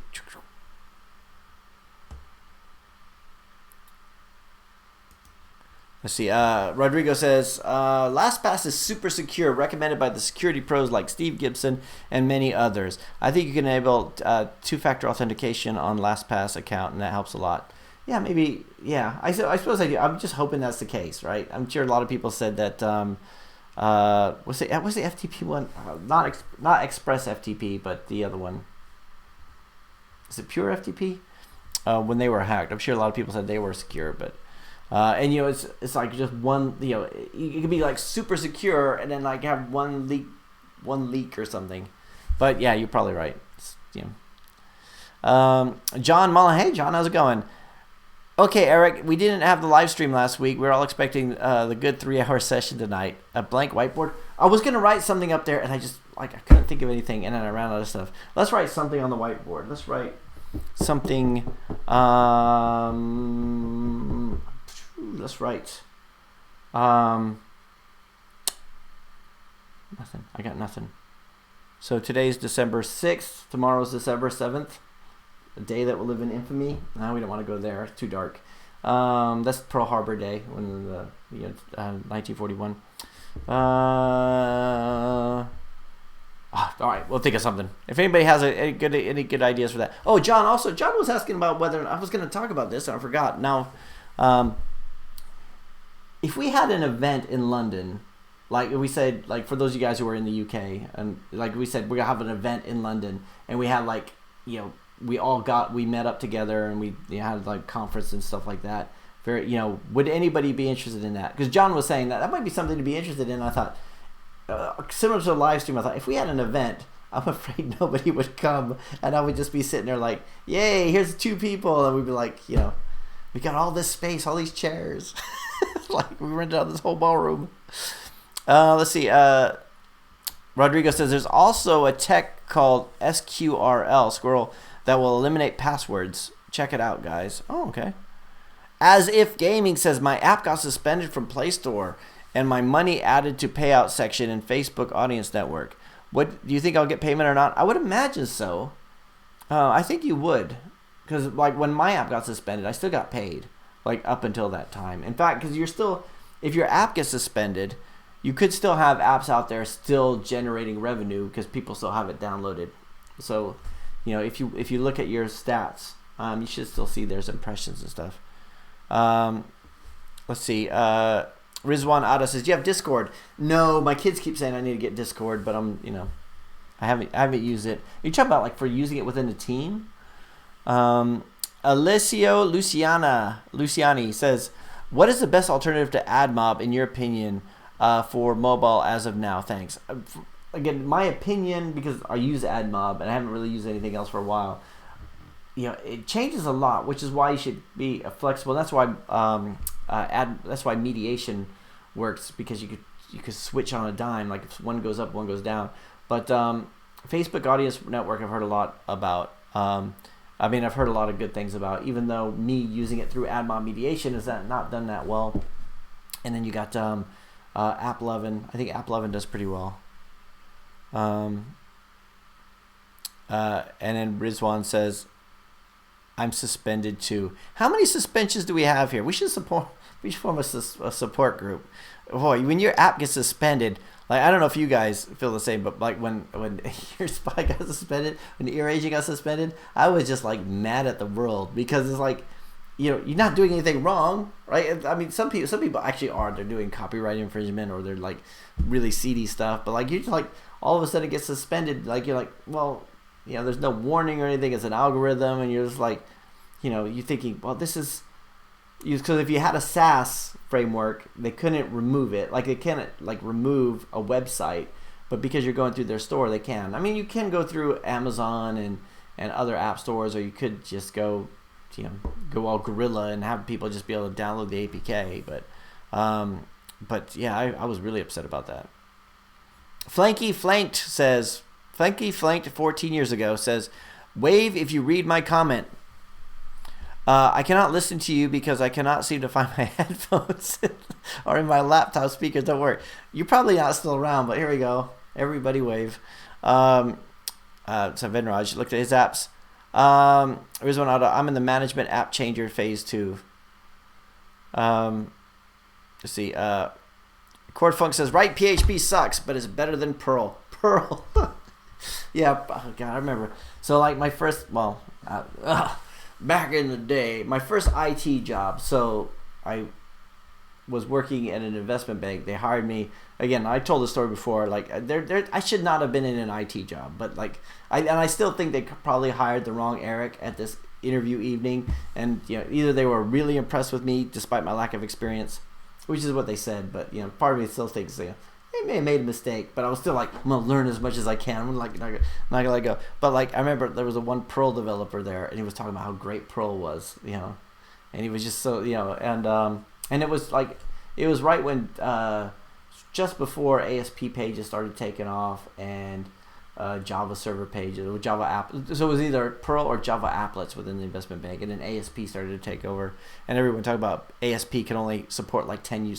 Let's see. Rodrigo says, LastPass is super secure, recommended by the security pros like Steve Gibson and many others. I think you can enable two-factor authentication on LastPass account, and that helps a lot. Yeah, maybe. Yeah, I suppose I do. I'm just hoping that's the case, right? I'm sure a lot of people said that. What's the FTP one? Not Express FTP, but the other one. Is it Pure FTP? When they were hacked, I'm sure a lot of people said they were secure, but and it's like just one. It could be like super secure, and then like have one leak or something. But yeah, you're probably right. John Mullen, hey John, how's it going? Okay, Eric, we didn't have the live stream last week. We were all expecting the good 3-hour session tonight. A blank whiteboard. I was gonna write something up there, and I just I couldn't think of anything, and then I ran out of stuff. Let's write something on the whiteboard. Let's write something. Let's write. Nothing. I got nothing. So today's December 6th. Tomorrow's December 7th. A day that will live in infamy. No, we don't want to go there. It's too dark. That's Pearl Harbor Day, when 1941. All right, we'll think of something. If anybody has any good ideas for that. Oh, John was asking about whether I was going to talk about this, and I forgot. Now, if we had an event in London, like we said, like for those of you guys who are in the UK, and like we said, we're gonna have an event in London, and we had we met up together, and we had like conference and stuff like that. Would anybody be interested in that? Because John was saying that might be something to be interested in. I thought, similar to a live stream, I thought if we had an event, I'm afraid nobody would come, and I would just be sitting there like, yay, here's 2 people, and we'd be like, we got all this space, all these chairs, like we rented out this whole ballroom. Let's see. Rodrigo says there's also a tech called SQRL, Squirrel, that will eliminate passwords. Check it out, guys. Oh, okay. As If Gaming says, my app got suspended from Play Store and my money added to payout section in Facebook Audience Network. What do you think? I'll get payment or not? I would imagine so. I think you would, because like when my app got suspended, I still got paid, like up until that time. In fact, because if your app gets suspended, you could still have apps out there still generating revenue because people still have it downloaded. So, if you look at your stats, you should still see there's impressions and stuff. Let's see. Rizwan Ada says, do you have Discord? No, my kids keep saying I need to get Discord, but I haven't used it. You're talking about like for using it within a team? Alessio Luciani says, what is the best alternative to AdMob in your opinion for mobile as of now? Thanks. Again, my opinion, because I use AdMob and I haven't really used anything else for a while, it changes a lot, which is why you should be flexible. That's why that's why mediation works, because you could switch on a dime, like if one goes up, one goes down. But Facebook Audience Network I've heard a lot about. I've heard a lot of good things about, even though me using it through AdMob mediation has not done that well. And then you got AppLovin. I think AppLovin does pretty well. And then Rizwan says, I'm suspended too. How many suspensions do we have here? We should form a support group. Boy, when your app gets suspended, like I don't know if you guys feel the same, but like when your spy got suspended, when Ear Agent got suspended, I was just like mad at the world, because it's like, you're not doing anything wrong, right? I mean, some people actually are. They're doing copyright infringement, or they're like really seedy stuff. But like you're just like, all of a sudden it gets suspended. Like you're like, well, there's no warning or anything. It's an algorithm, and you're just like, you're thinking, well, this is, because if you had a SaaS framework, they couldn't remove it. Like they can't like remove a website, but because you're going through their store, they can. I mean, you can go through Amazon and other app stores, or you could just go all guerrilla and have people just be able to download the APK. But yeah, I was really upset about that. Flanky Flanked 14 years ago says, wave if you read my comment. I cannot listen to you because I cannot seem to find my headphones or in my laptop speakers don't work. You're probably not still around, but here we go. Everybody wave. So Venraj looked at his apps. Here's one out. I'm in the management app changer phase 2. Let's see. ChordFunk says, right, PHP sucks, but it's better than Perl. Perl. Yeah, oh God, I remember. So like my first, back in the day, my first IT job. So I was working at an investment bank. They hired me. Again, I told the story before. Like, I should not have been in an IT job, but like, I still think they probably hired the wrong Eric at this interview evening. And either they were really impressed with me despite my lack of experience, which is what they said. But part of me still thinks they may have made a mistake. But I was still like, I'm gonna learn as much as I can. I'm like not gonna let go. But like, I remember there was a one Perl developer there, and he was talking about how great Perl was, and he was just so and it was like, it was right when just before ASP pages started taking off, and Java server pages, or Java app. So it was either Perl or Java applets within the investment bank, and then ASP started to take over, and everyone talked about ASP can only support like 10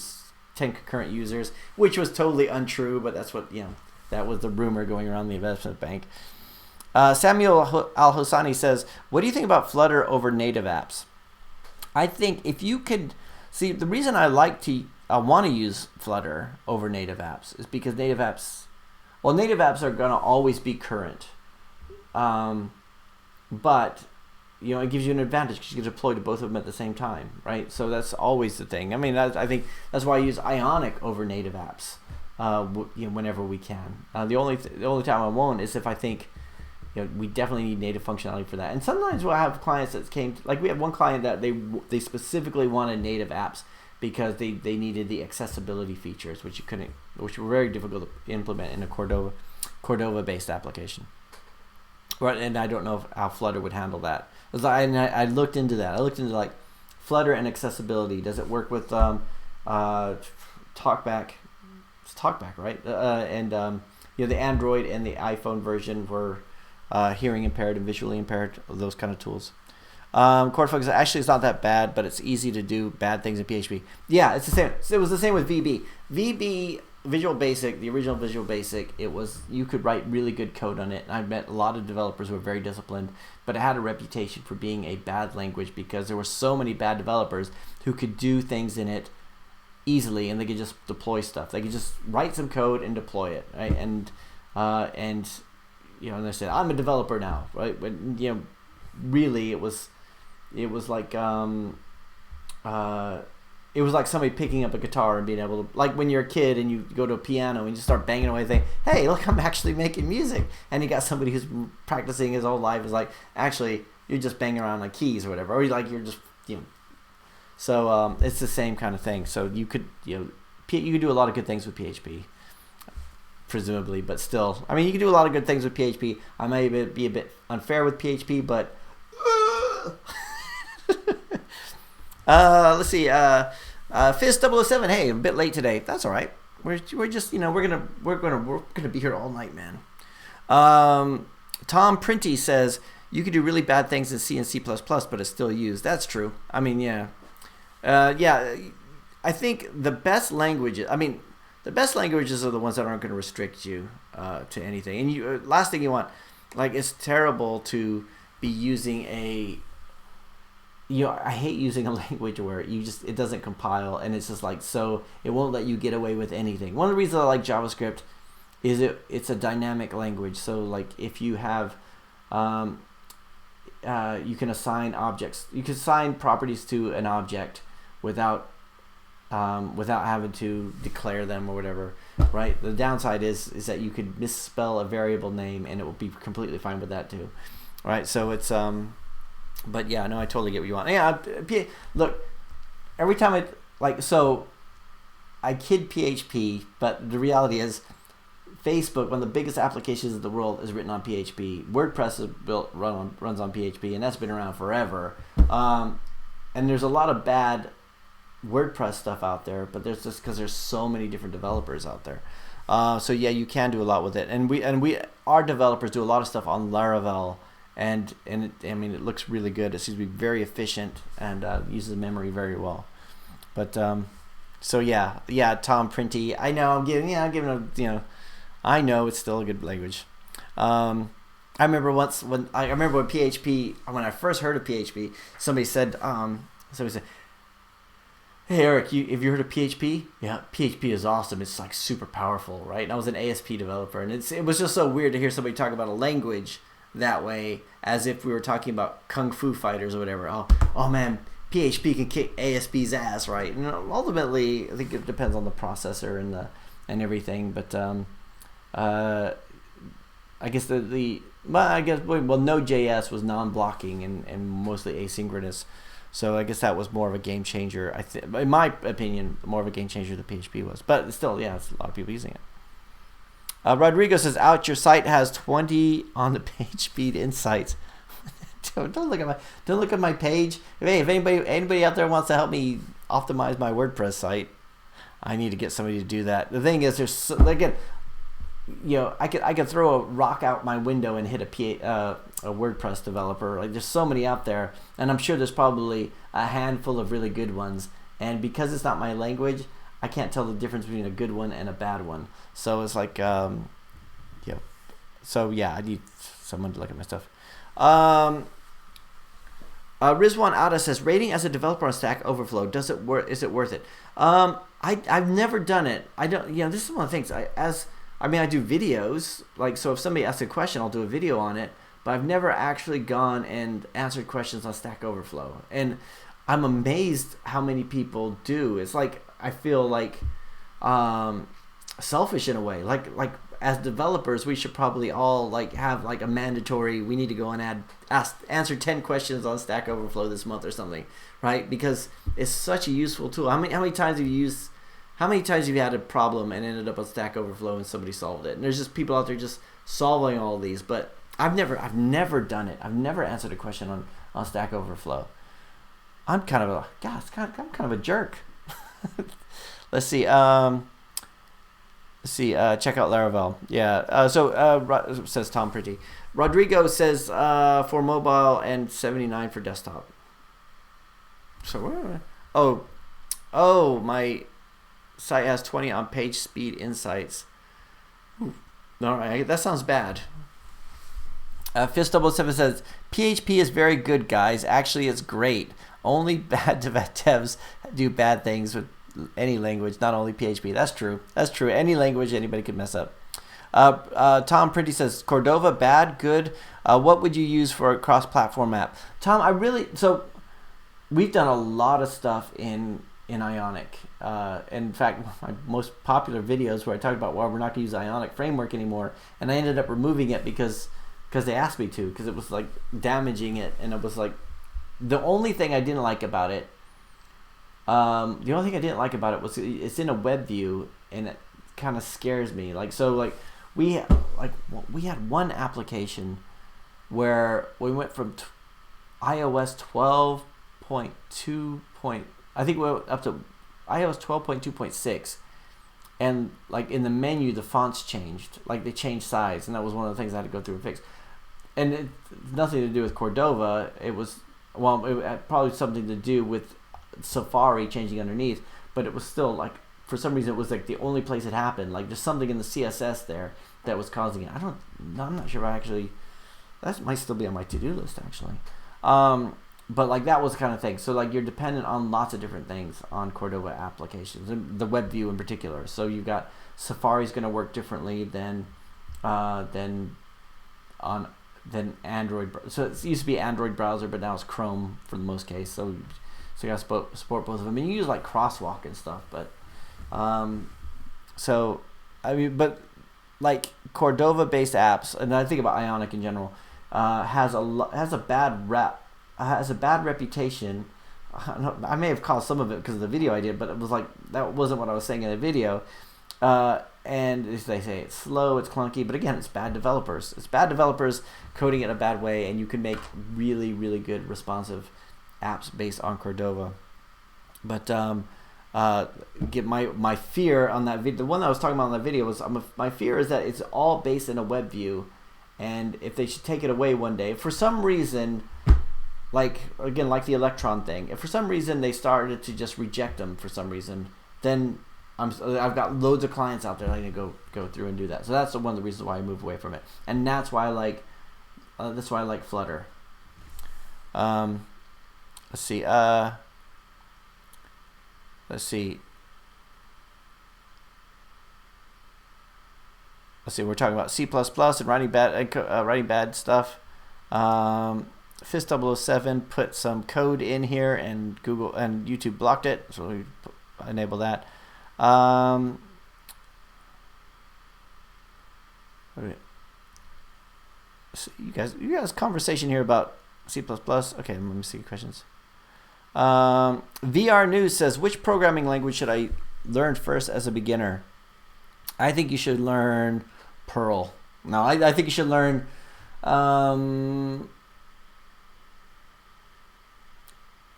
concurrent users, which was totally untrue, but that's what that was the rumor going around the investment bank. Samuel Al-Hosani says, what do you think about Flutter over native apps? I think if you could see, the reason I want to use Flutter over native apps is because native apps are going to always be current. But it gives you an advantage because you can deploy to both of them at the same time, right? So that's always the thing. I mean, I think that's why I use Ionic over native apps whenever we can. The only time I won't is if I think we definitely need native functionality for that. And sometimes we'll have clients that we have one client that they specifically wanted native apps because they needed the accessibility features, which were very difficult to implement in a Cordova based application. Right, and I don't know how Flutter would handle that. I looked into that. I looked into like Flutter and accessibility. Does it work with Talkback? It's Talkback, right? The Android and the iPhone version were hearing impaired and visually impaired. Those kind of tools. ChordFunk actually it's not that bad, but it's easy to do bad things in PHP. Yeah, it's the same. It was the same with VB. VB Visual Basic, the original Visual Basic, you could write really good code on it. I've met a lot of developers who were very disciplined, but it had a reputation for being a bad language because there were so many bad developers who could do things in it easily, and they could just deploy stuff. They could just write some code and deploy it, right? And they said, I'm a developer now, right? But really it was like it was like somebody picking up a guitar and being able to, like when you're a kid and you go to a piano and you just start banging away, think, hey, look, I'm actually making music. And you got somebody who's practicing his whole life is like, actually, you're just banging around like keys or whatever, or you're just So it's the same kind of thing. So you could you could do a lot of good things with PHP, presumably, but still, I mean, you can do a lot of good things with PHP. I may be a bit unfair with PHP, but let's see. Fizz007. Hey, a bit late today. That's all right. We're just we're gonna be here all night, man. Tom Printy says you could do really bad things in C and C++, but it's still used. That's true. I mean, yeah. I think the best languages. The best languages are the ones that aren't going to restrict you to anything. And last thing you want, like, it's terrible to be using I hate using a language where it doesn't compile, and it's just like, so it won't let you get away with anything. One of the reasons I like JavaScript is it's a dynamic language. So like if you have you can assign objects, you can assign properties to an object without having to declare them or whatever, right? The downside is that you could misspell a variable name and it will be completely fine with that too, right? So it's but yeah, no, I totally get what you want. Yeah, look, every time I kid PHP, but the reality is Facebook, one of the biggest applications in the world, is written on PHP. WordPress is runs on PHP, and that's been around forever. And there's a lot of bad WordPress stuff out there, but there's just because there's so many different developers out there. So yeah, you can do a lot with it, and our developers do a lot of stuff on Laravel I mean, it looks really good. It seems to be very efficient and uses memory very well. But so yeah, Tom Printy. I know I'm giving a, I know it's still a good language. I remember when PHP, when I first heard of PHP, somebody said, "Hey Eric, have you heard of PHP? Yeah, PHP is awesome. It's like super powerful, right?" And I was an ASP developer, and it was just so weird to hear somebody talk about a language that way, as if we were talking about kung fu fighters or whatever. Oh man, PHP can kick ASP's ass, right? And ultimately, I think it depends on the processor and everything. But I guess Node.js was non-blocking and mostly asynchronous. So I guess that was more of a game changer. In my opinion, more of a game changer than PHP was. But still, yeah, it's a lot of people using it. Rodrigo says, "Ouch! Your site has 20 on the page speed insights." Don't look at my page. Hey, if anybody out there wants to help me optimize my WordPress site, I need to get somebody to do that. The thing is, I could throw a rock out my window and hit a WordPress developer. Like, there's so many out there, and I'm sure there's probably a handful of really good ones. And because it's not my language, I can't tell the difference between a good one and a bad one. So it's like, So yeah, I need someone to look at my stuff. Rizwan Ada says, "Rating as a developer on Stack Overflow, is it worth it?" I've never done it. I don't. This is one of the things. I do videos. Like, so if somebody asks a question, I'll do a video on it. But I've never actually gone and answered questions on Stack Overflow, and I'm amazed how many people do. It's like, I feel like selfish in a way. Like as developers, we should probably all have a mandatory. We need to go and answer 10 questions on Stack Overflow this month or something, right? Because it's such a useful tool. How many times have you had a problem and ended up on Stack Overflow and somebody solved it? And there's just people out there just solving all these. But I've never done it. I've never answered a question on Stack Overflow. I'm kind of a jerk. Let's see. Check out Laravel. Yeah. Says Tom Pretty. Rodrigo says for mobile and 79 for desktop. So where? Oh, my site has 20 on page speed insights. All right, that sounds bad. Fist007 says, "PHP is very good, guys. Actually, it's great. Only bad devs do bad things with any language, not only PHP." That's true. Any language, anybody could mess up. Tom Pretty says, "Cordova, bad, good. What would you use for a cross-platform app?" Tom, we've done a lot of stuff in Ionic. In fact, my most popular videos where I talk about why we're not going to use Ionic framework anymore, and I ended up removing it because they asked me to, because it was like damaging it, and it was like the only thing I didn't like about it. Was it's in a web view, and it kind of scares me. We had one application where we went from iOS 12.2. I think we went up to iOS 12.2.6, and in the menu the fonts changed, they changed size, and that was one of the things I had to go through and fix. And it's nothing to do with Cordova. It had probably something to do with Safari changing underneath, but it was still for some reason it was the only place it happened. There's something in the CSS there that was causing it. I'm not sure. That might still be on my to-do list actually. But that was the kind of thing. So you're dependent on lots of different things on Cordova applications, and the web view in particular. So you've got Safari's going to work differently than Android. So it used to be Android browser, but now it's Chrome for the most case. So you got to support both of them. And you use Crosswalk and stuff, but Cordova-based apps, and I think about Ionic in general, has a bad reputation. I may have caused some of it because of the video I did, but it was that wasn't what I was saying in the video. And as they say, it's slow, it's clunky, but again, it's bad developers. It's bad developers coding it a bad way, and you can make really, really good responsive apps based on Cordova. But get my fear on that video. The one that I was talking about on that video was my fear is that it's all based in a web view, and if they should take it away one day, for some reason, like the Electron thing, if for some reason they started to just reject them for some reason, then I've got loads of clients out there that I need to go through and do that. So that's one of the reasons why I moved away from it, and that's why I like Flutter. Let's see. We're talking about C++ and writing bad stuff. Fist007 put some code in here, and Google and YouTube blocked it, so we enable that. So you guys conversation here about C++. Okay, let me see questions. VR News says, which programming language should I learn first as a beginner? I think you should learn Perl. No, I think you should learn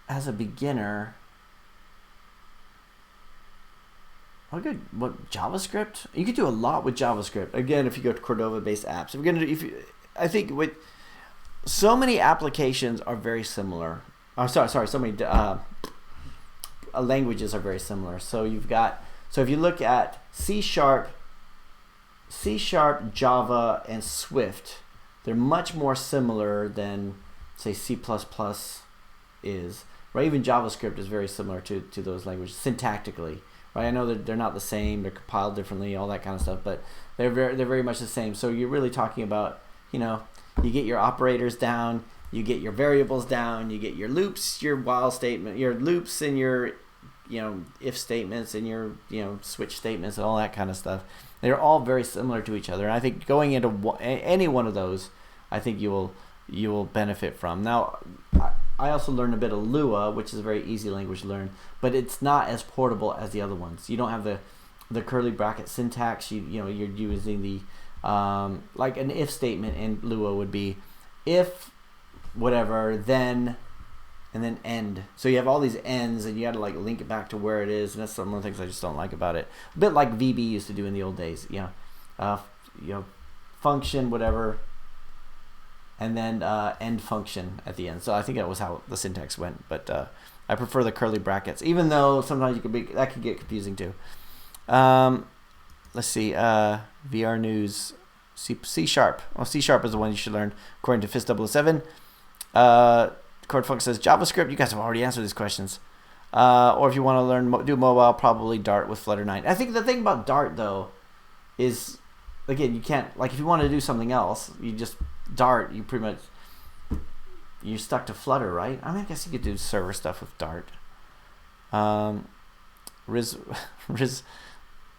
as a beginner. What JavaScript? You could do a lot with JavaScript. Again, if you go to Cordova-based apps, I think with so many applications are very similar. So many languages are very similar. So if you look at C#, Java, and Swift, they're much more similar than say C++ is. Right? Even JavaScript is very similar to those languages syntactically. Right? I know that they're not the same, they're compiled differently, all that kind of stuff, but they're very much the same. So you're really talking about, you get your operators down, you get your variables down, you get your loops, your while statement, your loops, and your if statements, and your switch statements, and all that kind of stuff. They're all very similar to each other, and I think going into any one of those, I think you will benefit from. Now, I also learned a bit of Lua, which is a very easy language to learn, but it's not as portable as the other ones. You don't have the curly bracket syntax. You're using the like an if statement in Lua would be if whatever, then, and then end. So you have all these ends, and you got to link it back to where it is, and that's some of the things I just don't like about it. A bit like VB used to do in the old days. Function whatever, and then end function at the end. So I think that was how the syntax went, but I prefer the curly brackets, even though sometimes that could get confusing too. Let's see, VR News, C#. Well, C# is the one you should learn according to Fist007. Cordfunk says JavaScript. You guys have already answered these questions. Or if you want to learn do mobile, probably Dart with Flutter 9. I think the thing about Dart though is, again, you can't, if you want to do something else, you just Dart. You pretty much you're stuck to Flutter, right? I guess you could do server stuff with Dart.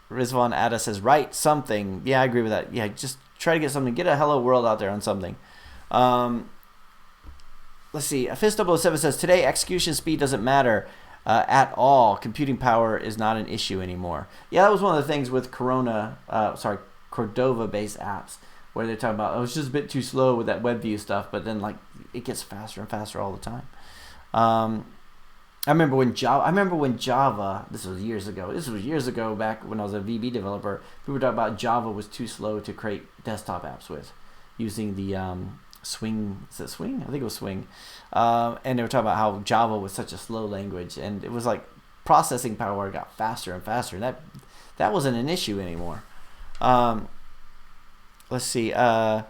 Rizwan Ada says, write something. Yeah, I agree with that. Yeah, just try to get something. Get a hello world out there on something. Let's see. Fist007 says, today execution speed doesn't matter at all. Computing power is not an issue anymore. Yeah, that was one of the things with Cordova-based apps, where they're talking about, it's just a bit too slow with that web view stuff, but then it gets faster and faster all the time. I remember when Java, this was years ago back when I was a VB developer, people were talking about Java was too slow to create desktop apps with, using the Swing. Is it Swing? I think it was Swing. And they were talking about how Java was such a slow language, and it was processing power got faster and faster, and that wasn't an issue anymore. Let's see. Tom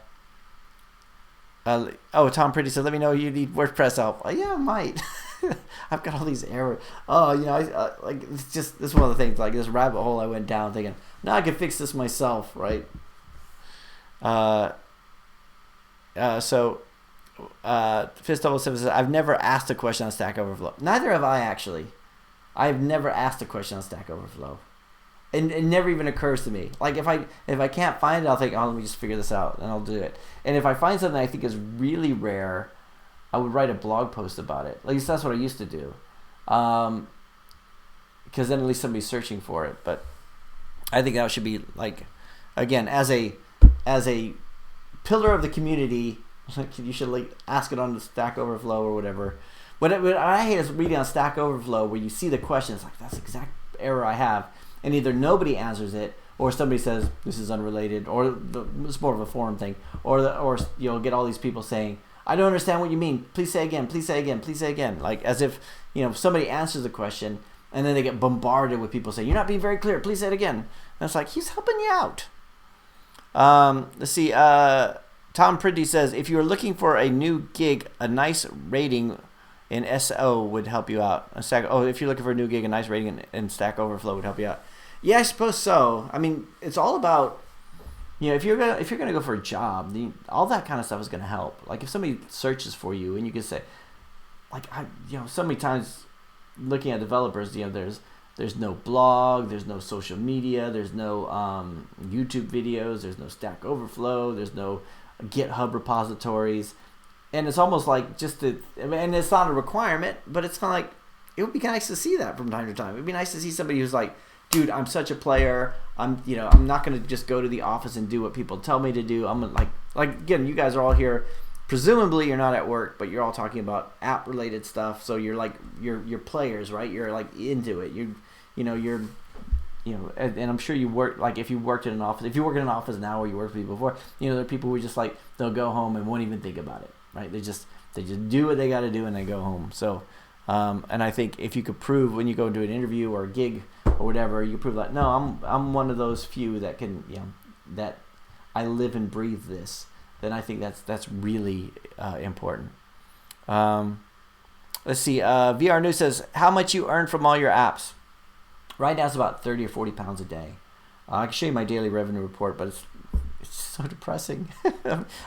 Pretty said, let me know you need WordPress help. Yeah, I might. I've got all these errors. It's just, this is one of the things, this rabbit hole I went down thinking, now I can fix this myself, right? Fist007 says, I've never asked a question on Stack Overflow. Neither have I, actually. I've never asked a question on Stack Overflow. And it never even occurs to me. If I can't find it, I'll think, let me just figure this out, and I'll do it. And if I find something I think is really rare, I would write a blog post about it. At least that's what I used to do. Because then at least somebody's searching for it. But I think that should be, again, as a pillar of the community, you should ask it on the Stack Overflow or whatever. What I hate is reading on Stack Overflow where you see the question, it's that's the exact error I have. And either nobody answers it, or somebody says this is unrelated, or it's more of a forum thing, or you'll get all these people saying, I don't understand what you mean. Please say again. Please say again. Please say again. Like as if somebody answers the question and then they get bombarded with people saying, you're not being very clear. Please say it again. And it's like, he's helping you out. Let's see. Tom Priddy says, if you're looking for a new gig, a nice rating in SO would help you out. If you're looking for a new gig, a nice rating in Stack Overflow would help you out. Yeah, I suppose so. I mean, it's all about, if you're gonna go for a job, all that kind of stuff is gonna help. Like if somebody searches for you, and you can say, like so many times, looking at developers, there's no blog, there's no social media, there's no YouTube videos, there's no Stack Overflow, there's no GitHub repositories, and it's almost like and it's not a requirement, but it's kind of like it would be nice to see that from time to time. It'd be nice to see somebody who's like, dude, I'm such a player. I'm not gonna just go to the office and do what people tell me to do. I'm like again, you guys are all here. Presumably you're not at work, but you're all talking about app related stuff. So you're like you're players, right? You're like into it. And I'm sure you work, like if you worked in an office, if you work in an office now or you worked with people before, there are people who just like they'll go home and won't even think about it, right? They just do what they got to do and they go home. So and I think if you could prove when you go do an interview or a gig or whatever, you prove that no, I'm one of those few that can that I live and breathe this. Then I think that's really important. Let's see. VR News says, how much you earn from all your apps? Right now it's about 30 or 40 pounds a day. I can show you my daily revenue report, but it's so depressing.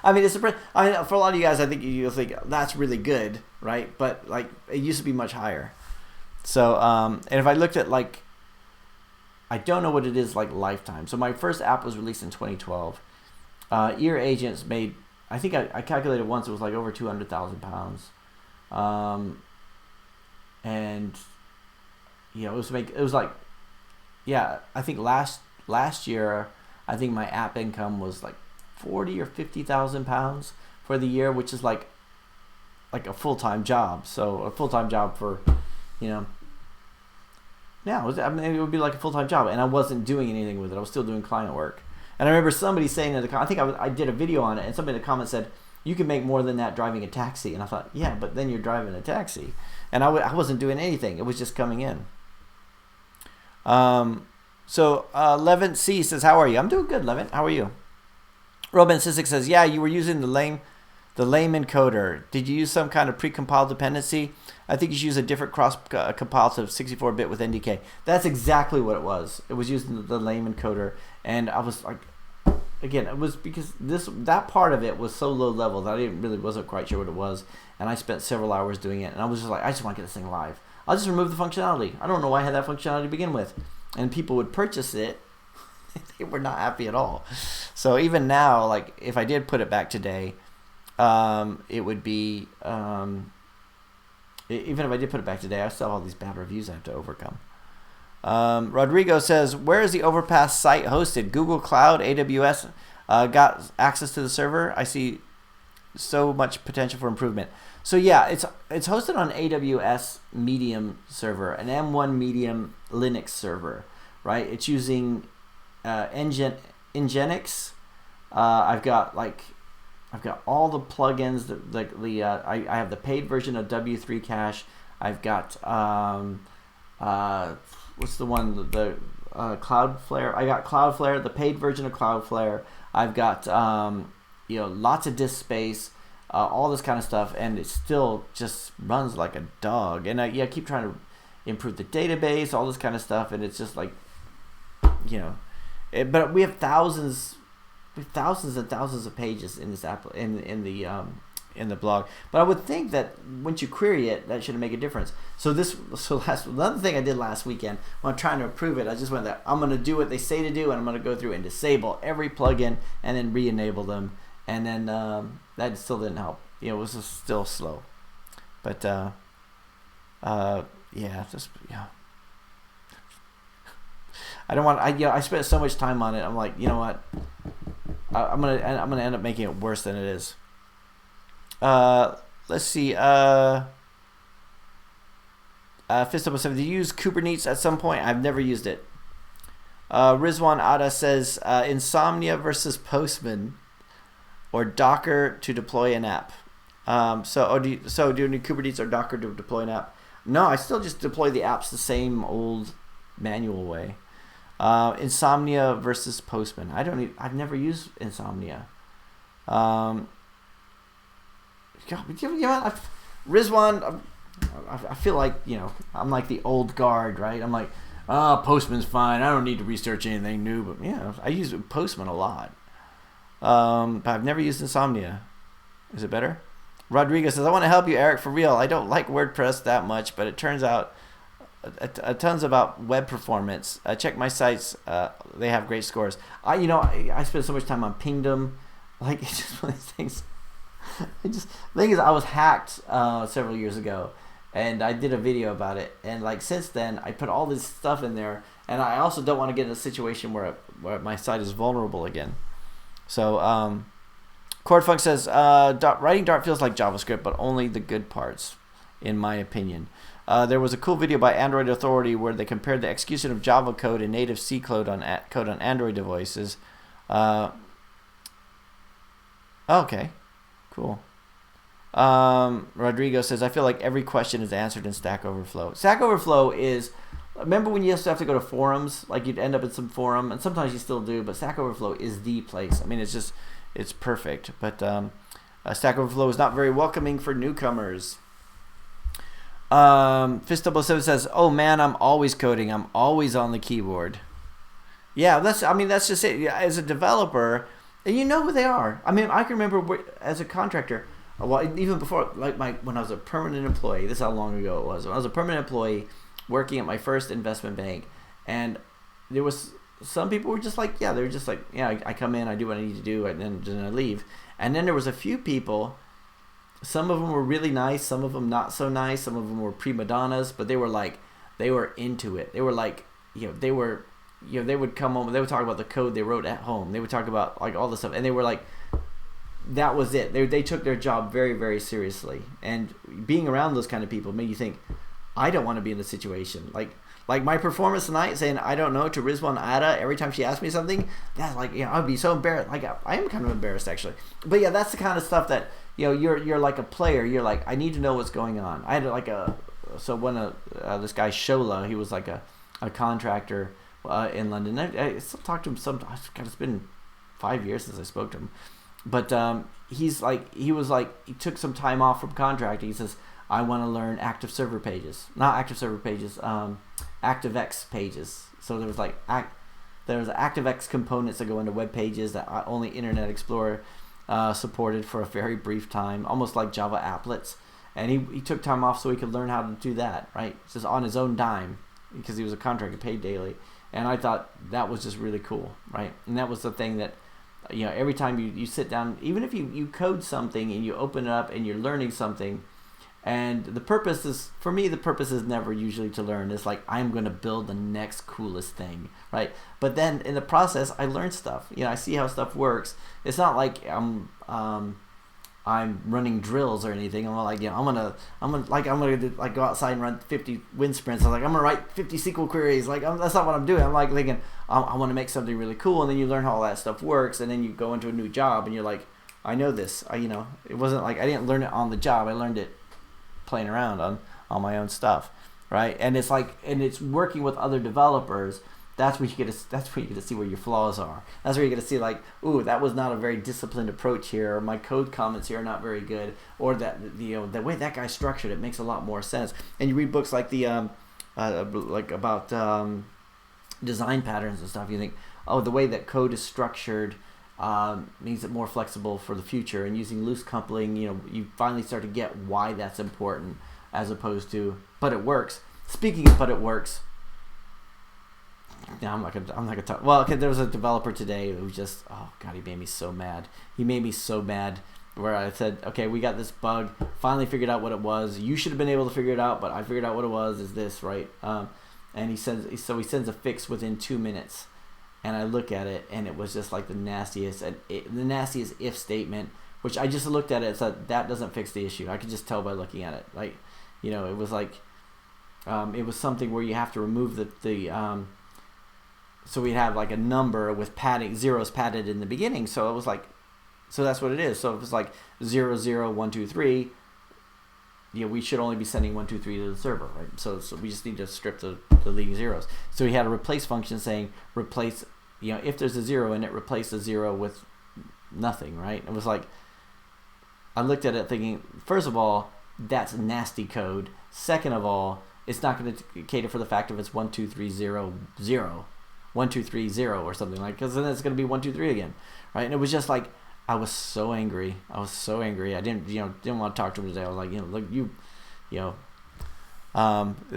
I mean, for a lot of you guys, I think you'll think that's really good, right? But like it used to be much higher. So and if I looked at like, I don't know what it is like lifetime. So my first app was released in 2012. Ear Agents made, I think I calculated once, it was like over 200,000 pounds. And it was like, I think last year, I think my app income was like 40 or 50,000 pounds for the year, which is like a full-time job. So a full-time job for, it would be like a full-time job, and I wasn't doing anything with it. I was still doing client work. And I remember somebody saying in the I think I did a video on it, and somebody in the comments said, you can make more than that driving a taxi. And I thought, yeah, but then you're driving a taxi. And I wasn't doing anything. It was just coming in. So Levin C says, how are you? I'm doing good, Levin. How are you? Robin Sisek says, yeah, you were using the lame encoder. Did you use some kind of pre-compiled dependency? I think you should use a different cross-compiled to 64-bit with NDK. That's exactly what it was. It was using the lame encoder. And I was like, again, it was because that part of it was so low level that I wasn't quite sure what it was. And I spent several hours doing it. And I was just like, I just want to get this thing live. I'll just remove the functionality. I don't know why I had that functionality to begin with. And people would purchase it. They were not happy at all. So even now, like if I did put it back today, it would be, even if I did put it back today, I still have all these bad reviews I have to overcome. Rodrigo says, where is the Overpass site hosted? Google Cloud, AWS, got access to the server? I see so much potential for improvement. So yeah, it's hosted on AWS Medium server, an M1 Medium Linux server, right? It's using Nginx. I've got all the plugins. I have the paid version of W3 Cache. I've got what's the one, the Cloudflare. I got Cloudflare, the paid version of Cloudflare. I've got lots of disk space, all this kind of stuff, and it still just runs like a dog. And I keep trying to improve the database, all this kind of stuff, and it's just like, but we have thousands and thousands of pages in this app in the blog. But I would think that once you query it, that should make a difference. Another thing I did last weekend when I'm trying to improve it, I just went there. I'm going to do what they say to do, and I'm going to go through and disable every plugin and then re-enable them. And then that still didn't help. It was just still slow. But I don't want. I spent so much time on it. I'm like, you know what? I'm gonna end up making it worse than it is. Let's see. Fist Up 7. Did you use Kubernetes at some point? I've never used it. Rizwan Ada says Insomnia versus Postman or Docker to deploy an app. Do you need Kubernetes or Docker to deploy an app? No, I still just deploy the apps the same old manual way. Insomnia versus Postman. I've never used Insomnia. Rizwan, I feel like, I'm like the old guard, right? I'm like, Postman's fine. I don't need to research anything new. But I use Postman a lot. But I've never used Insomnia. Is it better? Rodrigo says, I want to help you, Eric, for real. I don't like WordPress that much, but it turns out a tons about web performance. Check my sites. They have great scores. I spend so much time on Pingdom. Like, it's just one of these things. The thing is, I was hacked several years ago, and I did a video about it. And like since then, I put all this stuff in there, and I also don't want to get in a situation where my site is vulnerable again. So, ChordFunk says, writing Dart feels like JavaScript, but only the good parts, in my opinion. There was a cool video by Android Authority where they compared the execution of Java code and native C code on Android devices. Okay, cool. Rodrigo says, I feel like every question is answered in Stack Overflow. Stack Overflow is, remember when you used to have to go to forums? Like you'd end up in some forum, and sometimes you still do, but Stack Overflow is the place. I mean, it's perfect. But Stack Overflow is not very welcoming for newcomers. Fist007 says, oh man, I'm always coding. I'm always on the keyboard. Yeah, that's just it. Yeah, as a developer, and you know who they are. I mean, I can remember as a contractor, well, even before, like when I was a permanent employee, this is how long ago it was. When I was a permanent employee working at my first investment bank, and there was some people were just like, I come in, I do what I need to do, and then I leave. And then there was a few people, some of them were really nice, some of them not so nice, some of them were prima donnas, but they were into it. They were like, they would come home, they would talk about the code they wrote at home. They would talk about like all this stuff, and they were like, that was it. They took their job very, very seriously. And being around those kind of people made you think, I don't want to be in this situation. Like my performance tonight, saying I don't know to Rizwan Ada every time she asked me something, that's like, I'd be so embarrassed. Like I am kind of embarrassed actually. But yeah, that's the kind of stuff that you're like a player. You're like, I need to know what's going on. I had like this guy Shola, he was like a contractor in London. I still talk to him sometimes. God, it's been 5 years since I spoke to him. But he took some time off from contracting. He says, I want to learn active server pages. Not active server pages, ActiveX pages. So there was ActiveX components that go into web pages that only Internet Explorer supported for a very brief time, almost like Java applets. And he took time off so he could learn how to do that, right? Just on his own dime, because he was a contractor paid daily. And I thought that was just really cool, right? And that was the thing that, every time you sit down, even if you code something and you open it up and you're learning something, and the purpose is never usually to learn. It's like, I'm going to build the next coolest thing, right? But then in the process, I learn stuff. I see how stuff works. It's not like I'm running drills or anything. I'm like, I'm gonna go outside and run 50 wind sprints. I'm gonna write 50 SQL queries. That's not what I'm doing. I'm like thinking, I want to make something really cool, and then you learn how all that stuff works, and then you go into a new job, and you're like, I know this. It wasn't like I didn't learn it on the job. I learned it playing around on my own stuff, right? And it's working with other developers. That's where you get to see where your flaws are. That's where you get to see like, ooh, that was not a very disciplined approach here, or my code comments here are not very good, or that the way that guy structured it makes a lot more sense. And you read books like about design patterns and stuff. You think, oh, the way that code is structured means it more flexible for the future. And using loose coupling, you finally start to get why that's important, as opposed to, but it works. Speaking of, but it works. No, I'm not gonna talk. Well, okay, there was a developer today who just, oh god, he made me so mad. Where I said, okay, we got this bug. Finally figured out what it was. You should have been able to figure it out, but I figured out what it was. Is this right? And he sends a fix within 2 minutes. And I look at it, and it was just like the nastiest if statement. Which I just looked at it and said, that doesn't fix the issue. I could just tell by looking at it. Like, it was like, it was something where you have to remove the so we'd have like a number with padding, zeros padded in the beginning. So it was like, so that's what it is. So if it's like 0, 0, 1, 2, 3, we should only be sending 1, 2, 3 to the server, right? So we just need to strip the leading zeros. So we had a replace function saying replace, if there's a 0 in it, replace the 0 with nothing, right? It was like, I looked at it thinking, first of all, that's nasty code. Second of all, it's not going to cater for the fact if it's 1, 2, 3, 0, 0, 1, 2, 3, 0 or something like, because then it's going to be 1, 2, 3 again, right? And it was just like, I was so angry. I didn't want to talk to him today. I was like, look,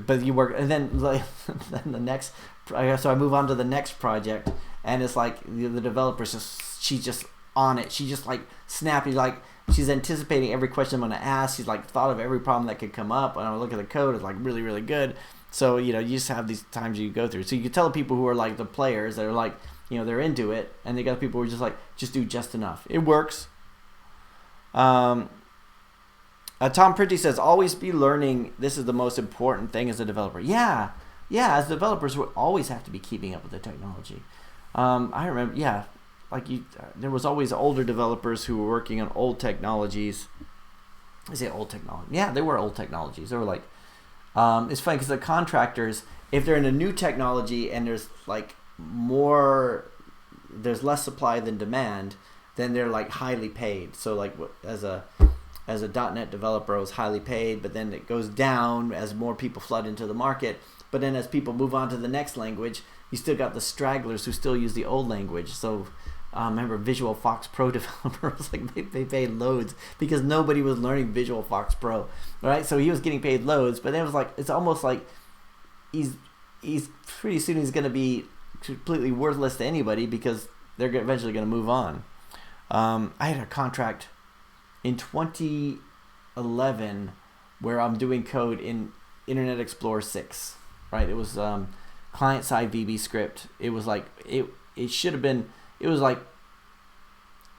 but you work, and then like then the next, so I move on to the next project, and it's like the developer's she's just on it. She just like snappy, like she's anticipating every question I'm going to ask. She's like thought of every problem that could come up, and I look at the code. It's like really, really good. So you just have these times you go through. So you can tell people who are like the players that are like, they're into it, and they got people who are just like, just do just enough. It works. Tom Pritty says, always be learning. This is the most important thing as a developer. Yeah, as developers, we always have to be keeping up with the technology. I remember, there was always older developers who were working on old technologies. I say old technology. Yeah, they were old technologies. They were like, it's funny because the contractors, if they're in a new technology and there's like there's less supply than demand, then they're like highly paid. So like as a .NET developer, I was highly paid, but then it goes down as more people flood into the market. But then as people move on to the next language, you still got the stragglers who still use the old language. So remember Visual Fox Pro developers, like they paid loads because nobody was learning Visual Fox Pro, right? So he was getting paid loads, but it was like, it's almost like he's pretty soon he's going to be completely worthless to anybody because they're eventually going to move on. I had a contract in 2011 where I'm doing code in Internet Explorer 6, right? It was client-side VB script. It was like it should have been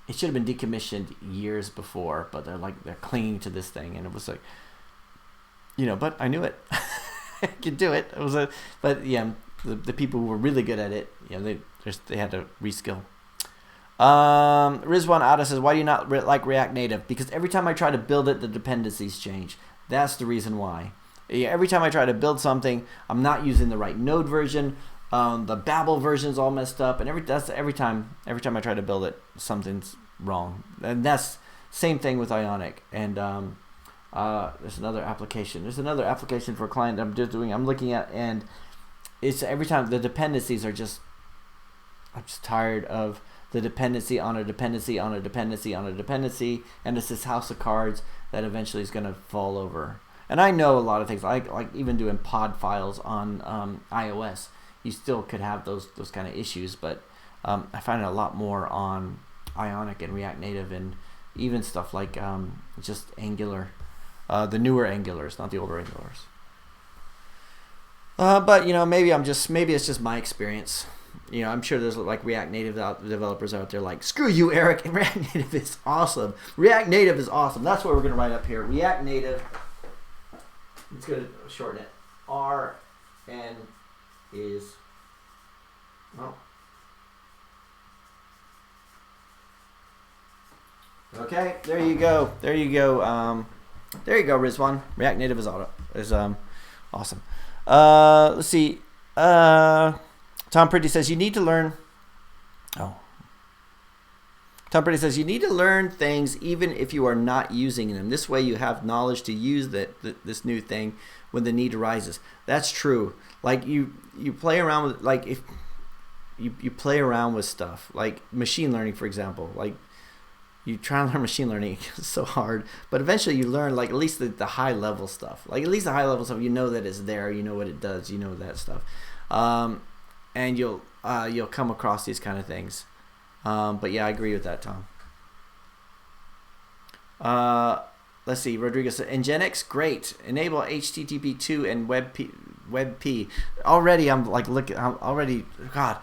decommissioned years before, but they're clinging to this thing, and it was like, but I knew it. I could do it. The people who were really good at it, they had to reskill. Rizwan Ada says, why do you not like React Native? Because every time I try to build it, the dependencies change. That's the reason why. Every time I try to build something, I'm not using the right node version. The Babel version's all messed up, and every time I try to build it, something's wrong. And that's same thing with Ionic. And there's another application. There's another application for a client I'm looking at, and it's every time the dependencies are just, I'm just tired of the dependency on a dependency on a dependency on a dependency, and it's this house of cards that eventually is going to fall over. And I know a lot of things, like even doing pod files on iOS, you still could have those kind of issues, but I find it a lot more on Ionic and React Native, and even stuff like just Angular, the newer Angulars, not the older Angulars. But maybe it's just my experience. I'm sure there's like React Native developers out there like, screw you, Eric, and React Native is awesome. React Native is awesome. That's what we're going to write up here. React Native, it's going to shorten it. RN is, well, okay, there you go. There you go, Rizwan. React Native is awesome. Let's see. Tom Pritty says you need to learn. Tom Pritty says you need to learn things even if you are not using them. This way you have knowledge to use this new thing when the need arises. That's true. Like you play around with, like if you play around with stuff like machine learning, for example. Like you try and learn machine learning, it's so hard, but eventually you learn like at least the high level stuff. Like at least the high level stuff, that it's there, you know what it does, that stuff. And you'll come across these kind of things. But yeah, I agree with that, Tom. Let's see. Rodriguez said, Nginx, great. Enable HTTP2 and WebP. Already, I'm like looking. God.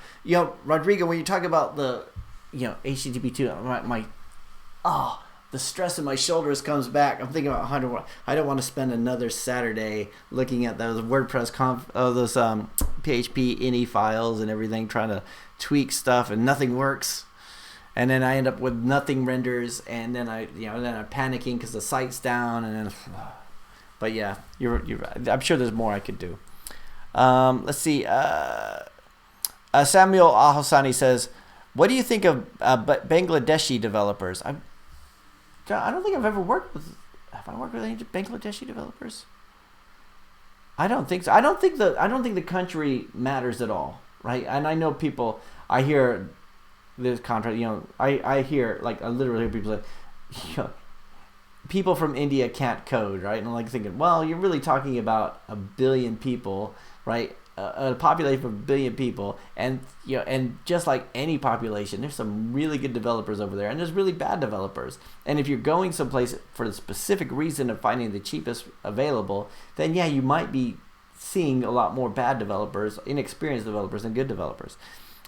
Rodrigo, when you talk about the, HTTP2, the stress in my shoulders comes back. I'm thinking about I don't want to spend another Saturday looking at those WordPress those PHP ini files and everything, trying to tweak stuff, and nothing works. And then I end up with nothing renders, and then I'm panicking because the site's down, and then. But yeah, you're right. I'm sure there's more I could do. Let's see. Samuel Ahosani says, "What do you think of Bangladeshi developers?" I don't think I've ever worked with. Have I worked with any Bangladeshi developers? I don't think so. I don't think the country matters at all, right? And I know people. I hear this contract. I hear literally hear people say, people from India can't code, right? And I'm thinking, well, you're really talking about 1 billion people, right? A population of 1 billion people, and just like any population, there's some really good developers over there, and there's really bad developers. And if you're going someplace for the specific reason of finding the cheapest available, then yeah, you might be seeing a lot more bad developers, inexperienced developers, than good developers.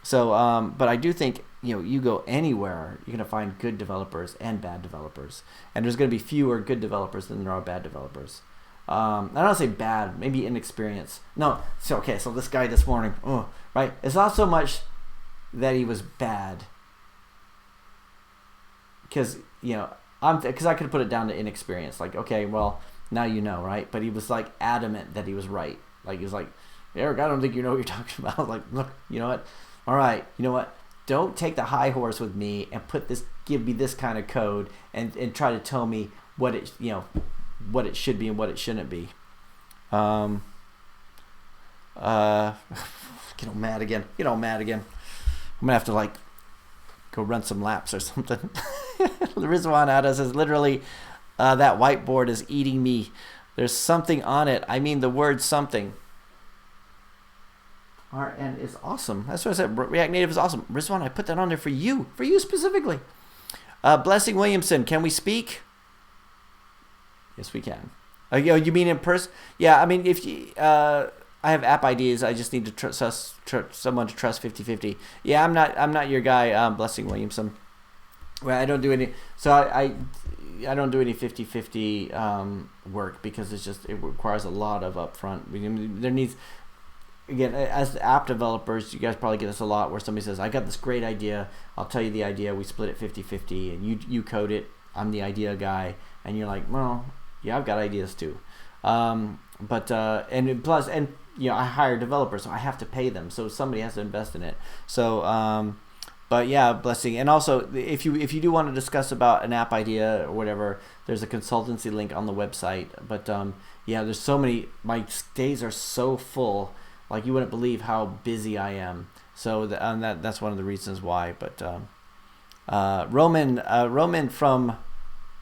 So, but I do think you go anywhere, you're gonna find good developers and bad developers, and there's gonna be fewer good developers than there are bad developers. I don't say bad, maybe inexperienced. No, so this guy this morning, right? It's not so much that he was bad, because because I could put it down to inexperience. Okay, well now right? But he was adamant that he was right. He was Eric, I don't think you know what you're talking about. Look, you know what? All right, you know what? Don't take the high horse with me and give me this kind of code and try to tell me what it what it should be and what it shouldn't be. Get all mad again. I'm gonna have to go run some laps or something. Rizwan Ada says, literally, that whiteboard is eating me. There's something on it. I mean the word something. RN is awesome. That's what I said. React Native is awesome. Rizwan, I put that on there for you specifically. Blessing Williamson, can we speak? Yes, we can. You mean in person? Yeah, I mean, if you, I have app ideas, I just need to trust someone to trust 50-50. Yeah, I'm not your guy, Blessing Williamson. Well, I don't do any. So I don't do any 50-50 work, because it requires a lot of upfront. There needs. Again, as app developers, you guys probably get this a lot, where somebody says, I got this great idea, I'll tell you the idea, we split it 50-50, and you code it, I'm the idea guy, and you're like, well, yeah, I've got ideas too. And plus, I hire developers, so I have to pay them, so somebody has to invest in it. So, but yeah, Blessing. And also, if you do want to discuss about an app idea or whatever, there's a consultancy link on the website. But yeah, there's so many, my days are so full. You wouldn't believe how busy I am. So that's one of the reasons why. But Roman from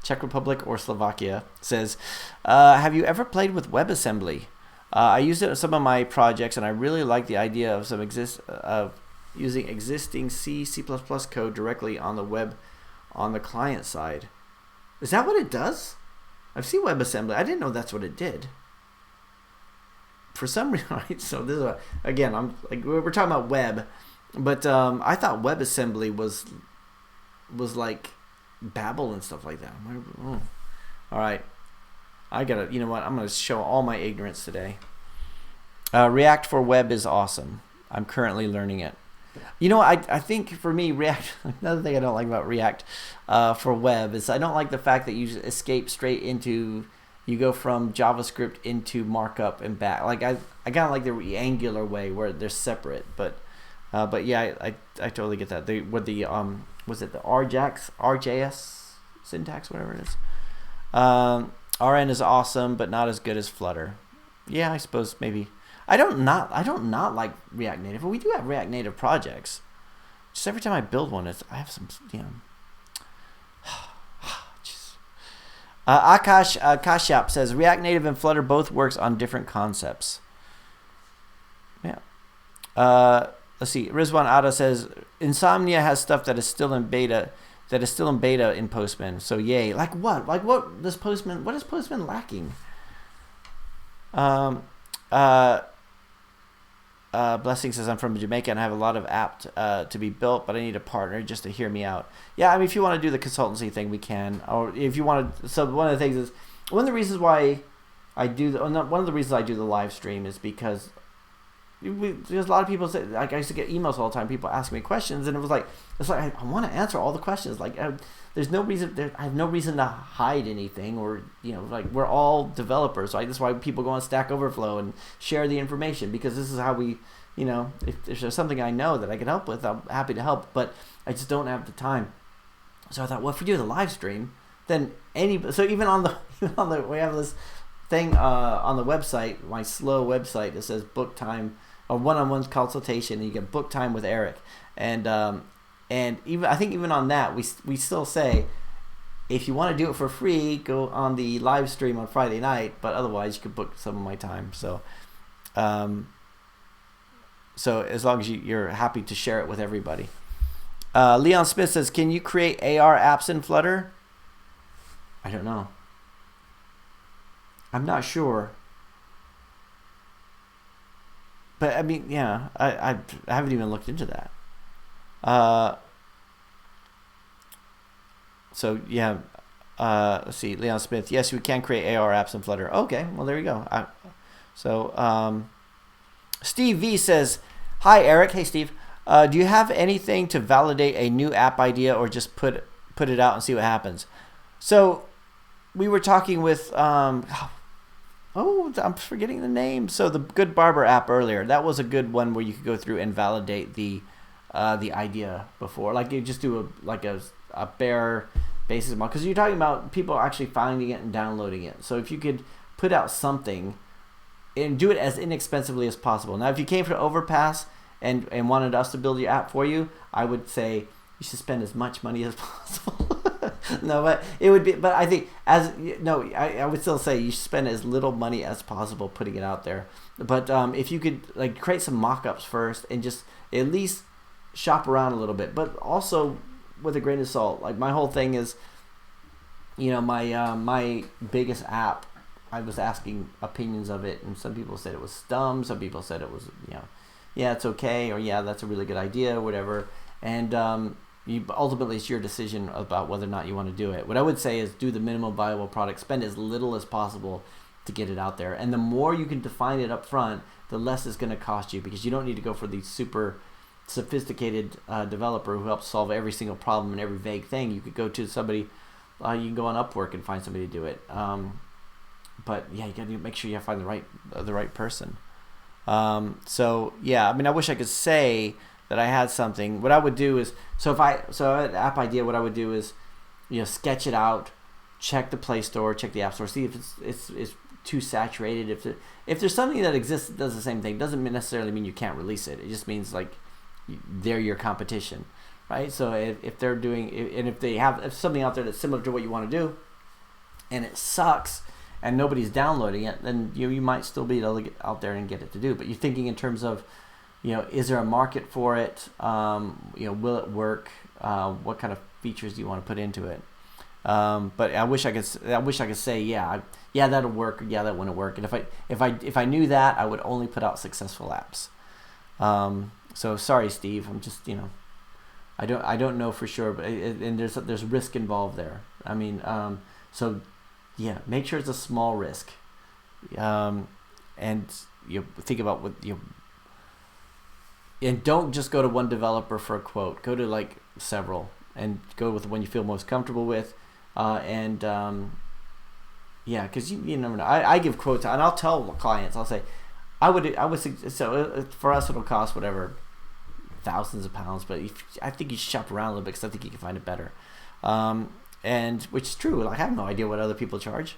Czech Republic or Slovakia says, have you ever played with WebAssembly? I used it in some of my projects, and I really like the idea of using existing C++ code directly on the web on the client side. Is that what it does? I've seen WebAssembly. I didn't know that's what it did. For some reason, right? So this is again, we're talking about web, but I thought WebAssembly was like Babel and stuff like that. All right, I gotta. You know what? I'm gonna show all my ignorance today. React for web is awesome. I'm currently learning it. I think for me, React. Another thing I don't like about React for web is I don't like the fact that you escape straight into. You go from JavaScript into markup and back. I kind of like the Angular way where they're separate. But yeah, I totally get that. Was it the RJS syntax, whatever it is. RN is awesome, but not as good as Flutter. Yeah, I suppose maybe. I don't not like React Native, but we do have React Native projects. Just every time I build one, I have some. Akash Kashyap says React Native and Flutter both works on different concepts. Yeah. Let's see. Rizwan Ada says Insomnia has stuff that is still in beta. In Postman. So yay. Like what? What does Postman lacking? Blessing says, I'm from Jamaica and I have a lot of app to be built, but I need a partner just to hear me out. Yeah, I mean, if you want to do the consultancy thing, we can. Or if you want to, so one of the things is, one of the reasons why I do, one of the reasons I do the live stream is because there's a lot of people say, like, I used to get emails all the time, people asking me questions, and it's like I want to answer all the questions. Like, there's no reason, I have no reason to hide anything, or, you know, like, we're all developers, right? That's why people go on Stack Overflow and share the information, because this is how we, you know, if there's something I know that I can help with, I'm happy to help, but I just don't have the time. So I thought, well, if we do the live stream, then so even on the we have this thing on the website, my slow website, that says book time, a one-on-one consultation, and you get book time with Eric, and even I think even on that we still say, if you want to do it for free, go on the live stream on Friday night, but otherwise you could book some of my time. So so as long as you're happy to share it with everybody. Leon Smith says, can you create AR apps in Flutter? I don't know. I'm not sure. But I mean, yeah, I haven't even looked into that. So yeah, let's see, Leon Smith. Yes, we can create AR apps in Flutter. Okay, well there you go. Steve V says, hi Eric. Hey Steve. Do you have anything to validate a new app idea, or just put it out and see what happens? So we were talking with I'm forgetting the name. So the Good Barber app earlier, that was a good one where you could go through and validate the idea before. Like, you just do a bare basis model, because you're talking about people actually finding it and downloading it. So if you could put out something and do it as inexpensively as possible. Now, if you came from Overpass and wanted us to build your app for you, I would say you should spend as much money as possible. No, but it would be. But I think I would still say you should spend as little money as possible putting it out there. But if you could, like, create some mock-ups first and just at least shop around a little bit, but also with a grain of salt. Like, my whole thing is, you know, my biggest app, I was asking opinions of it, and some people said it was dumb. Some people said it was, you know, yeah, it's okay, or yeah, that's a really good idea, or whatever. And ultimately, it's your decision about whether or not you want to do it. What I would say is do the minimum viable product. Spend as little as possible to get it out there. And the more you can define it up front, the less it's going to cost you, because you don't need to go for the super sophisticated developer who helps solve every single problem and every vague thing. You could go to somebody, you can go on Upwork and find somebody to do it. But yeah, you got to make sure you find the right person. So yeah, I mean, I wish I could say that I had something. What I would do is, so I had an app idea, what I would do is, you know, sketch it out, check the Play Store, check the App Store, see if it's too saturated. If there's something that exists that does the same thing, doesn't necessarily mean you can't release it. It just means, like, they're your competition, right? So if they're doing, and if they have something out there that's similar to what you want to do, and it sucks, and nobody's downloading it, then you might still be able to get out there and get it to do. But you're thinking in terms of, you know, is there a market for it? You know, will it work? What kind of features do you want to put into it? But I wish I could say, yeah, that'll work. Yeah, that wouldn't work. And if I knew that, I would only put out successful apps. So sorry, Steve. I'm just, you know, I don't know for sure, but and there's risk involved there. I mean, so yeah, make sure it's a small risk, and you think about what you. And don't just go to one developer for a quote. Go to, like, several, and go with the one you feel most comfortable with. Yeah, because you never know. I give quotes, and I'll tell clients. I'll say, I would suggest, so for us it'll cost whatever, thousands of pounds, but I think you should shop around a little bit, because I think you can find it better. And which is true. Like, I have no idea what other people charge.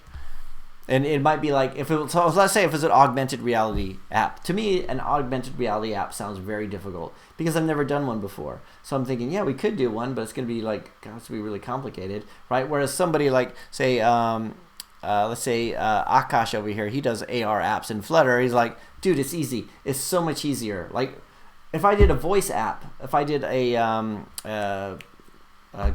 And it might be like, so let's say if it's an augmented reality app. To me, an augmented reality app sounds very difficult, because I've never done one before. So I'm thinking, yeah, we could do one, but it's going to be like, God, it's going to be really complicated, right? Whereas somebody like, say, let's say Akash over here, he does AR apps in Flutter. He's like, dude, it's easy. It's so much easier. Like, if I did a voice app, if I did a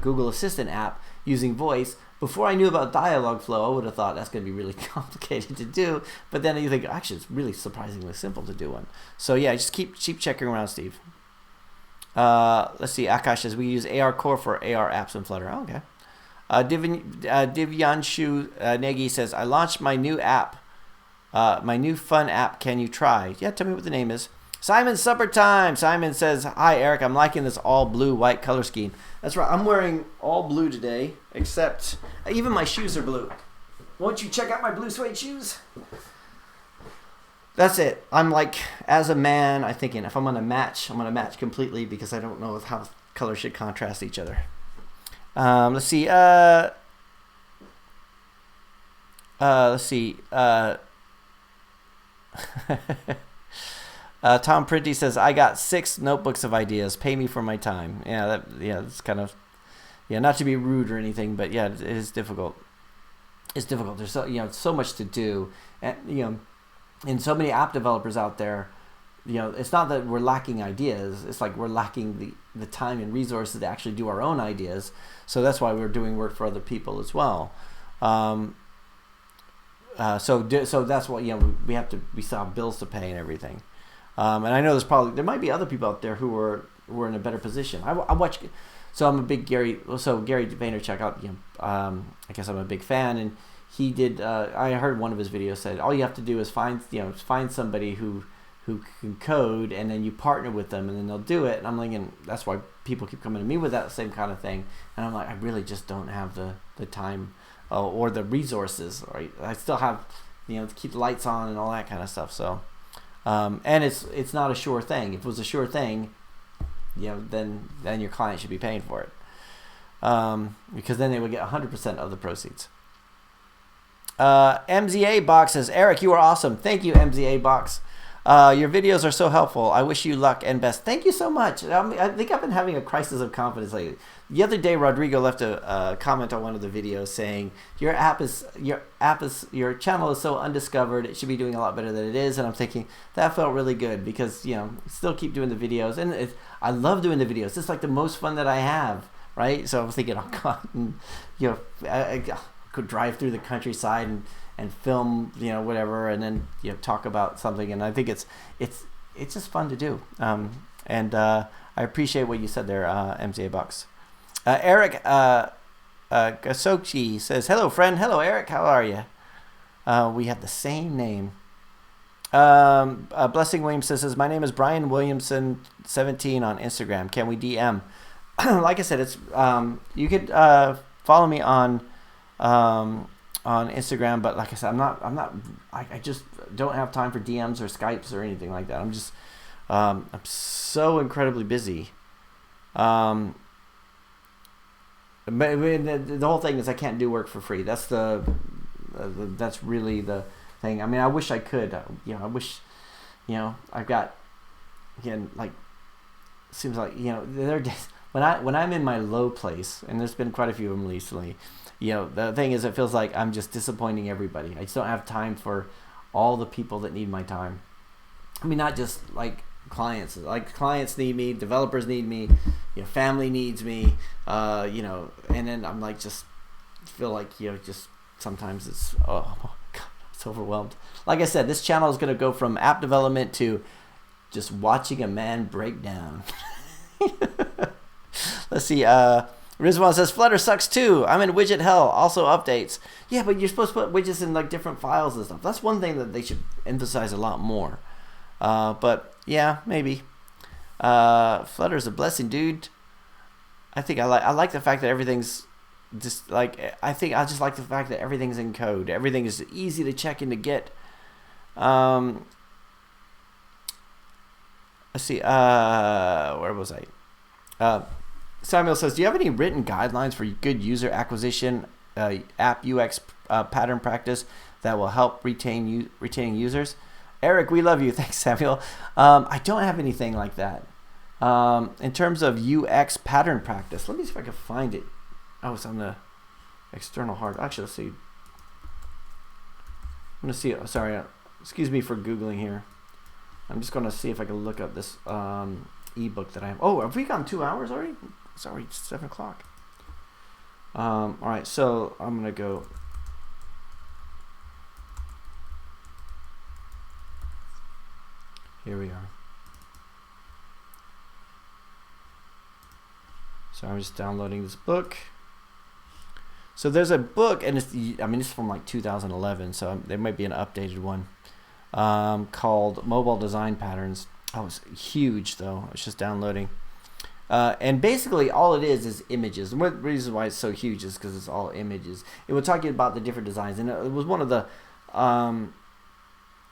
Google Assistant app using voice. Before I knew about Dialogflow, I would have thought that's going to be really complicated to do. But then you think, actually, it's really surprisingly simple to do one. So yeah, just keep checking around, Steve. Let's see. Akash says we use AR Core for AR apps in Flutter. Oh, okay. Divyanshu Negi says, I launched my new app, my new fun app. Can you try? Yeah, tell me what the name is. Simon, supper time. Simon says, hi, Eric. I'm liking this all blue, white color scheme. That's right. I'm wearing all blue today, except even my shoes are blue. Won't you check out my blue suede shoes? That's it. I'm like, as a man, I'm thinking if I'm going to match, I'm going to match completely because I don't know how colors should contrast each other. Let's see. Let's see. Tom Printy says, I got 6 notebooks of ideas. Pay me for my time. Yeah, that's kind of, not to be rude or anything, but yeah, it is difficult. It's difficult. There's so much to do, and and so many app developers out there. It's not that we're lacking ideas. It's like we're lacking the time and resources to actually do our own ideas. So that's why we're doing work for other people as well. So that's what we still have bills to pay and everything. And I know there might be other people out there who are in a better position. I watch. So I'm a big Gary Vaynerchuk out. I guess I'm a big fan, and he did. I heard one of his videos said all you have to do is find somebody who can code, and then you partner with them, and then they'll do it. And I'm thinking that's why people keep coming to me with that same kind of thing. And I'm like, I really just don't have the time or the resources. Right? I still have to keep the lights on and all that kind of stuff. So. And it's not a sure thing. If it was a sure thing, then your client should be paying for it, because then they would get 100% of the proceeds. MZA Box says, Eric, you are awesome. Thank you, MZA Box. Your videos are so helpful. I wish you luck and best. Thank you so much. I think I've been having a crisis of confidence lately. The other day, Rodrigo left a comment on one of the videos saying your channel is so undiscovered. It should be doing a lot better than it is. And I'm thinking that felt really good because still keep doing the videos, and I love doing the videos. It's like the most fun that I have, right? So I was thinking, oh God, I could drive through the countryside and film, whatever, and then talk about something. And I think it's just fun to do. And I appreciate what you said there, MZA Box. Eric Gasochi says, hello, friend. Hello, Eric. How are you? We have the same name. Blessing Williamson says, my name is Brian Williamson 17 on Instagram. Can we DM? Like I said, it's you could follow me on Instagram, but like I said, I just don't have time for DMs or Skypes or anything like that. I'm just I'm so incredibly busy. The whole thing is I can't do work for free. That's that's really the thing. I mean, I wish I could. I wish, I've got, again, like, seems like, there are days when I'm in my low place, and there's been quite a few of them recently. The thing is, it feels like I'm just disappointing everybody. I just don't have time for all the people that need my time. I mean, not just like clients. Like clients need me, developers need me, family needs me, and then I'm like just feel like just sometimes it's it's overwhelmed. Like I said, this channel is going to go from app development to just watching a man break down. Let's see. Rizwan says, Flutter sucks too. I'm in widget hell. Also updates. Yeah, but you're supposed to put widgets in like different files and stuff. That's one thing that they should emphasize a lot more. But yeah, maybe. Flutter's a blessing, dude. I think I like the fact that everything's just like, I just like the fact that everything's in code. Everything is easy to check and to get. Let's see. Where was I? Samuel says, do you have any written guidelines for good user acquisition, app UX pattern practice that will help retaining users? Eric, we love you. Thanks, Samuel. I don't have anything like that. In terms of UX pattern practice, let me see if I can find it. Oh, it's on the external hard. Actually, let's see. I'm going to see it. Sorry. Excuse me for Googling here. I'm just going to see if I can look up this ebook that I have. Oh, have we gone 2 hours already? Sorry, it's 7 o'clock. All right, so I'm gonna go. Here we are. So I'm just downloading this book. So there's a book, and it's from like 2011, so there might be an updated one, called Mobile Design Patterns. Oh, it's huge though. It's just downloading. And basically all it is images. And one reason why it's so huge is because it's all images. It was talking about the different designs, and it was one of the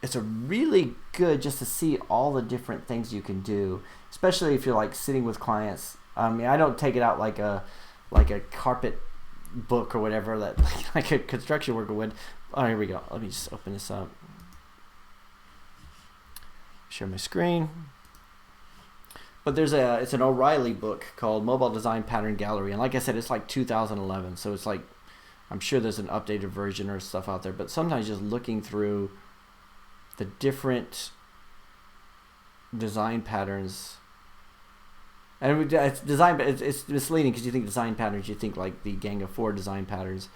it's a really good just to see all the different things you can do, especially if you're like sitting with clients. I mean, I don't take it out like a carpet book or whatever that like a construction worker would. Oh, here we go. Let me just open this up. Share my screen. But it's an O'Reilly book called Mobile Design Pattern Gallery, and like I said, it's like 2011, so it's like, I'm sure there's an updated version or stuff out there, but sometimes just looking through the different design patterns, and it's misleading because you think design patterns, you think like the Gang of Four design patterns,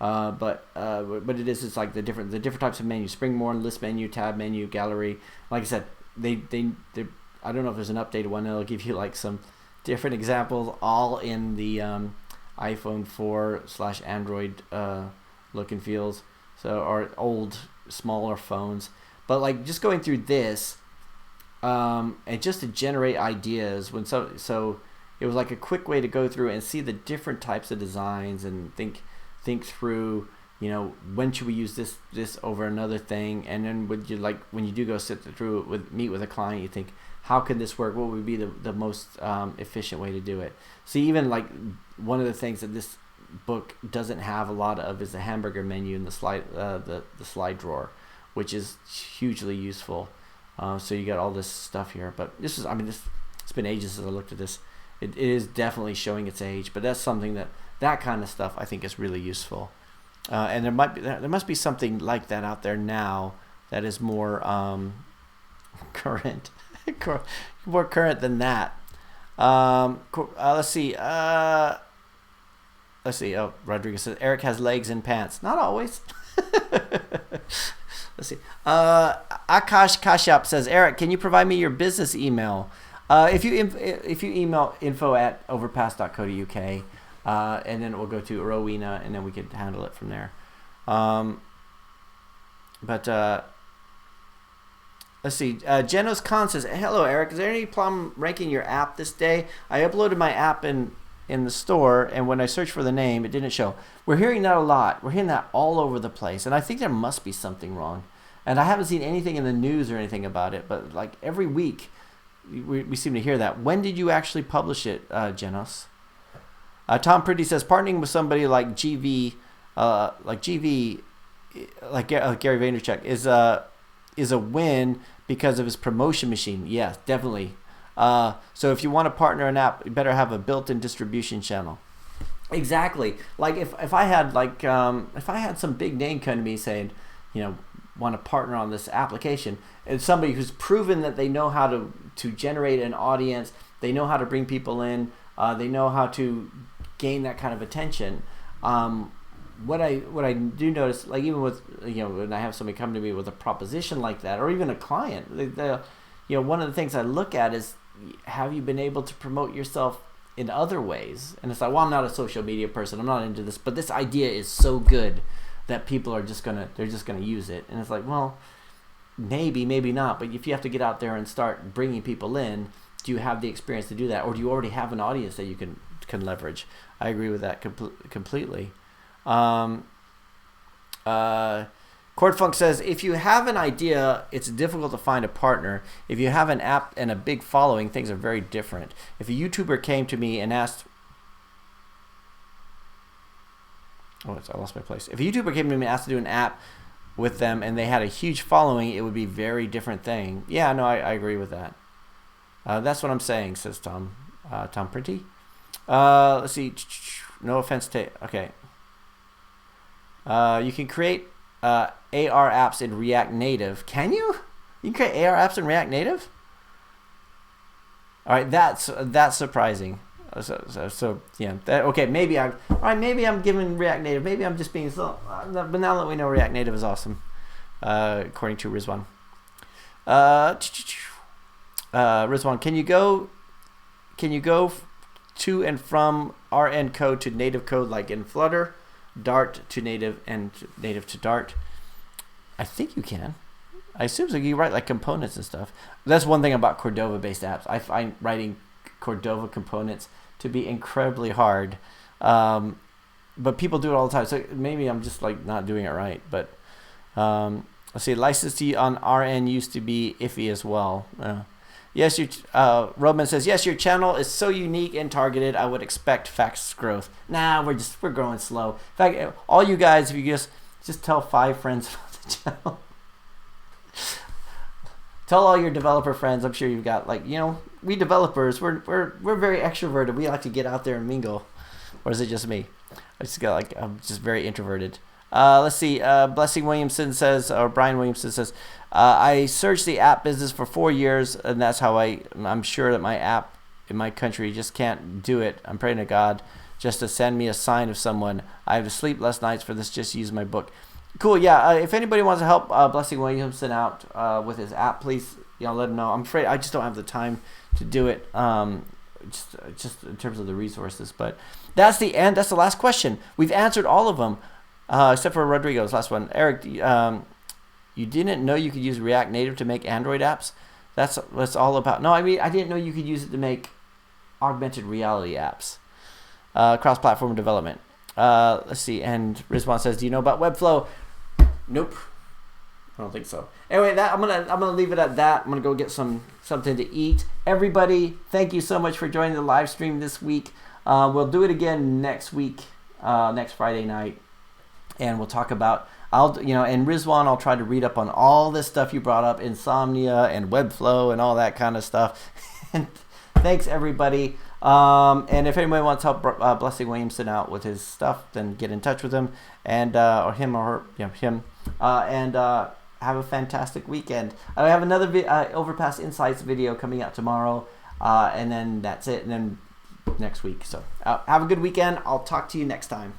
but it's like the different types of menus: springboard, list menu, tab menu, gallery. Like I said, they I don't know if there's an updated one that'll give you like some different examples, all in the iPhone 4/Android look and feels, so, or old smaller phones. But like just going through this, and just to generate ideas so it was like a quick way to go through and see the different types of designs and think through, you know, when should we use this over another thing, and then when you do go sit through it meet with a client, you think, how could this work? What would be the most efficient way to do it? So even like one of the things that this book doesn't have a lot of is the hamburger menu in the slide drawer, which is hugely useful. So you got all this stuff here, but it's been ages since I looked at this. It is definitely showing its age, but that's something that kind of stuff I think is really useful. And there must be something like that out there now that is more current, more current than that. Let's see. Oh, Rodriguez says Eric has legs and pants. Not always. Let's see. Akash Kashyap says, Eric, can you provide me your business email? If you email info@overpass.co.uk, and then it will go to Rowena, and then we can handle it from there. Let's see. Genos Khan says, hello, Eric. Is there any problem ranking your app this day? I uploaded my app in the store, and when I searched for the name, it didn't show. We're hearing that a lot. We're hearing that all over the place, and I think there must be something wrong. And I haven't seen anything in the news or anything about it, but like every week we seem to hear that. When did you actually publish it, Genos? Tom Pretty says, partnering with somebody like Gary Vaynerchuk is a win because of his promotion machine. Yes, definitely. So if you want to partner an app, you better have a built-in distribution channel. Exactly. Like if I had some big name come to me saying, you know, want to partner on this application, and somebody who's proven that they know how to generate an audience, they know how to bring people in, they know how to gain that kind of attention. What I do notice, like even with, you know, when I have somebody come to me with a proposition like that, or even a client, you know, one of the things I look at is, have you been able to promote yourself in other ways? And it's like, well, I'm not a social media person, I'm not into this, but this idea is so good that people are just gonna use it. And it's like, well, maybe not, but if you have to get out there and start bringing people in, do you have the experience to do that, or do you already have an audience that you can leverage? I agree with that completely. Cordfunk says, if you have an idea, it's difficult to find a partner. If you have an app and a big following, things are very different. If a YouTuber came to me and asked, I lost my place. If a YouTuber came to me and asked to do an app with them and they had a huge following, it would be a very different thing. Yeah, no, I agree with that. That's what I'm saying, says Tom Pretty. Let's see. No offense to, okay. You can create AR apps in React Native. Can you? You can create AR apps in React Native? All right, that's surprising. So yeah. Okay, maybe I'm giving React Native. Maybe I'm just being so. But now that we know React Native is awesome, according to Rizwan. Rizwan, can you go to and from RN code to native code like in Flutter, Dart to native, and native to Dart? I think you can. I assume so. You write like components and stuff. That's one thing about Cordova-based apps. I find writing Cordova components to be incredibly hard, but people do it all the time. So maybe I'm just like not doing it right. But let's see. Licensee on RN used to be iffy as well. Yes, Roman says yes. Your channel is so unique and targeted. I would expect fast growth. Nah, we're growing slow. In fact, all you guys, if you just tell 5 friends about the channel. Tell all your developer friends. I'm sure you've got we developers. We're very extroverted. We like to get out there and mingle. Or is it just me? I'm just very introverted. Let's see. Blessing Williamson says, or Brian Williamson says, I searched the app business for 4 years, and that's how I'm sure that my app in my country just can't do it. I'm praying to God just to send me a sign of someone. I have to sleep less nights for this. Just use my book. Cool. Yeah. If anybody wants to help Blessing Williamson out with his app, please let him know. I'm afraid I just don't have the time to do it. Just in terms of the resources. But that's the end. That's the last question. We've answered all of them except for Rodrigo's last one. Eric, you didn't know you could use React Native to make Android apps? That's what it's all about. No, I mean I didn't know you could use it to make augmented reality apps. Cross-platform development. Let's see. And Rizwan says, do you know about Webflow? Nope, I don't think so. Anyway, I'm gonna leave it at that. I'm gonna go get something to eat. Everybody, thank you so much for joining the live stream this week. We'll do it again next week, next Friday night, and we'll talk about and Rizwan. I'll try to read up on all this stuff you brought up, insomnia and Webflow and all that kind of stuff. And thanks everybody. And if anybody wants to help Blessing Williamson out with his stuff, then get in touch with him or him or him. And have a fantastic weekend. I have another Overpass Insights video coming out tomorrow, and then that's it. And then next week. So have a good weekend. I'll talk to you next time.